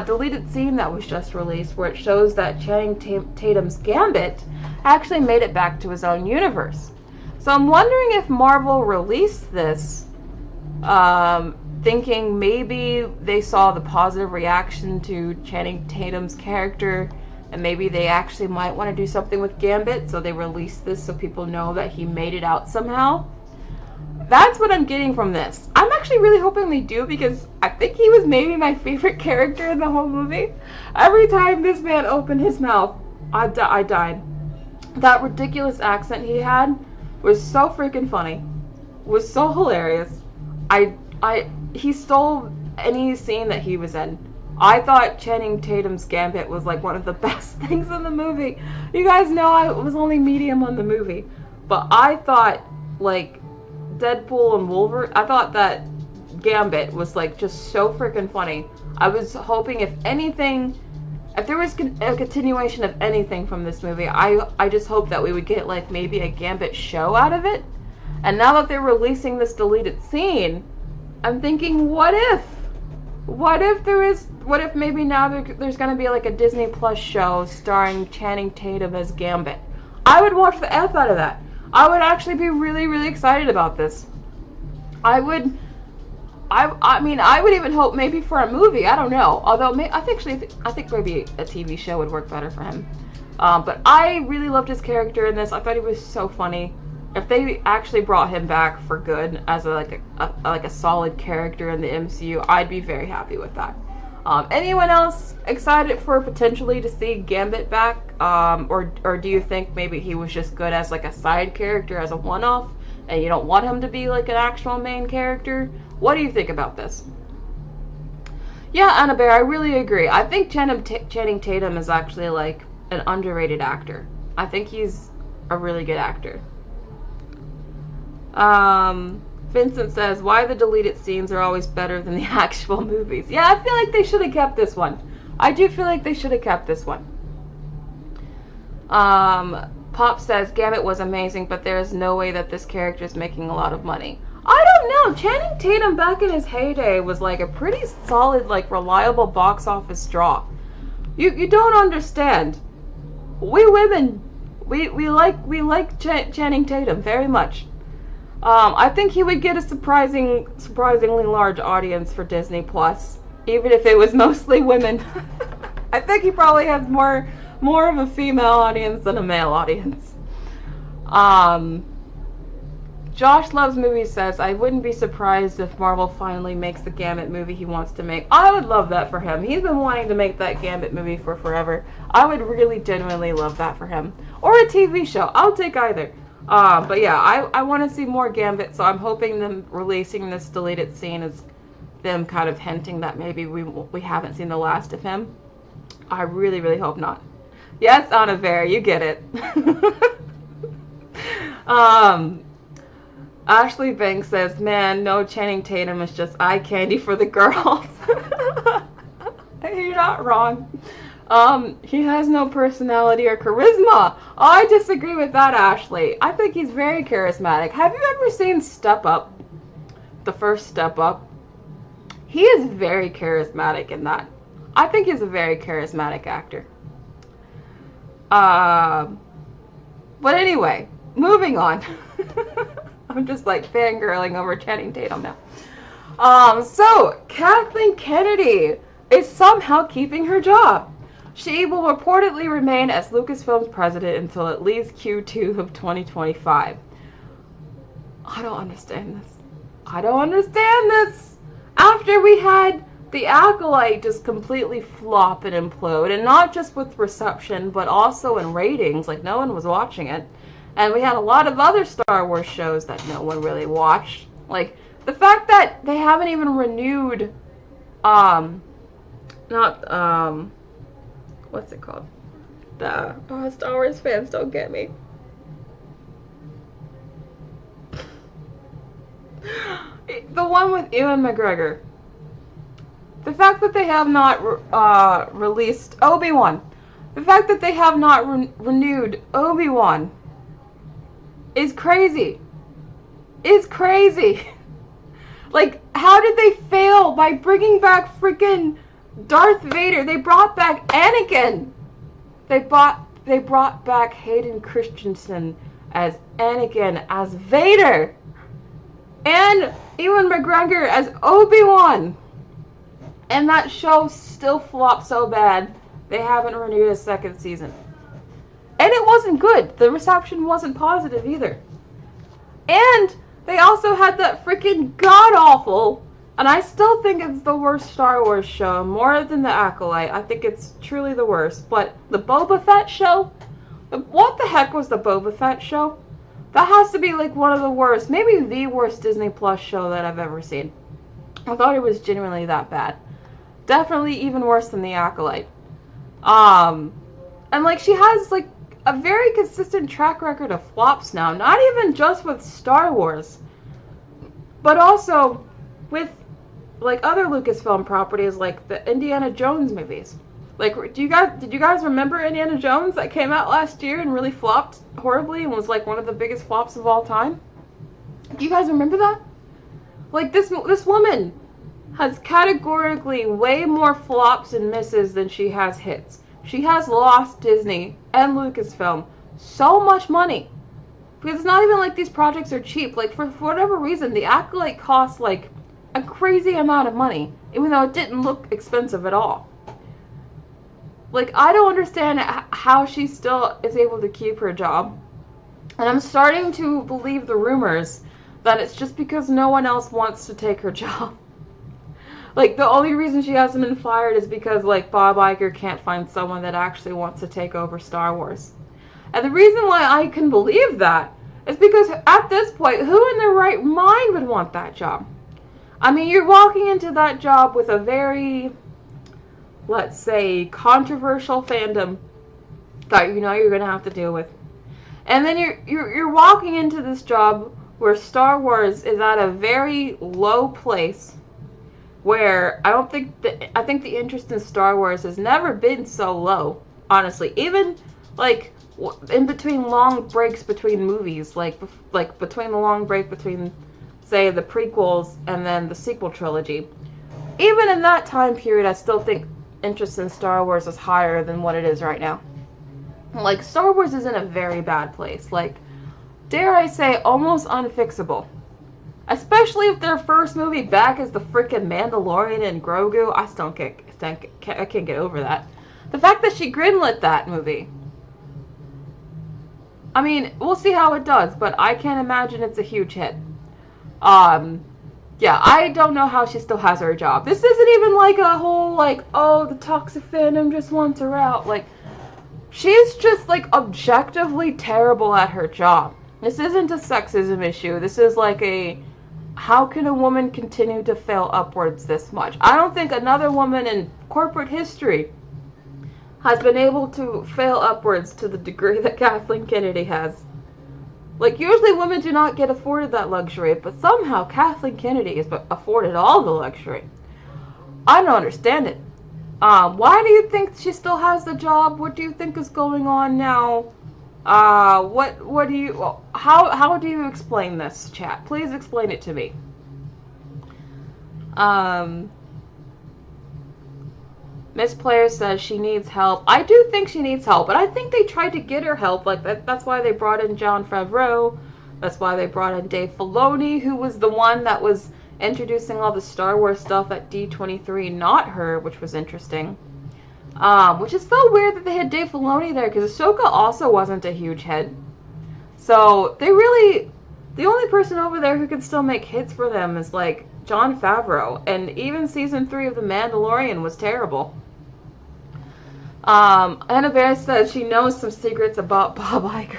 S1: deleted scene that was just released where it shows that Channing Tatum's Gambit actually made it back to his own universe. So I'm wondering if Marvel released this thinking maybe they saw the positive reaction to Channing Tatum's character and maybe they actually might want to do something with Gambit, so they released this so people know that he made it out somehow. That's what I'm getting from this. I'm actually really hoping they do because I think he was maybe my favorite character in the whole movie. Every time this man opened his mouth, I died. That ridiculous accent he had was so freaking funny. Was so hilarious. He stole any scene that he was in. I thought Channing Tatum's Gambit was like one of the best things in the movie. You guys know I was only medium on the movie. But I thought like Deadpool and Wolverine, I thought that Gambit was like just so freaking funny. I was hoping if there was a continuation of anything from this movie, I just hope that we would get like maybe a Gambit show out of it. And now that they're releasing this deleted scene, I'm thinking, what if maybe now there's going to be like a Disney Plus show starring Channing Tatum as Gambit? I would watch the F out of that. I would actually be really, really excited about this. I mean, I would even hope maybe for a movie. I don't know. Although I think maybe a TV show would work better for him. But I really loved his character in this. I thought he was so funny. If they actually brought him back for good as a solid character in the MCU, I'd be very happy with that. Anyone else excited for potentially to see Gambit back? Or do you think maybe he was just good as like a side character, as a one-off, and you don't want him to be like an actual main character? What do you think about this? Yeah, Anna Bear, I really agree. I think Channing Tatum is actually like an underrated actor. I think he's a really good actor. Vincent says, why the deleted scenes are always better than the actual movies. Yeah, I feel like they should have kept this one. I do feel like they should have kept this one. Pop says, Gambit was amazing, but there is no way that this character is making a lot of money. I don't know. Channing Tatum back in his heyday was like a pretty solid, like reliable box office draw. You don't understand. We women, we like Channing Tatum very much. I think he would get a surprisingly large audience for Disney Plus, even if it was mostly women. I think he probably has more of a female audience than a male audience. Josh Loves Movies says, I wouldn't be surprised if Marvel finally makes the Gambit movie he wants to make. I would love that for him. He's been wanting to make that Gambit movie for forever. I would really genuinely love that for him. Or a TV show. I'll take either. But yeah, I want to see more Gambit, so I'm hoping them releasing this deleted scene is them kind of hinting that maybe we haven't seen the last of him. I really, really hope not. Yes, Anna Bear, you get it. Ashley Banks says, man, no, Channing Tatum is just eye candy for the girls. You're not wrong. He has no personality or charisma. Oh, I disagree with that, Ashley. I think he's very charismatic. Have you ever seen Step Up? The first Step Up? He is very charismatic in that. I think he's a very charismatic actor. But anyway, moving on. I'm just like fangirling over Channing Tatum now. So Kathleen Kennedy is somehow keeping her job. She will reportedly remain as Lucasfilm's president until at least Q2 of 2025. I don't understand this. I don't understand this. After we had the Acolyte just completely flop and implode, and not just with reception, but also in ratings, like no one was watching it. And we had a lot of other Star Wars shows that no one really watched. Like, the fact that they haven't even renewed, what's it called? Star Wars fans don't get me. The one with Ewan McGregor. The fact that they have not released Obi-Wan. The fact that they have not renewed Obi-Wan is crazy. Is crazy. Like, how did they fail by bringing back freaking Darth Vader? They brought back Anakin. They brought back Hayden Christensen as Anakin, as Vader. And Ewan McGregor as Obi-Wan. And that show still flopped so bad, they haven't renewed a second season. And it wasn't good. The reception wasn't positive either. And they also had that freaking god-awful, and I still think it's the worst Star Wars show, more than the Acolyte. I think it's truly the worst. But the Boba Fett show? What the heck was the Boba Fett show? That has to be like one of the worst, maybe the worst Disney Plus show that I've ever seen. I thought it was genuinely that bad. Definitely even worse than the Acolyte. And like she has like a very consistent track record of flops now, not even just with Star Wars, but also with like other Lucasfilm properties like the Indiana Jones movies. Like, did you guys remember Indiana Jones that came out last year and really flopped horribly and was like one of the biggest flops of all time? Do you guys remember that? Like this woman has categorically way more flops and misses than she has hits. She has lost Disney and Lucasfilm so much money. Because it's not even like these projects are cheap. Like, for whatever reason, the Acolyte costs, like, a crazy amount of money. Even though it didn't look expensive at all. Like, I don't understand how she still is able to keep her job. And I'm starting to believe the rumors that it's just because no one else wants to take her job. Like, the only reason she hasn't been fired is because, like, Bob Iger can't find someone that actually wants to take over Star Wars. And the reason why I can believe that is because at this point, who in their right mind would want that job? I mean, you're walking into that job with a very, let's say, controversial fandom that you know you're going to have to deal with. And then you're walking into this job where Star Wars is at a very low place, where I think the interest in Star Wars has never been so low, honestly. Even, like, in between long breaks between movies, like between the long break between, say, the prequels and then the sequel trilogy. Even in that time period, I still think interest in Star Wars is higher than what it is right now. Like, Star Wars is in a very bad place. Like, dare I say, almost unfixable. Especially if their first movie back is the frickin' Mandalorian and Grogu. I can't get over that. The fact that she greenlit that movie. I mean, we'll see how it does, but I can't imagine it's a huge hit. Yeah, I don't know how she still has her job. This isn't even like a whole, like, oh, the toxic fandom just wants her out. Like, she's just, like, objectively terrible at her job. This isn't a sexism issue. This is like a, how can a woman continue to fail upwards this much? I don't think another woman in corporate history has been able to fail upwards to the degree that Kathleen Kennedy has. Like, usually women do not get afforded that luxury, but somehow Kathleen Kennedy is afforded all the luxury. I don't understand it. Why do you think she still has the job? What do you think is going on now? What do you, how do you explain this, chat? Please explain it to me. Miss Player says she needs help. I do think she needs help, but I think they tried to get her help. Like, that's why they brought in Jon Favreau. That's why they brought in Dave Filoni, who was the one that was introducing all the Star Wars stuff at D23, not her, which was interesting. Which is so weird that they had Dave Filoni there, because Ahsoka also wasn't a huge hit. So, they really, the only person over there who can still make hits for them is, like, Jon Favreau. And even Season 3 of The Mandalorian was terrible. Anna Bear says she knows some secrets about Bob Iger.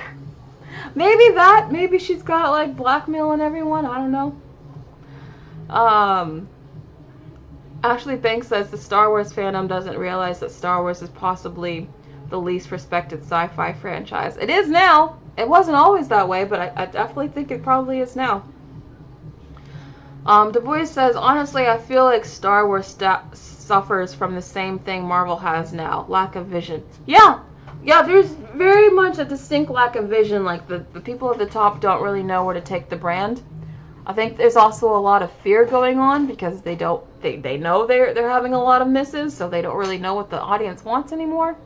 S1: Maybe she's got, like, blackmailing everyone, I don't know. Ashley Banks says the Star Wars fandom doesn't realize that Star Wars is possibly the least respected sci-fi franchise. It is now. It wasn't always that way, but I definitely think it probably is now. Du Bois says, honestly, I feel like Star Wars suffers from the same thing Marvel has now. Lack of vision. Yeah, there's very much a distinct lack of vision. Like, the people at the top don't really know where to take the brand. I think there's also a lot of fear going on because they know they're having a lot of misses, so they don't really know what the audience wants anymore.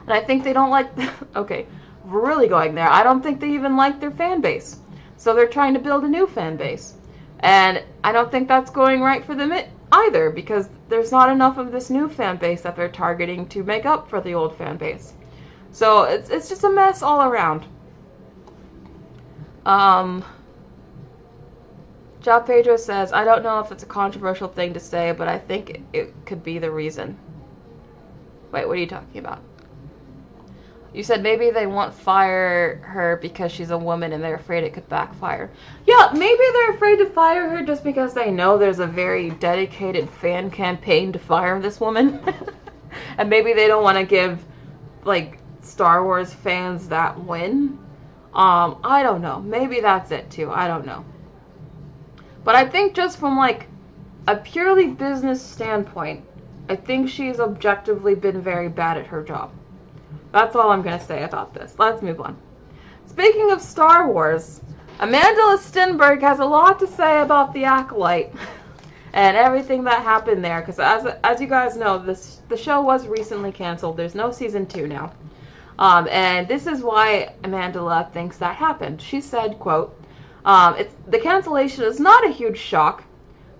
S1: And I think they don't like, okay, we're really going there. I don't think they even like their fan base. So they're trying to build a new fan base. And I don't think that's going right for them either, because there's not enough of this new fan base that they're targeting to make up for the old fan base. So it's just a mess all around. Ja Pedro says, I don't know if it's a controversial thing to say, but I think it could be the reason. Wait, what are you talking about? You said maybe they won't fire her because she's a woman and they're afraid it could backfire. Yeah, maybe they're afraid to fire her just because they know there's a very dedicated fan campaign to fire this woman. And maybe they don't want to give, like, Star Wars fans that win. I don't know. Maybe that's it too. I don't know. But I think just from, like, a purely business standpoint, I think she's objectively been very bad at her job. That's all I'm going to say about this. Let's move on. Speaking of Star Wars, Amandla Stenberg has a lot to say about the Acolyte and everything that happened there. Because as you guys know, the show was recently canceled. There's no season 2 now. And this is why Amandla thinks that happened. She said, quote, the cancellation is not a huge shock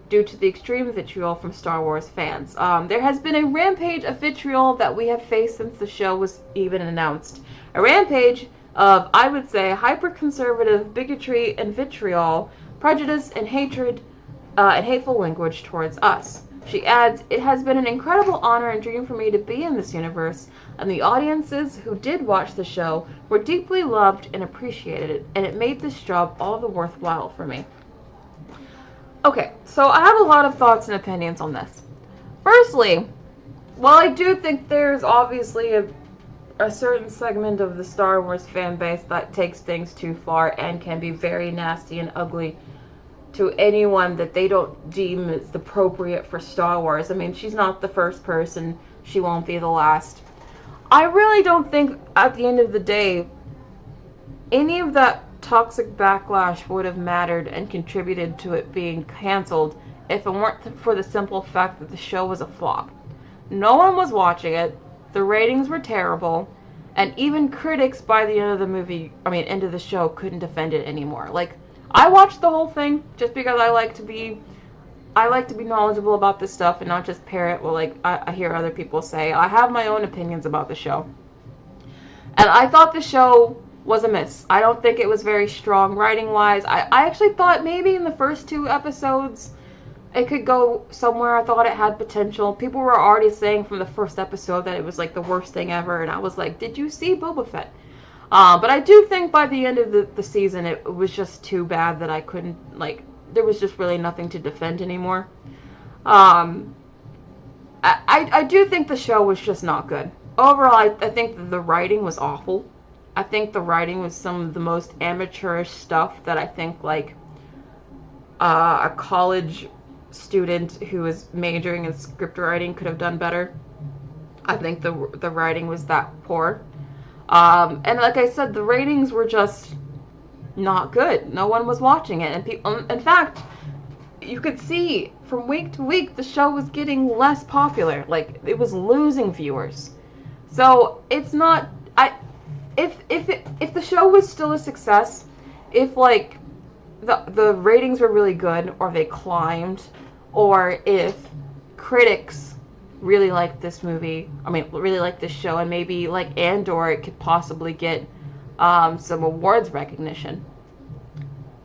S1: due to the extreme vitriol from Star Wars fans. There has been a rampage of vitriol that we have faced since the show was even announced. A rampage of, I would say, hyper-conservative bigotry and vitriol, prejudice and hatred, and hateful language towards us. She adds, it has been an incredible honor and dream for me to be in this universe, and the audiences who did watch the show were deeply loved and appreciated it, and it made this job all the worthwhile for me. Okay, so I have a lot of thoughts and opinions on this. Firstly, while I do think there's obviously a certain segment of the Star Wars fan base that takes things too far and can be very nasty and ugly to anyone that they don't deem is appropriate for Star Wars. I mean, she's not the first person. She won't be the last. I really don't think, at the end of the day, any of that toxic backlash would have mattered and contributed to it being canceled if it weren't for the simple fact that the show was a flop. No one was watching it, the ratings were terrible, and even critics by the end of end of the show couldn't defend it anymore. Like, I watched the whole thing just because I like to be knowledgeable about this stuff and not just parrot what, like, I hear other people say. I have my own opinions about the show. And I thought the show was a miss. I don't think it was very strong writing-wise. I actually thought maybe in the first 2 episodes it could go somewhere. I thought it had potential. People were already saying from the first episode that it was like the worst thing ever, and I was like, did you see Boba Fett? But I do think by the end of the season it was just too bad that I couldn't, like, there was just really nothing to defend anymore. I do think the show was just not good. Overall, I think the writing was awful. I think the writing was some of the most amateurish stuff that I think, like, a college student who was majoring in script writing could have done better. I think the writing was that poor. And like I said, the ratings were just not good. No one was watching it. And people, in fact, you could see from week to week the show was getting less popular. Like, it was losing viewers. So it's not, if the show was still a success, if like the ratings were really good, or they climbed, or if critics really liked this movie, really liked this show, and maybe like Andor, it could possibly get some awards recognition,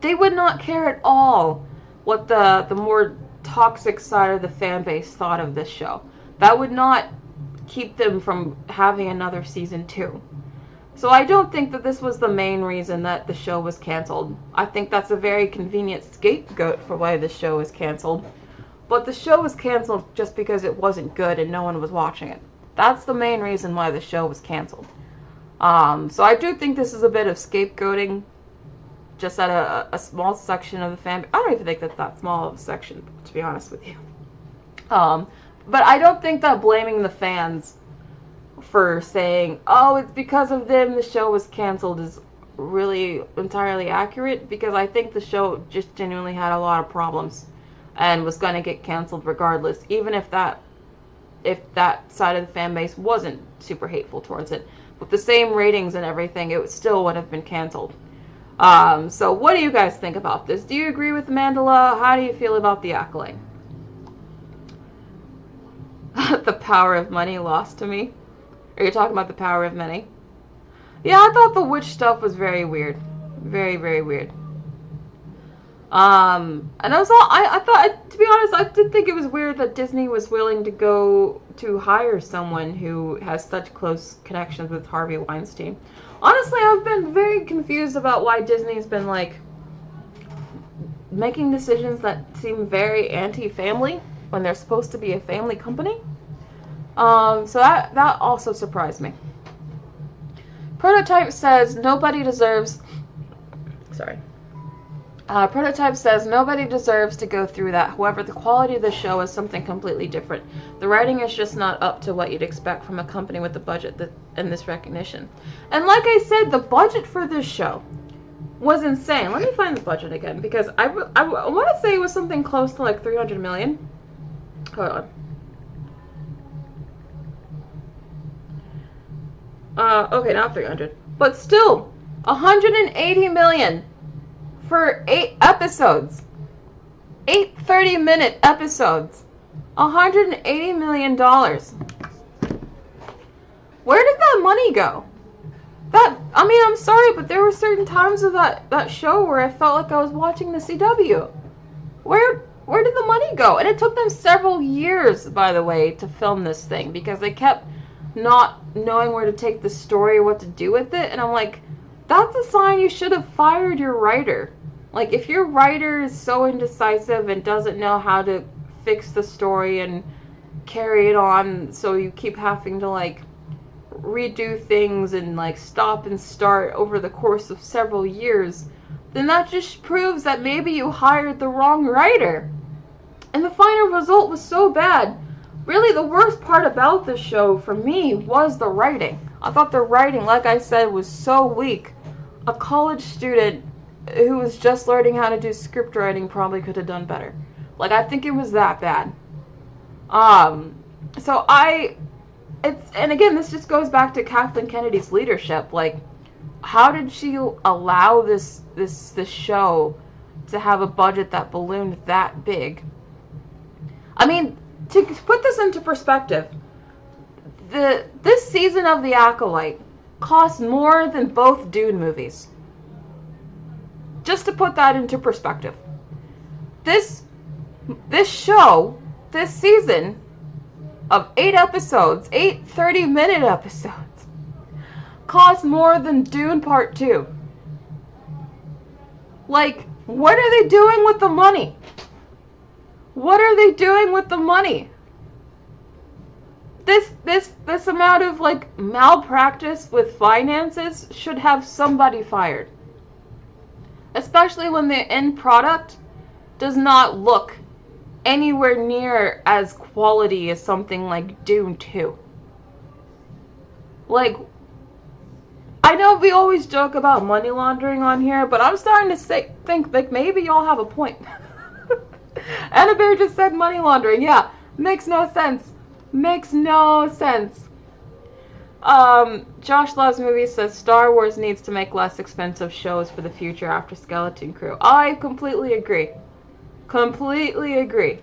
S1: they would not care at all what the more toxic side of the fan base thought of this show. That would not keep them from having another season 2. So I don't think that this was the main reason that the show was canceled. I think that's a very convenient scapegoat for why the show was canceled. But the show was canceled just because it wasn't good and no one was watching it. That's the main reason why the show was canceled. So I do think this is a bit of scapegoating just at a small section of the fan base. I don't even think that's that small of a section, to be honest with you. But I don't think that blaming the fans for saying, oh, it's because of them the show was canceled is really entirely accurate, because I think the show just genuinely had a lot of problems and was going to get canceled regardless, even if that side of the fan base wasn't super hateful towards it. With the same ratings and everything, it still would have been canceled. So what do you guys think about this? Do you agree with Amandla? How do you feel about the Acolyte? The power of money lost to me? Are you talking about the power of money? Yeah, I thought the witch stuff was very weird. Very, very weird. And also, I thought, to be honest, I did think it was weird that Disney was willing to go to hire someone who has such close connections with Harvey Weinstein. Honestly, I've been very confused about why Disney's been, like, making decisions that seem very anti-family when they're supposed to be a family company. So that also surprised me. Prototype says nobody deserves... Sorry. Prototype says nobody deserves to go through that. However, the quality of the show is something completely different. The writing is just not up to what you'd expect from a company with the budget and this recognition. And like I said, the budget for this show was insane. Let me find the budget again, because I want to say it was something close to like 300 million. Hold on. Okay, not 300. But still, 180 million for 8 episodes. 8 30-minute episodes. $180 million. Where did that money go? I'm sorry, but there were certain times of that show where I felt like I was watching the CW. Where did the money go? And it took them several years, by the way, to film this thing, because they kept not knowing where to take the story or what to do with it. And I'm like, that's a sign you should have fired your writer. Like, if your writer is so indecisive and doesn't know how to fix the story and carry it on, so you keep having to, like, redo things and, like, stop and start over the course of several years, then that just proves that maybe you hired the wrong writer. And the final result was so bad. Really, the worst part about the show, for me, was the writing. I thought the writing, like I said, was so weak. A college student who was just learning how to do script writing probably could have done better. Like, I think it was that bad. And again, this just goes back to Kathleen Kennedy's leadership. Like, how did she allow this show to have a budget that ballooned that big? I mean, to put this into perspective, this season of The Acolyte cost more than both Dune movies. Just to put that into perspective. This show, this season of 8 episodes, 8 30-minute episodes, cost more than Dune Part 2. Like, what are they doing with the money? What are they doing with the money? This amount of, like, malpractice with finances should have somebody fired. Especially when the end product does not look anywhere near as quality as something like Dune 2. Like, I know we always joke about money laundering on here, but I'm starting to think like maybe y'all have a point. Anna Bear just said money laundering. Yeah, makes no sense. Makes no sense. Josh Loves Movies says Star Wars needs to make less expensive shows for the future after Skeleton Crew. I completely agree. Completely agree.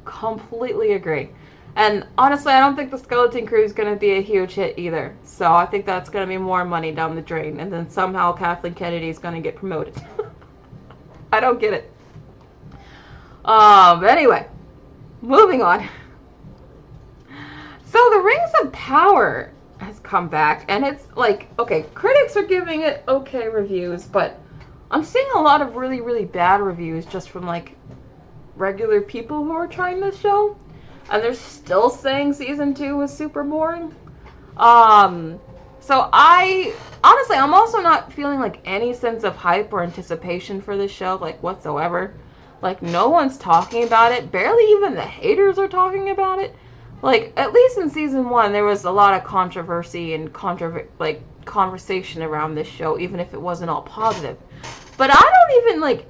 S1: Completely agree. And honestly, I don't think the Skeleton Crew is going to be a huge hit either. So I think that's going to be more money down the drain. And then somehow Kathleen Kennedy is going to get promoted. I don't get it. But anyway, moving on. So the Rings of Power has come back, and it's like, okay, critics are giving it okay reviews, but I'm seeing a lot of really, really bad reviews just from like regular people who are trying this show, and they're still saying season 2 was super boring. So I'm also not feeling like any sense of hype or anticipation for this show, like whatsoever. Like, no one's talking about it. Barely even the haters are talking about it. Like, at least in season 1, there was a lot of controversy and conversation around this show, even if it wasn't all positive. But I don't even, like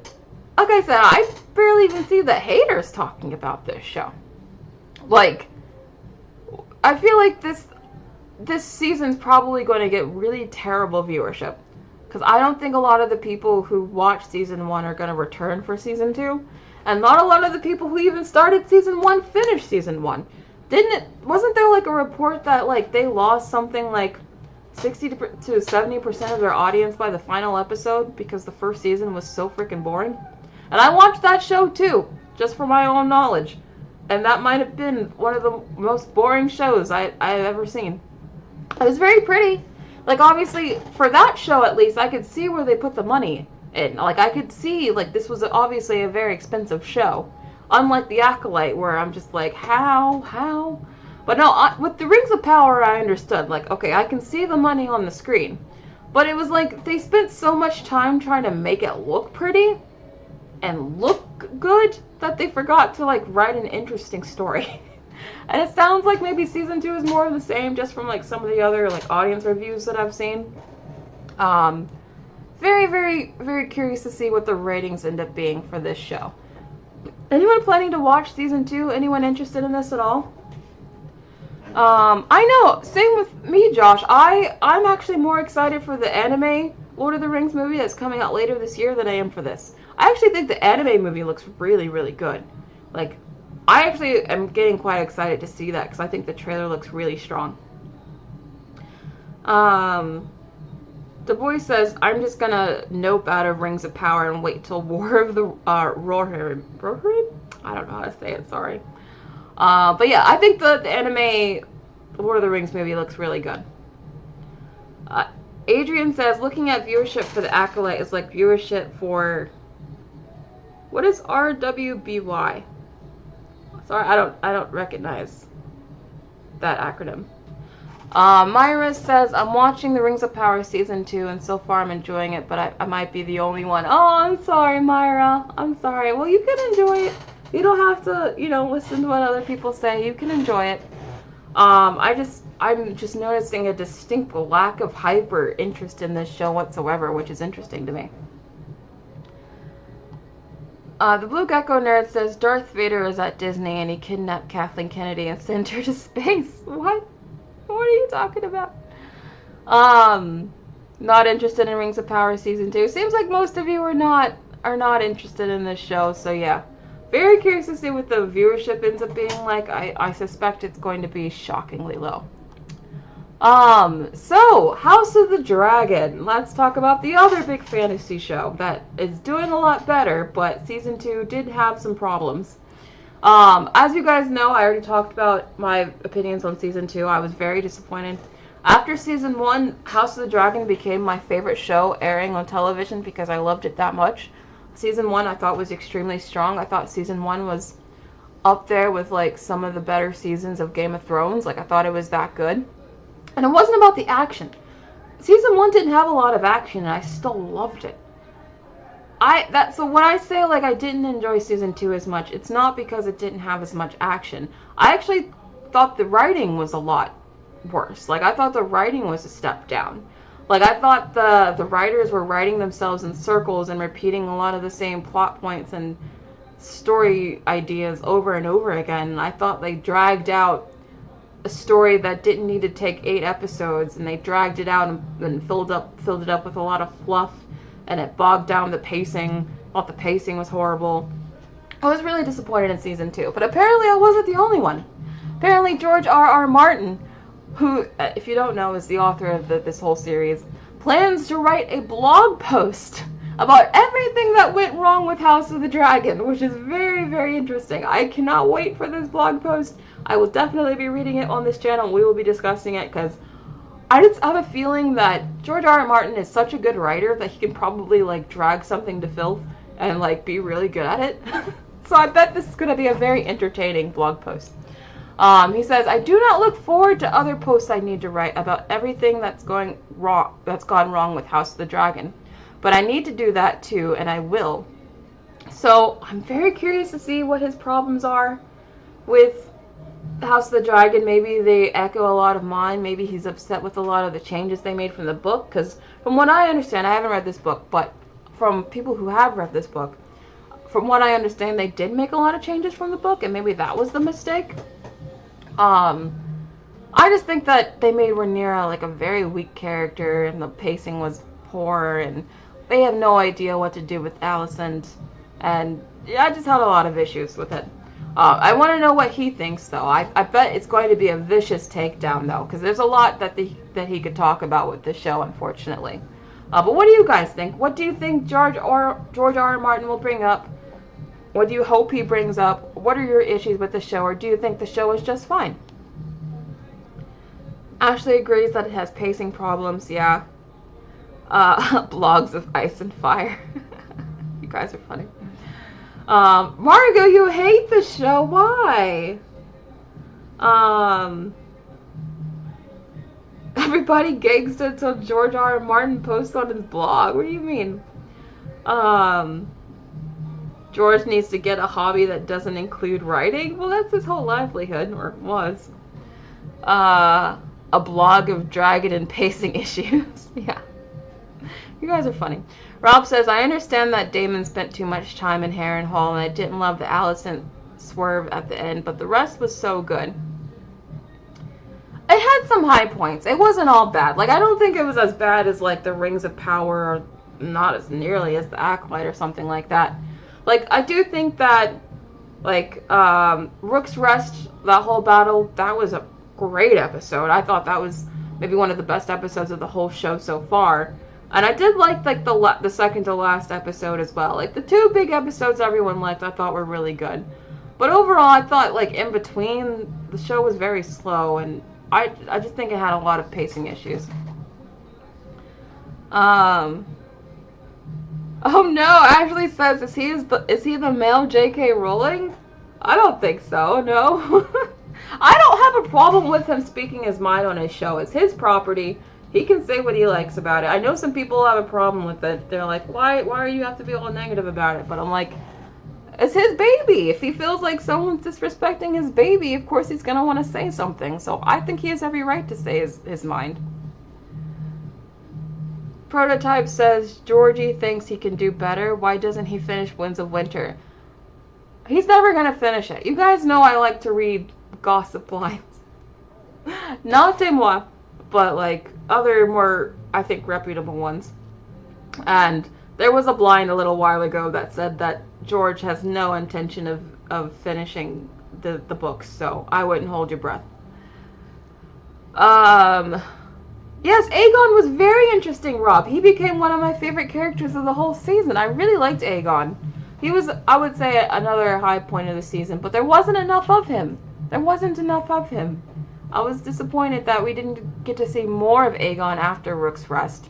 S1: I said, I barely even see the haters talking about this show. Like, I feel like this season's probably going to get really terrible viewership. Because I don't think a lot of the people who watched season 1 are going to return for season 2. And not a lot of the people who even started season 1 finished season 1. Wasn't there like a report that like they lost something like 60 to 70% of their audience by the final episode because the first season was so freaking boring? And I watched that show too, just for my own knowledge. And that might have been one of the most boring shows I've ever seen. It was very pretty. Like, obviously, for that show at least, I could see where they put the money in. Like, I could see, like, this was obviously a very expensive show. Unlike The Acolyte, where I'm just like, how? But no, with the Rings of Power, I understood. Like, okay, I can see the money on the screen. But it was like, they spent so much time trying to make it look pretty and look good that they forgot to, like, write an interesting story. And it sounds like maybe season 2 is more of the same, just from, like, some of the other, like, audience reviews that I've seen. Very, very, very curious to see what the ratings end up being for this show. Anyone planning to watch season 2? Anyone interested in this at all? I know, same with me, Josh. I'm actually more excited for the anime Lord of the Rings movie that's coming out later this year than I am for this. I actually think the anime movie looks really, really good. Like, I actually am getting quite excited to see that because I think the trailer looks really strong. The boy says, I'm just gonna nope out of Rings of Power and wait till War of the Rohirrim? I don't know how to say it, sorry. But yeah, I think the anime Lord of the Rings movie looks really good. Adrian says, looking at viewership for the Acolyte is like viewership for... What is RWBY? Sorry, I don't recognize that acronym. Myra says, I'm watching The Rings of Power Season 2, and so far I'm enjoying it, but I might be the only one. Oh, I'm sorry, Myra. I'm sorry. Well, you can enjoy it. You don't have to, listen to what other people say. You can enjoy it. I'm just noticing a distinct lack of hype or interest in this show whatsoever, which is interesting to me. The Blue Gecko Nerd says, Darth Vader is at Disney and he kidnapped Kathleen Kennedy and sent her to space. What? What are you talking about? Not interested in Rings of Power Season 2. Seems like most of you are not interested in this show, so yeah. Very curious to see what the viewership ends up being like. I suspect it's going to be shockingly low. So, House of the Dragon. Let's talk about the other big fantasy show that is doing a lot better, but season 2 did have some problems. As you guys know, I already talked about my opinions on season 2. I was very disappointed. After season 1, House of the Dragon became my favorite show airing on television because I loved it that much. Season 1 I thought was extremely strong. I thought season 1 was up there with like some of the better seasons of Game of Thrones. Like I thought it was that good. And it wasn't about the action. Season 1 didn't have a lot of action and I still loved it. So when I say like I didn't enjoy season 2 as much, it's not because it didn't have as much action. I actually thought the writing was a lot worse. Like I thought the writing was a step down. Like I thought the writers were writing themselves in circles and repeating a lot of the same plot points and story ideas over and over again. And I thought they dragged out a story that didn't need to take 8 episodes, and they dragged it out and filled it up with a lot of fluff, and it bogged down the pacing. I thought the pacing was horrible. I was really disappointed in season 2, but apparently I wasn't the only one. Apparently George R.R. Martin, who, if you don't know, is the author of this whole series, plans to write a blog post about everything that went wrong with House of the Dragon, which is very, very interesting. I cannot wait for this blog post. I will definitely be reading it on this channel. We will be discussing it because I just have a feeling that George R.R. Martin is such a good writer that he can probably like drag something to filth and like be really good at it. So I bet this is going to be a very entertaining blog post. He says, I do not look forward to other posts I need to write about everything that's gone wrong with House of the Dragon. But I need to do that too, and I will. So I'm very curious to see what his problems are with House of the Dragon. Maybe they echo a lot of mine. Maybe he's upset with a lot of the changes they made from the book. Because from what I understand, I haven't read this book, but from people who have read this book, from what I understand, they did make a lot of changes from the book, and maybe that was the mistake. I just think that they made Rhaenyra like a very weak character, and the pacing was poor, and they have no idea what to do with Alicent, and yeah, I just had a lot of issues with it. I want to know what he thinks, though. I bet it's going to be a vicious takedown, though, because there's a lot that he could talk about with this show, unfortunately. But what do you guys think? What do you think George R.R. Martin will bring up? What do you hope he brings up? What are your issues with the show, or do you think the show is just fine? Ashley agrees that it has pacing problems, yeah. Blogs of Ice and Fire. You guys are funny. Margo, you hate the show. Why? Everybody gigs until George R.R. Martin posts on his blog. What do you mean? George needs to get a hobby that doesn't include writing. Well, that's his whole livelihood, or was. A blog of dragon and pacing issues. Yeah. You guys are funny. Rob says, I understand that Damon spent too much time in Harrenhal, and I didn't love the Alicent swerve at the end, but the rest was so good. It had some high points. It wasn't all bad. Like, I don't think it was as bad as, like, the Rings of Power, or not as nearly as the Acolyte or something like that. Like, I do think that, like, Rook's Rest, that whole battle, that was a great episode. I thought that was maybe one of the best episodes of the whole show so far. And I did like the second to last episode as well. Like, the 2 big episodes everyone liked, I thought were really good. But overall, I thought, like, in between, the show was very slow, and I just think it had a lot of pacing issues. Oh no, Ashley says, is he the male J.K. Rowling? I don't think so, no. I don't have a problem with him speaking his mind on his show. It's his property. He can say what he likes about it. I know some people have a problem with it. They're like, why do you have to be all negative about it? But I'm like, it's his baby. If he feels like someone's disrespecting his baby, of course he's going to want to say something. So I think he has every right to say his mind. Prototype says, Georgie thinks he can do better. Why doesn't he finish Winds of Winter? He's never going to finish it. You guys know I like to read gossip lines. Not moi, but like other more, I think, reputable ones. And there was a blind a little while ago that said that George has no intention of finishing the books, so I wouldn't hold your breath. Yes, Aegon was very interesting, Rob. He became one of my favorite characters of the whole season. I really liked Aegon. He was, I would say, another high point of the season, but there wasn't enough of him. There wasn't enough of him. I was disappointed that we didn't get to see more of Aegon after Rook's Rest.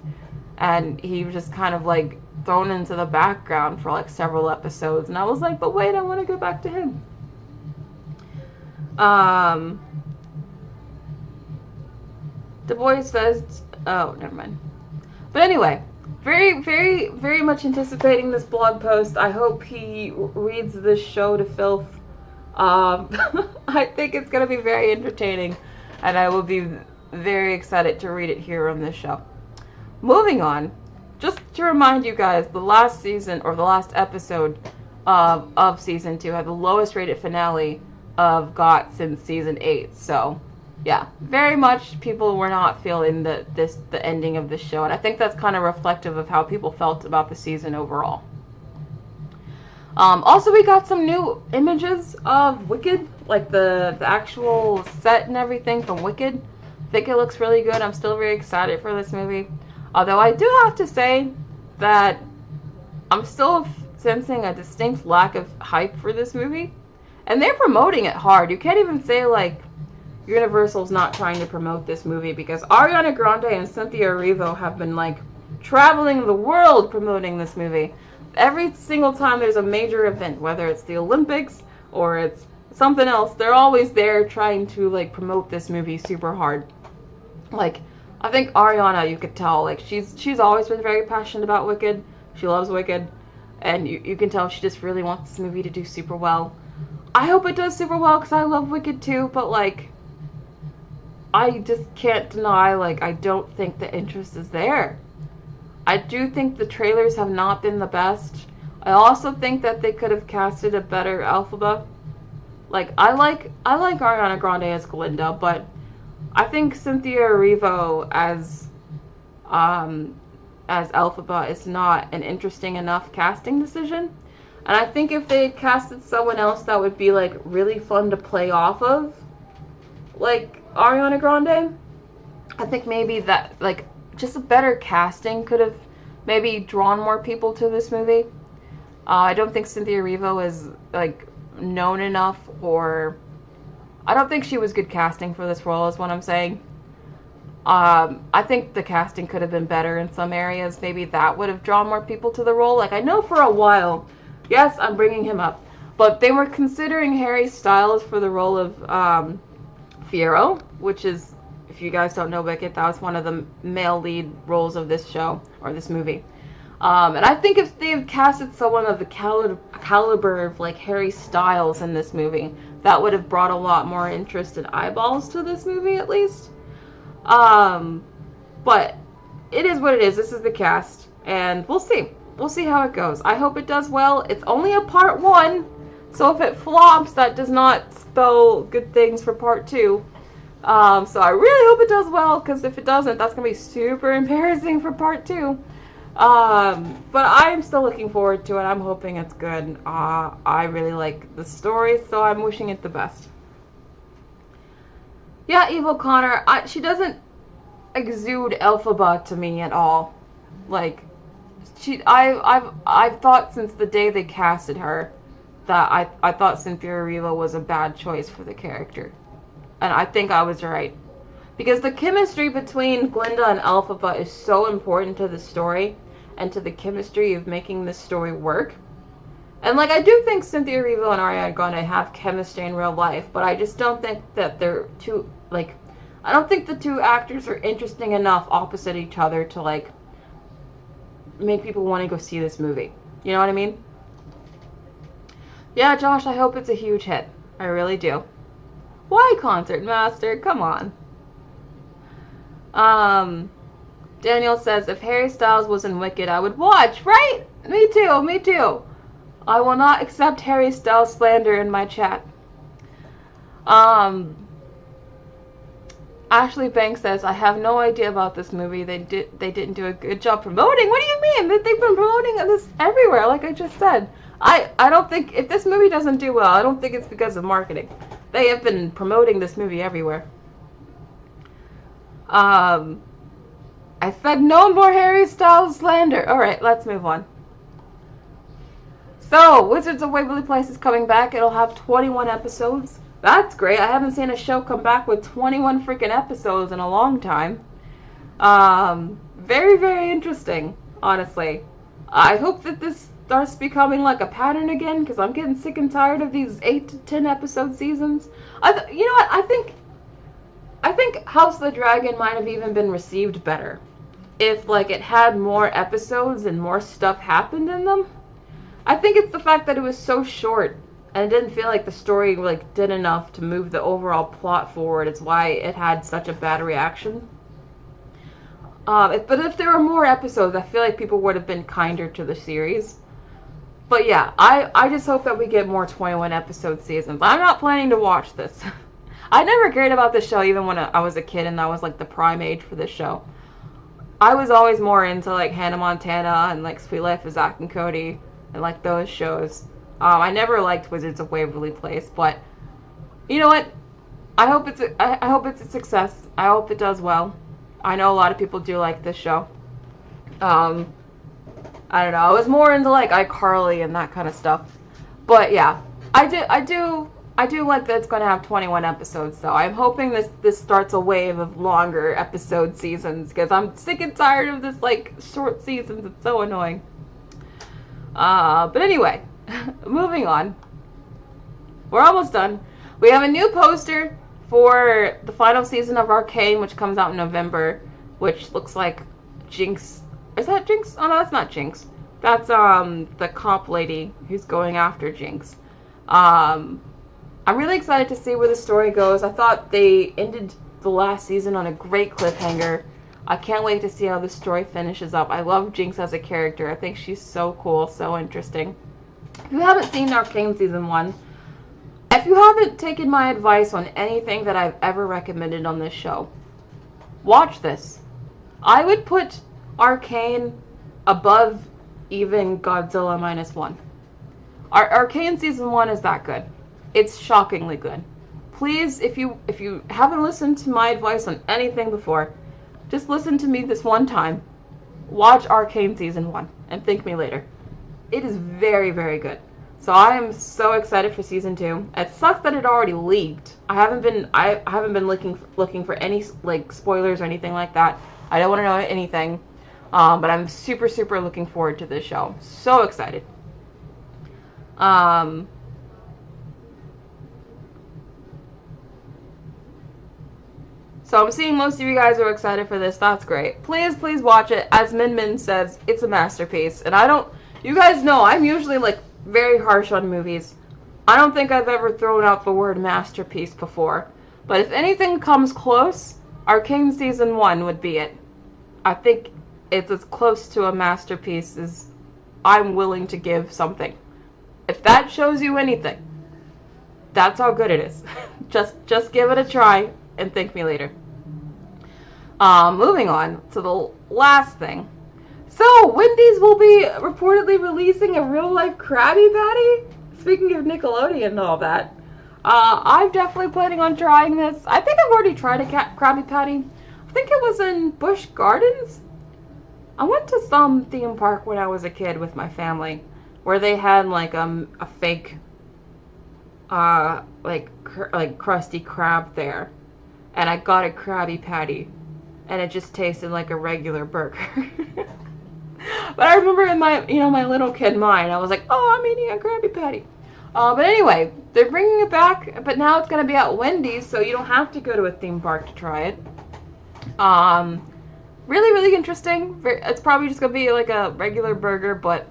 S1: And he was just kind of like thrown into the background for like several episodes. And I was like, but wait, I want to go back to him. Du Bois says, oh, never mind. But anyway, very, very, very much anticipating this blog post. I hope he reads this show to filth. I think it's going to be very entertaining, and I will be very excited to read it here on this show. Moving on, just to remind you guys, the last season, or the last episode of Season 2 had the lowest rated finale of GOT since Season 8, so... yeah, very much people were not feeling the ending of the show, and I think that's kind of reflective of how people felt about the season overall. Also, we got some new images of Wicked, like the actual set and everything from Wicked. I think it looks really good. I'm still very excited for this movie. Although I do have to say that I'm still sensing a distinct lack of hype for this movie. And they're promoting it hard. You can't even say, like, Universal's not trying to promote this movie, because Ariana Grande and Cynthia Erivo have been like traveling the world promoting this movie. Every single time there's a major event, whether it's the Olympics or it's something else, they're always there trying to like promote this movie super hard. Like, I think Ariana, you could tell, like she's always been very passionate about Wicked. She loves Wicked, and you can tell she just really wants this movie to do super well. I hope it does super well because I love Wicked too, but like, I just can't deny, like, I don't think the interest is there. I do think the trailers have not been the best. I also think that they could have casted a better Elphaba. Like, I like Ariana Grande as Glinda, but I think Cynthia Erivo as Elphaba is not an interesting enough casting decision. And I think if they had casted someone else that would be, like, really fun to play off of, like Ariana Grande, I think maybe that, like, just a better casting could have maybe drawn more people to this movie. I don't think Cynthia Erivo is, like, known enough, or I don't think she was good casting for this role, is what I'm saying. I think the casting could have been better in some areas. Maybe that would have drawn more people to the role. Like, I know for a while, yes, I'm bringing him up, but they were considering Harry Styles for the role of Fiyero, which is, if you guys don't know Wicked, that was one of the male lead roles of this show, or this movie. And I think if they had casted someone of the caliber of, like, Harry Styles in this movie, that would have brought a lot more interest and eyeballs to this movie, at least. But it is what it is. This is the cast, and we'll see. We'll see how it goes. I hope it does well. It's only a part 1, so if it flops, that does not spell good things for part 2. So I really hope it does well, because if it doesn't, that's going to be super embarrassing for part 2. But I'm still looking forward to it. I'm hoping it's good. I really like the story, so I'm wishing it the best. Yeah, Evil Connor, she doesn't exude Elphaba to me at all. Like, I've thought since the day they casted her that I thought Cynthia Erivo was a bad choice for the character. And I think I was right. Because the chemistry between Glinda and Elphaba is so important to the story, and to the chemistry of making this story work. And, like, I do think Cynthia Erivo and Ariana Grande have chemistry in real life, but I just don't think that they're too, like, I don't think the two actors are interesting enough opposite each other to, like, make people want to go see this movie. You know what I mean? Yeah, Josh, I hope it's a huge hit. I really do. Why, Concert Master? Come on. Daniel says, if Harry Styles was in Wicked, I would watch, right? Me too, me too. I will not accept Harry Styles slander in my chat. Ashley Banks says, I have no idea about this movie. They didn't do a good job promoting. What do you mean? They've been promoting this everywhere, like I just said. I don't think, if this movie doesn't do well, I don't think it's because of marketing. They have been promoting this movie everywhere. Um, I said no more Harry Styles slander. Alright, let's move on. So, Wizards of Waverly Place is coming back. It'll have 21 episodes. That's great. I haven't seen a show come back with 21 freaking episodes in a long time. Very, very interesting, honestly. I hope that this starts becoming like a pattern again, because I'm getting sick and tired of these 8 to 10 episode seasons. You know what? I think House of the Dragon might have even been received better if like it had more episodes and more stuff happened in them. I think it's the fact that it was so short and it didn't feel like the story like did enough to move the overall plot forward. It's why it had such a bad reaction. But if there were more episodes, I feel like people would have been kinder to the series. But yeah, I just hope that we get more 21 episode seasons. I'm not planning to watch this. I never cared about this show even when I was a kid and that was like the prime age for this show. I was always more into like Hannah Montana and like Sweet Life of Zack and Cody and like those shows. I never liked Wizards of Waverly Place, but you know what? I hope it's a success. I hope it does well. I know a lot of people do like this show. I don't know. I was more into like iCarly and that kind of stuff. But yeah, I do like that it's going to have 21 episodes, so I'm hoping this starts a wave of longer episode seasons, because I'm sick and tired of this like short seasons. It's so annoying. But anyway, moving on. We're almost done. We have a new poster for the final season of Arcane, which comes out in November, which looks like Jinx. Is that Jinx? Oh no, that's not Jinx. That's the cop lady who's going after Jinx. I'm really excited to see where the story goes. I thought they ended the last season on a great cliffhanger. I can't wait to see how the story finishes up. I love Jinx as a character. I think she's so cool, so interesting. If you haven't seen Arcane Season 1, if you haven't taken my advice on anything that I've ever recommended on this show, watch this. I would put Arcane above even Godzilla -1. Arcane Season 1 is that good. It's shockingly good. Please, if you haven't listened to my advice on anything before, just listen to me this one time. Watch Arcane Season 1 and thank me later. It is very, very good. So I am so excited for Season 2. It sucks that it already leaked. I haven't been looking for any like spoilers or anything like that. I don't want to know anything. But I'm super, super looking forward to this show. So excited. So I'm seeing most of you guys are excited for this. That's great. Please, please watch it. As Min Min says, it's a masterpiece. And you guys know, I'm usually like very harsh on movies. I don't think I've ever thrown out the word masterpiece before. But if anything comes close, Arcane Season 1 would be it. I think it's as close to a masterpiece as I'm willing to give something. If that shows you anything, that's how good it is. just give it a try and thank me later. Moving on to the last thing. So, Wendy's will be reportedly releasing a real-life Krabby Patty. Speaking of Nickelodeon and all that, I'm definitely planning on trying this. I think I've already tried a Krabby Patty. I think it was in Busch Gardens. I went to some theme park when I was a kid with my family, where they had like a fake, like Krusty Krab there, and I got a Krabby Patty, and it just tasted like a regular burger. But I remember in my little kid mind, I was like, oh, I'm eating a Krabby Patty. But anyway, they're bringing it back, but now it's going to be at Wendy's, so you don't have to go to a theme park to try it. Really, really interesting. It's probably just going to be like a regular burger, but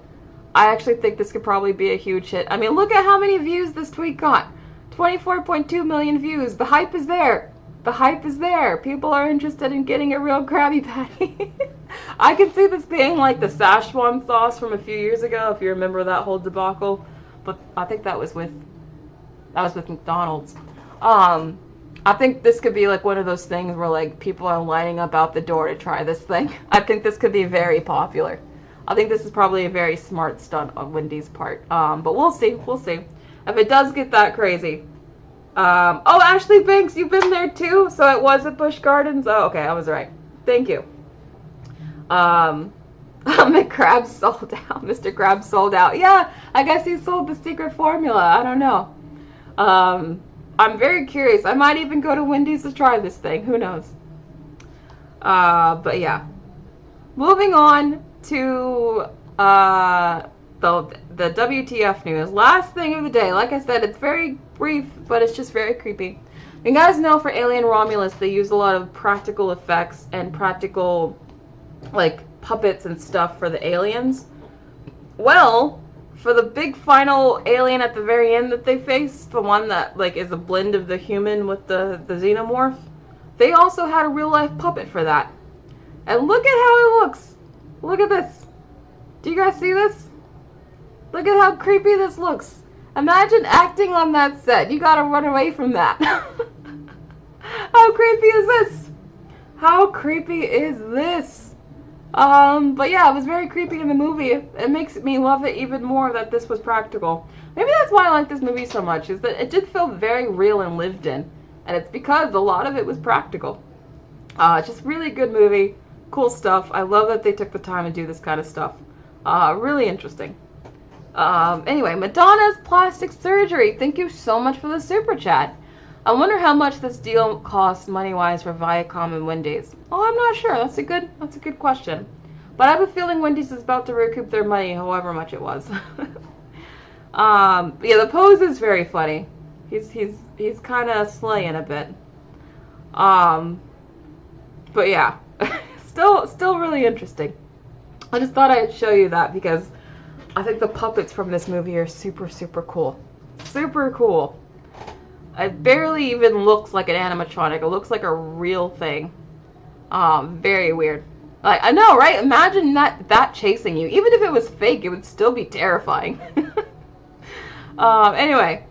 S1: I actually think this could probably be a huge hit. I mean, look at how many views this tweet got. 24.2 million views. The hype is there. The hype is there. People are interested in getting a real Krabby Patty. I can see this being like the Szechuan sauce from a few years ago, if you remember that whole debacle. But I think that was with McDonald's. I think this could be like one of those things where like people are lining up out the door to try this thing. I think this could be very popular. I think this is probably a very smart stunt on Wendy's part. But we'll see. We'll see. If it does get that crazy, Oh, Ashley Banks, you've been there too? So it was at Busch Gardens? Oh, okay, I was right. Thank you. McCrab sold out. Mr. Krabs sold out. Yeah, I guess he sold the secret formula. I don't know. I'm very curious. I might even go to Wendy's to try this thing. Who knows? But yeah. Moving on to the WTF news. Last thing of the day. Like I said, it's very brief, but it's just very creepy. You guys know for Alien Romulus, they use a lot of practical effects and practical, like, puppets and stuff for the aliens. Well, for the big final alien at the very end that they face, the one that, like, is a blend of the human with the xenomorph, they also had a real-life puppet for that. And look at how it looks. Look at this. Do you guys see this? Look at how creepy this looks. Imagine acting on that set. You gotta run away from that. How creepy is this? How creepy is this? But yeah, it was very creepy in the movie. It makes me love it even more that this was practical. Maybe that's why I like this movie so much, is that it did feel very real and lived in. And it's because a lot of it was practical. Just really good movie. Cool stuff. I love that they took the time to do this kind of stuff. Really interesting. Anyway, Madonna's plastic surgery. Thank you so much for the super chat. I wonder how much this deal costs money-wise for Viacom and Wendy's. Oh, I'm not sure. That's a good question. But I have a feeling Wendy's is about to recoup their money, however much it was. Yeah, the pose is very funny. He's kind of slaying a bit. But yeah, still really interesting. I just thought I'd show you that because I think the puppets from this movie are super, super cool. Super cool. It barely even looks like an animatronic. It looks like a real thing. Very weird. Like, I know, right? Imagine that chasing you. Even if it was fake, it would still be terrifying. Anyway.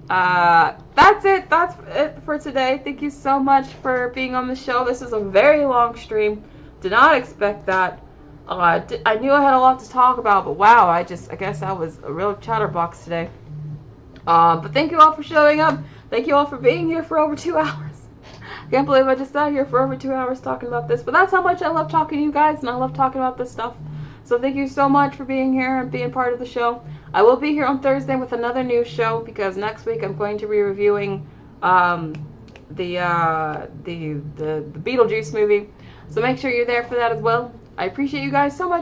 S1: That's it. That's it for today. Thank you so much for being on the show. This is a very long stream. Did not expect that. I knew I had a lot to talk about, but wow, I guess I was a real chatterbox today. But thank you all for showing up. Thank you all for being here for over 2 hours. I can't believe I just sat here for over 2 hours talking about this, but that's how much I love talking to you guys, and I love talking about this stuff. So thank you so much for being here and being part of the show. I will be here on Thursday with another news show because next week I'm going to be reviewing the BeetleJuice movie. So make sure you're there for that as well. I appreciate you guys so much.